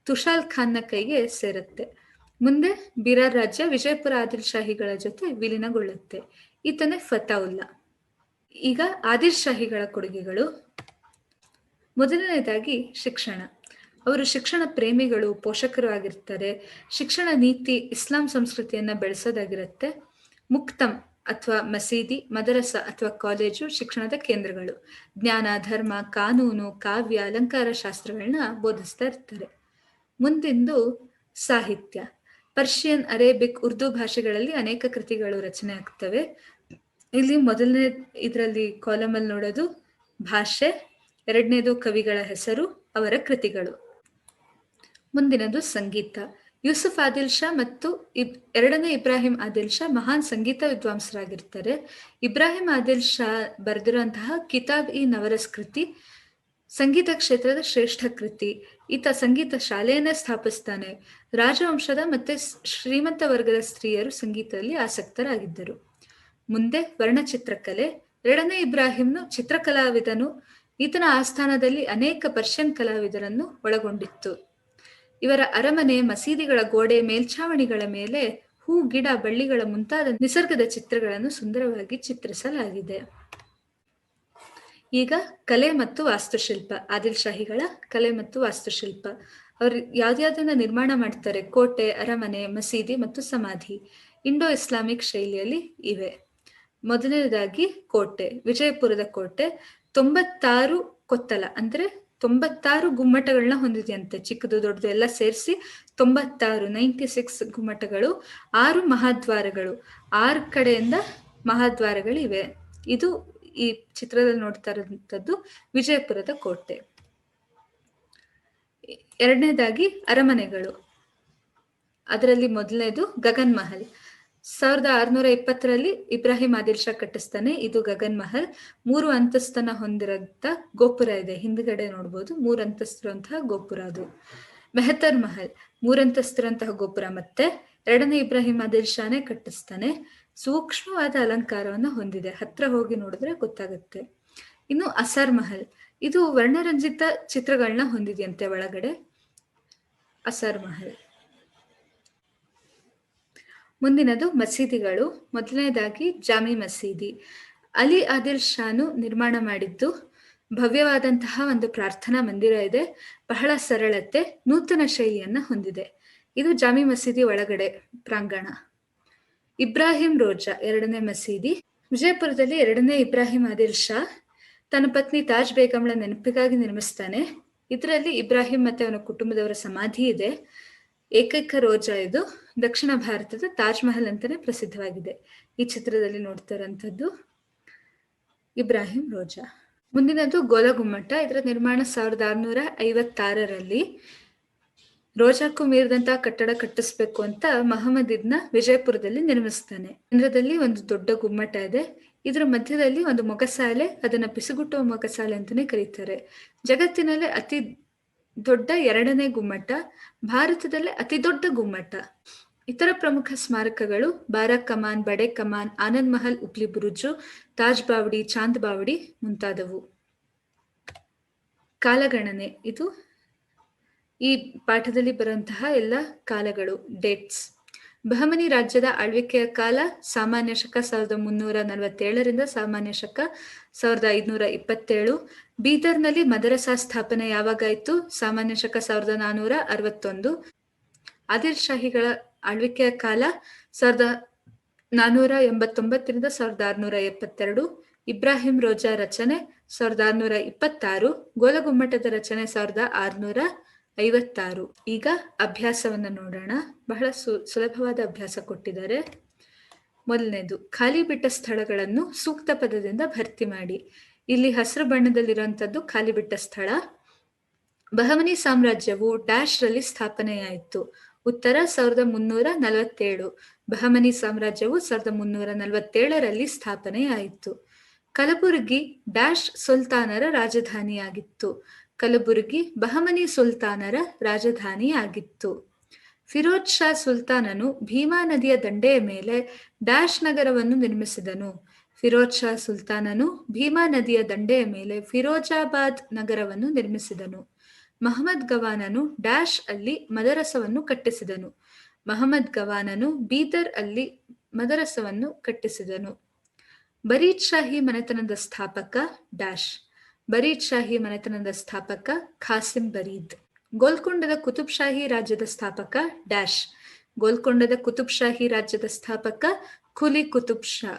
ತುಷಾಲ್ ಖಾನ್ನ ಕೈಗೆ ಸೇರುತ್ತೆ. ಮುಂದೆ ಬಿರಾರ್ ರಾಜ್ಯ ವಿಜಯಪುರ ಆದಿಲ್ ಶಾಹಿಗಳ ಜೊತೆ ವಿಲೀನಗೊಳ್ಳುತ್ತೆ. ಈತನೇ ಫತಾ ಉಲ್ಲಾ. ಈಗ ಆದಿಲ್ ಶಾಹಿಗಳ ಕೊಡುಗೆಗಳು. ಮೊದಲನೇದಾಗಿ ಶಿಕ್ಷಣ. ಅವರು ಶಿಕ್ಷಣ ಪ್ರೇಮಿಗಳು, ಪೋಷಕರು ಆಗಿರ್ತಾರೆ. ಶಿಕ್ಷಣ ನೀತಿ ಇಸ್ಲಾಂ ಸಂಸ್ಕೃತಿಯನ್ನ ಬೆಳೆಸೋದಾಗಿರುತ್ತೆ. ಮುಕ್ತಂ ಅಥವಾ ಮಸೀದಿ, ಮದರಸ ಅಥವಾ ಕಾಲೇಜು ಶಿಕ್ಷಣದ ಕೇಂದ್ರಗಳು. ಜ್ಞಾನ, ಧರ್ಮ, ಕಾನೂನು, ಕಾವ್ಯ, ಅಲಂಕಾರ ಶಾಸ್ತ್ರಗಳನ್ನ ಬೋಧಿಸ್ತಾ ಇರ್ತಾರೆ. ಮುಂದಿಂದು ಸಾಹಿತ್ಯ. ಪರ್ಷಿಯನ್, ಅರೇಬಿಕ್, ಉರ್ದು ಭಾಷೆಗಳಲ್ಲಿ ಅನೇಕ ಕೃತಿಗಳು ರಚನೆ ಆಗ್ತವೆ. ಇಲ್ಲಿ ಮೊದಲನೇ ಇದರಲ್ಲಿ ಕಾಲಮಲ್ಲಿ ನೋಡೋದು ಭಾಷೆ, ಎರಡನೇದು ಕವಿಗಳ ಹೆಸರು, ಅವರ ಕೃತಿಗಳು. ಮುಂದಿನದು ಸಂಗೀತ. ಯೂಸುಫ್ ಆದಿಲ್ ಶಾ ಮತ್ತು ಎರಡನೇ ಇಬ್ರಾಹಿಂ ಆದಿಲ್ ಶಾ ಮಹಾನ್ ಸಂಗೀತ ವಿದ್ವಾಂಸರಾಗಿರ್ತಾರೆ. ಇಬ್ರಾಹಿಂ ಆದಿಲ್ ಶಾ ಬರೆದಿರುವಂತಹ ಕಿತಾಬ್ ಇ ನವರಸ್ ಕೃತಿ ಸಂಗೀತ ಕ್ಷೇತ್ರದ ಶ್ರೇಷ್ಠ ಕೃತಿ. ಈತ ಸಂಗೀತ ಶಾಲೆಯನ್ನೇ ಸ್ಥಾಪಿಸ್ತಾನೆ. ರಾಜವಂಶದ ಮತ್ತೆ ಶ್ರೀಮಂತ ವರ್ಗದ ಸ್ತ್ರೀಯರು ಸಂಗೀತದಲ್ಲಿ ಆಸಕ್ತರಾಗಿದ್ದರು. ಮುಂದೆ ವರ್ಣಚಿತ್ರಕಲೆ. ಎರಡನೇ ಇಬ್ರಾಹಿಂನು ಚಿತ್ರಕಲಾವಿದನು. ಈತನ ಆಸ್ಥಾನದಲ್ಲಿ ಅನೇಕ ಪರ್ಷಿಯನ್ ಕಲಾವಿದರನ್ನು ಒಳಗೊಂಡಿತ್ತು. ಇವರ ಅರಮನೆ, ಮಸೀದಿಗಳ ಗೋಡೆ, ಮೇಲ್ಛಾವಣಿಗಳ ಮೇಲೆ ಹೂ, ಗಿಡ, ಬಳ್ಳಿಗಳ ಮುಂತಾದ ನಿಸರ್ಗದ ಚಿತ್ರಗಳನ್ನು ಸುಂದರವಾಗಿ ಚಿತ್ರಿಸಲಾಗಿದೆ. ಈಗ ಕಲೆ ಮತ್ತು ವಾಸ್ತುಶಿಲ್ಪ. ಆದಿಲ್ ಶಾಹಿಗಳ ಕಲೆ ಮತ್ತು ವಾಸ್ತುಶಿಲ್ಪ. ಅವರು ಯಾವ್ದ್ಯಾವ್ದನ್ನ ನಿರ್ಮಾಣ ಮಾಡ್ತಾರೆ? ಕೋಟೆ, ಅರಮನೆ, ಮಸೀದಿ ಮತ್ತು ಸಮಾಧಿ. ಇಂಡೋ ಇಸ್ಲಾಮಿಕ್ ಶೈಲಿಯಲ್ಲಿ ಇವೆ. ಮೊದಲನೇದಾಗಿ ಕೋಟೆ. ವಿಜಯಪುರದ ಕೋಟೆ 96 ಕೊತ್ತಲ ಅಂದ್ರೆ 96 ಗುಮ್ಮಟಗಳನ್ನ ಹೊಂದಿದೆಯಂತೆ. ಚಿಕ್ಕದು ದೊಡ್ಡದು ಎಲ್ಲ ಸೇರಿಸಿ 96 ಗುಮ್ಮಟಗಳು, 6 ಮಹಾದ್ವಾರಗಳು, 6 ಕಡೆಯಿಂದ ಮಹಾದ್ವಾರಗಳು ಇವೆ. ಇದು ಈ ಚಿತ್ರದಲ್ಲಿ ನೋಡ್ತಾ ಇರುವಂತದ್ದು ವಿಜಯಪುರದ ಕೋಟೆ. ಎರಡನೇದಾಗಿ ಅರಮನೆಗಳು. ಅದರಲ್ಲಿ ಮೊದಲನೇದು ಗಗನ್ ಮಹಲ್. 1620ರಲ್ಲಿ ಇಬ್ರಾಹಿಂ ಆದಿಲ್ ಶಾ ಕಟ್ಟಿಸ್ತಾನೆ. ಇದು ಗಗನ್ ಮಹಲ್. 3 ಅಂತಸ್ತನ್ನ ಹೊಂದಿರಂತ ಗೋಪುರ ಇದೆ. ಹಿಂದ್ಗಡೆ ನೋಡ್ಬೋದು 3 ಅಂತಸ್ತಿರುವಂತಹ ಗೋಪುರ ಅದು. ಮೆಹತರ್ ಮಹಲ್ 3 ಅಂತಸ್ತಿರುವಂತಹ ಗೋಪುರ ಮತ್ತೆ ಎರಡನೇ ಇಬ್ರಾಹಿಂ ಆದಿಲ್ ಶಾನೇ ಕಟ್ಟಿಸ್ತಾನೆ. ಸೂಕ್ಷ್ಮವಾದ ಅಲಂಕಾರವನ್ನ ಹೊಂದಿದೆ. ಹತ್ರ ಹೋಗಿ ನೋಡಿದ್ರೆ ಗೊತ್ತಾಗುತ್ತೆ. ಇನ್ನು ಅಸರ್ ಮಹಲ್, ಇದು ವರ್ಣರಂಜಿತ ಚಿತ್ರಗಳನ್ನ ಹೊಂದಿದೆಯಂತೆ ಒಳಗಡೆ. ಅಸರ್ ಮಹಲ್. ಮುಂದಿನದು ಮಸೀದಿಗಳು. ಮೊದಲನೇದಾಗಿ ಜಾಮಿ ಮಸೀದಿ. ಅಲಿ ಆದಿಲ್ ಶಾನು ನಿರ್ಮಾಣ ಮಾಡಿದ್ದು ಭವ್ಯವಾದಂತಹ ಒಂದು ಪ್ರಾರ್ಥನಾ ಮಂದಿರ ಇದೆ. ಬಹಳ ಸರಳತೆ, ನೂತನ ಶೈಲಿಯನ್ನ ಹೊಂದಿದೆ. ಇದು ಜಾಮಿ ಮಸೀದಿ ಒಳಗಡೆ ಪ್ರಾಂಗಣ. ಇಬ್ರಾಹಿಂ ರೋಜಾ ಎರಡನೇ ಮಸೀದಿ. ವಿಜಯಪುರದಲ್ಲಿ ಎರಡನೇ ಇಬ್ರಾಹಿಂ ಆದಿಲ್ ಶಾ ತನ್ನ ಪತ್ನಿ ತಾಜ್ ಬೇಗಂಳ ನೆನಪಿಗಾಗಿ ನಿರ್ಮಿಸ್ತಾನೆ. ಇದರಲ್ಲಿ ಇಬ್ರಾಹಿಂ ಮತ್ತೆ ಅವನ ಕುಟುಂಬದವರ ಸಮಾಧಿ ಇದೆ. ಏಕೈಕ ರೋಜಾ ಇದು. ದಕ್ಷಿಣ ಭಾರತದ ತಾಜ್ ಮಹಲ್ ಅಂತಾನೆ ಪ್ರಸಿದ್ಧವಾಗಿದೆ. ಈ ಚಿತ್ರದಲ್ಲಿ ನೋಡ್ತಾ ಇರೋಂಥದ್ದು ಇಬ್ರಾಹಿಂ ರೋಜಾ. ಮುಂದಿನದು ಗೋಲಗುಮ್ಮಟ. ಇದರ ನಿರ್ಮಾಣ 1656ರಲ್ಲಿ. ರೋಜಾಕ್ಕೂ ಮೀರಿದಂತಹ ಕಟ್ಟಡ ಕಟ್ಟಿಸ್ಬೇಕು ಅಂತ ಮಹಮ್ಮದ್ ಇದ್ನ ವಿಜಯಪುರದಲ್ಲಿ ನಿರ್ಮಿಸ್ತಾನೆ. ಕೇಂದ್ರದಲ್ಲಿ ಒಂದು ದೊಡ್ಡ ಗುಮ್ಮಟ ಇದೆ. ಇದರ ಮಧ್ಯದಲ್ಲಿ ಒಂದು ಮೊಗಸಾಲೆ, ಅದನ್ನ ಪಿಸುಗುಟ್ಟುವ ಮೊಗಸಾಲೆ ಅಂತಾನೆ ಕರೀತಾರೆ. ಜಗತ್ತಿನಲ್ಲೇ ಅತಿ ದೊಡ್ಡ ಎರಡನೇ ಗುಮ್ಮಟ, ಭಾರತದಲ್ಲೇ ಅತಿ ದೊಡ್ಡ ಗುಮ್ಮಟ. ಇತರ ಪ್ರಮುಖ ಸ್ಮಾರಕಗಳು ಬಾರಾ ಕಮಾನ್, ಬಡೆ ಕಮಾನ್, ಆನಂದ್ ಮಹಲ್, ಉಪ್ಲಿ ಬುರುಜು, ತಾಜ್ ಬಾವಡಿ, ಚಾಂದ್ ಬಾವಡಿ ಮುಂತಾದವು. ಕಾಲಗಣನೆ. ಇದು ಈ ಪಾಠದಲ್ಲಿ ಬರುವಂತಹ ಎಲ್ಲ ಕಾಲಗಳು, ಡೇಟ್ಸ್. ಬಹಮನಿ ರಾಜ್ಯದ ಆಳ್ವಿಕೆಯ ಕಾಲ ಸಾಮಾನ್ಯ ಶಕ 1347ರಿಂದ ಸಾಮಾನ್ಯ ಶಕ 1527. ಬೀದರ್ನಲ್ಲಿ ಮದರಸಾ ಸ್ಥಾಪನೆ ಯಾವಾಗಾಯ್ತು? ಸಾಮಾನ್ಯ ಶಕ 1461. ಆದಿಲ್ ಶಾಹಿಗಳ ಆಳ್ವಿಕೆಯ ಕಾಲ 1489ರಿಂದ 1672. ಇಬ್ರಾಹಿಂ ರೋಜಾ ರಚನೆ 1626. ಗೋಲಗುಮ್ಮಟದ ರಚನೆ 1656. ಈಗ ಅಭ್ಯಾಸವನ್ನ ನೋಡೋಣ. ಬಹಳ ಸುಲಭವಾದ ಅಭ್ಯಾಸ ಕೊಟ್ಟಿದ್ದಾರೆ. ಮೊದಲನೇದು, ಖಾಲಿ ಬಿಟ್ಟ ಸ್ಥಳಗಳನ್ನು ಸೂಕ್ತ ಪದದಿಂದ ಭರ್ತಿ ಮಾಡಿ. ಇಲ್ಲಿ ಹಸಿರು ಬಣ್ಣದಲ್ಲಿರುವಂತದ್ದು ಖಾಲಿ ಬಿಟ್ಟ ಸ್ಥಳ. ಬಹಮನಿ ಸಾಮ್ರಾಜ್ಯವು ಡ್ಯಾಶ್ ರಲ್ಲಿ ಸ್ಥಾಪನೆಯಾಯಿತು. ಉತ್ತರ 1347. ಬಹಮನಿ ಸಾಮ್ರಾಜ್ಯವು 1347ರಲ್ಲಿ ಸ್ಥಾಪನೆಯಾಯಿತು. ಕಲಬುರಗಿ ಡ್ಯಾಶ್ ಸುಲ್ತಾನರ ರಾಜಧಾನಿಯಾಗಿತ್ತು. ಕಲಬುರಗಿ ಬಹಮನಿ ಸುಲ್ತಾನರ ರಾಜಧಾನಿಯಾಗಿತ್ತು. ಫಿರೋಜ್ ಶಾ ಸುಲ್ತಾನನು ಭೀಮಾ ನದಿಯ ದಂಡೆಯ ಮೇಲೆ ಡ್ಯಾಶ್ ನಗರವನ್ನು ನಿರ್ಮಿಸಿದನು. ಫಿರೋಜ್ ಶಾ ಸುಲ್ತಾನನು ಭೀಮಾ ನದಿಯ ದಂಡೆಯ ಮೇಲೆ ಫಿರೋಜಾಬಾದ್ ನಗರವನ್ನು ನಿರ್ಮಿಸಿದನು. ಮಹಮ್ಮದ್ ಗವಾನನು ಡ್ಯಾಶ್ ಅಲ್ಲಿ ಮದರಸವನ್ನು ಕಟ್ಟಿಸಿದನು. ಮಹಮ್ಮದ್ ಗವಾನನು ಬೀದರ್ ಅಲ್ಲಿ ಮದರಸವನ್ನು ಕಟ್ಟಿಸಿದನು. ಬರೀದ್ ಶಾಹಿ ಮನೆತನದ ಸ್ಥಾಪಕ ಡ್ಯಾಶ್. ಬರೀದ್ ಶಾಹಿ ಮನೆತನದ ಸ್ಥಾಪಕ ಖಾಸಿಂ ಬರೀದ್. ಗೋಲ್ಕೊಂಡದ ಕುತುಬ್ ಶಾಹಿ ರಾಜ್ಯದ ಸ್ಥಾಪಕ ಡ್ಯಾಶ್. ಗೋಲ್ಕೊಂಡದ ಕುತುಬ್ ಶಾಹಿ ರಾಜ್ಯದ ಸ್ಥಾಪಕ ಕುಲಿ ಕುತುಬ್ ಶಾ.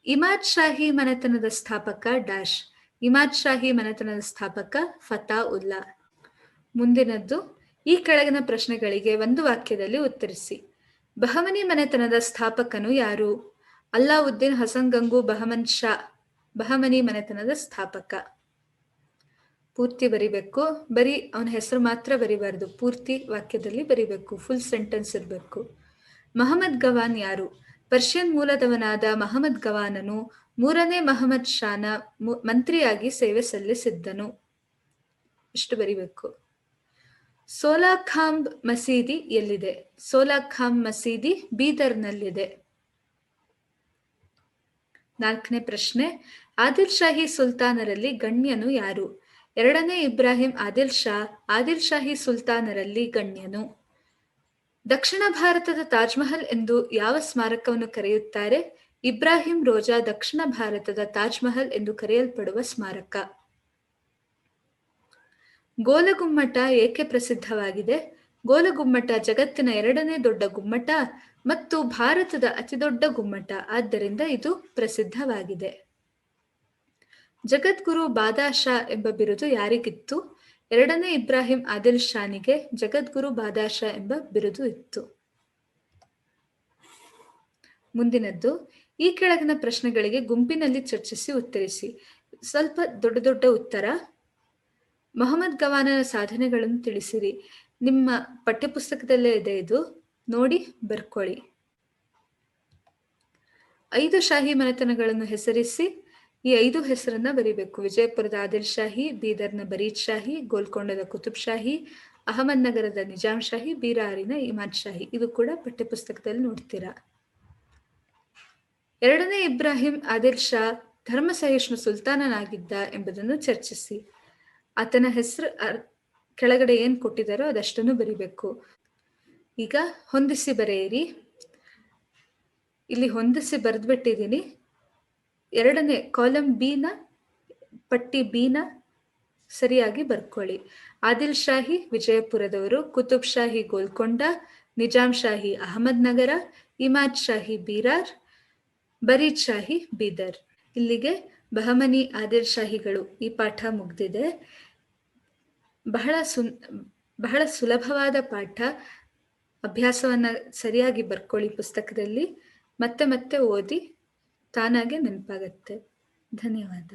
ಇಮಾದ್ ಶಾಹಿ ಮನೆತನದ ಸ್ಥಾಪಕ ಡ್ಯಾಶ್. ಇಮಾದ್ ಶಾಹಿ ಮನೆತನದ ಸ್ಥಾಪಕ ಫತಾ ಉಲ್ಲಾ. ಮುಂದಿನದ್ದು, ಈ ಕೆಳಗಿನ ಪ್ರಶ್ನೆಗಳಿಗೆ ಒಂದು ವಾಕ್ಯದಲ್ಲಿ ಉತ್ತರಿಸಿ. ಬಹಮನಿ ಮನೆತನದ ಸ್ಥಾಪಕನು ಯಾರು? ಅಲ್ಲಾವುದ್ದೀನ್ ಹಸನ್ ಗಂಗು ಬಹಮನ್ ಶಾ ಬಹಮನಿ ಮನೆತನದ ಸ್ಥಾಪಕ. ಪೂರ್ತಿ ಬರಿಬೇಕು. ಬರೀ ಅವನ ಹೆಸರು ಮಾತ್ರ ಬರಿಬಾರ್ದು, ಪೂರ್ತಿ ವಾಕ್ಯದಲ್ಲಿ ಬರಿಬೇಕು, ಫುಲ್ ಸೆಂಟೆನ್ಸ್ ಇರಬೇಕು. ಮಹಮ್ಮದ್ ಗವಾನ್ ಯಾರು? ಪರ್ಷಿಯನ್ ಮೂಲದವನಾದ ಮಹಮ್ಮದ್ ಗವಾನನು 3ನೇ ಮಹಮ್ಮದ್ ಶಾನ ಮಂತ್ರಿಯಾಗಿ ಸೇವೆ ಸಲ್ಲಿಸಿದ್ದನು. ಇಷ್ಟು ಬರಿಬೇಕು. ಸೋಲಾಖಾಂಬ್ ಮಸೀದಿ ಎಲ್ಲಿದೆ? ಸೋಲಾಖಾಂಬ್ ಮಸೀದಿ ಬೀದರ್ನಲ್ಲಿದೆ. 4ನೇ ಪ್ರಶ್ನೆ, ಆದಿಲ್ ಶಾಹಿ ಸುಲ್ತಾನರಲ್ಲಿ ಗಣ್ಯನು ಯಾರು? 2ನೇ ಇಬ್ರಾಹಿಂ ಆದಿಲ್ ಶಾ ಆದಿಲ್ ಶಾಹಿ ಸುಲ್ತಾನರಲ್ಲಿ ಗಣ್ಯನು. ದಕ್ಷಿಣ ಭಾರತದ ತಾಜ್ ಮಹಲ್ ಎಂದು ಯಾವ ಸ್ಮಾರಕವನ್ನು ಕರೆಯುತ್ತಾರೆ? ಇಬ್ರಾಹಿಂ ರೋಜಾ ದಕ್ಷಿಣ ಭಾರತದ ತಾಜ್ ಮಹಲ್ ಎಂದು ಕರೆಯಲ್ಪಡುವ ಸ್ಮಾರಕ. ಗೋಲಗುಮ್ಮಟ ಏಕೆ ಪ್ರಸಿದ್ಧವಾಗಿದೆ? ಗೋಲಗುಮ್ಮಟ ಜಗತ್ತಿನ 2ನೇ ದೊಡ್ಡ ಗುಮ್ಮಟ ಮತ್ತು ಭಾರತದ ಅತಿದೊಡ್ಡ ಗುಮ್ಮಟ, ಆದ್ದರಿಂದ ಇದು ಪ್ರಸಿದ್ಧವಾಗಿದೆ. ಜಗದ್ಗುರು ಬಾದಾಷಾ ಎಂಬ ಬಿರುದು ಯಾರಿಗಿತ್ತು? 2ನೇ ಇಬ್ರಾಹಿಂ ಆದಿಲ್ ಶಾನಿಗೆ ಜಗದ್ಗುರು ಬಾದಾಷಾ ಎಂಬ ಬಿರುದು ಇತ್ತು. ಮುಂದಿನದ್ದು, ಈ ಕೆಳಗಿನ ಪ್ರಶ್ನೆಗಳಿಗೆ ಗುಂಪಿನಲ್ಲಿ ಚರ್ಚಿಸಿ ಉತ್ತರಿಸಿ. ಸ್ವಲ್ಪ ದೊಡ್ಡ ದೊಡ್ಡ ಉತ್ತರ. ಮೊಹಮ್ಮದ್ ಗವಾನನ ಸಾಧನೆಗಳನ್ನು ತಿಳಿಸಿರಿ. ನಿಮ್ಮ ಪಠ್ಯಪುಸ್ತಕದಲ್ಲೇ ಇದೆ, ಇದು ನೋಡಿ ಬರ್ಕೊಳ್ಳಿ. 5 ಶಾಹಿ ಮನೆತನಗಳನ್ನು ಹೆಸರಿಸಿ. ಈ 5 ಹೆಸರನ್ನ ಬರಿಬೇಕು. ವಿಜಯಪುರದ ಆದಿಲ್ ಶಾಹಿ, ಬೀದರ್ನ ಬರೀದ್ ಶಾಹಿ, ಗೋಲ್ಕೊಂಡದ ಕುತುಬ್ ಶಾಹಿ, ಅಹಮದ್ ನಗರದ ನಿಜಾಂ ಶಾಹಿ, ಬೀರಾರಿನ ಇಮಾದ್ ಶಾಹಿ. ಇದು ಕೂಡ ಪಠ್ಯಪುಸ್ತಕದಲ್ಲಿ ನೋಡ್ತೀರಾ. 2ನೇ ಇಬ್ರಾಹಿಂ ಆದಿಲ್ ಶಾ ಧರ್ಮ ಸಹಿಷ್ಣು ಸುಲ್ತಾನನಾಗಿದ್ದ ಎಂಬುದನ್ನು ಚರ್ಚಿಸಿ. ಆತನ ಹೆಸರು ಕೆಳಗಡೆ ಏನ್ ಕೊಟ್ಟಿದ್ದಾರೋ ಅದಷ್ಟನ್ನು ಬರಿಬೇಕು. ಈಗ ಹೊಂದಿಸಿ ಬರೆಯಿರಿ. ಇಲ್ಲಿ ಹೊಂದಿಸಿ ಬರೆದ್ಬಿಟ್ಟಿದ್ದೀನಿ. 2ನೇ ಕಾಲಂ ಬಿನ ಪಟ್ಟಿ ಬಿನ ಸರಿಯಾಗಿ ಬರ್ಕೊಳ್ಳಿ. ಆದಿಲ್ ಶಾಹಿ ವಿಜಯಪುರದವರು, ಕುತುಬ್ ಶಾಹಿ ಗೋಲ್ಕೊಂಡ, ನಿಜಾಂ ಶಾಹಿ ಅಹಮದ್ ನಗರ, ಇಮಾದ್ ಶಾಹಿ ಬೀರಾರ್, ಬರೀದ್ ಶಾಹಿ ಬೀದರ್. ಇಲ್ಲಿಗೆ ಬಹಮನಿ ಆದಿಲ್ ಶಾಹಿಗಳು ಈ ಪಾಠ ಮುಗ್ದಿದೆ. ಬಹಳ ಸುಲಭವಾದ ಪಾಠ. ಅಭ್ಯಾಸವನ್ನ ಸರಿಯಾಗಿ ಬರ್ಕೊಳ್ಳಿ ಪುಸ್ತಕದಲ್ಲಿ. ಮತ್ತೆ ಮತ್ತೆ ಓದಿ, ತಾನಾಗೆ ನೆನಪಾಗತ್ತೆ. ಧನ್ಯವಾದ.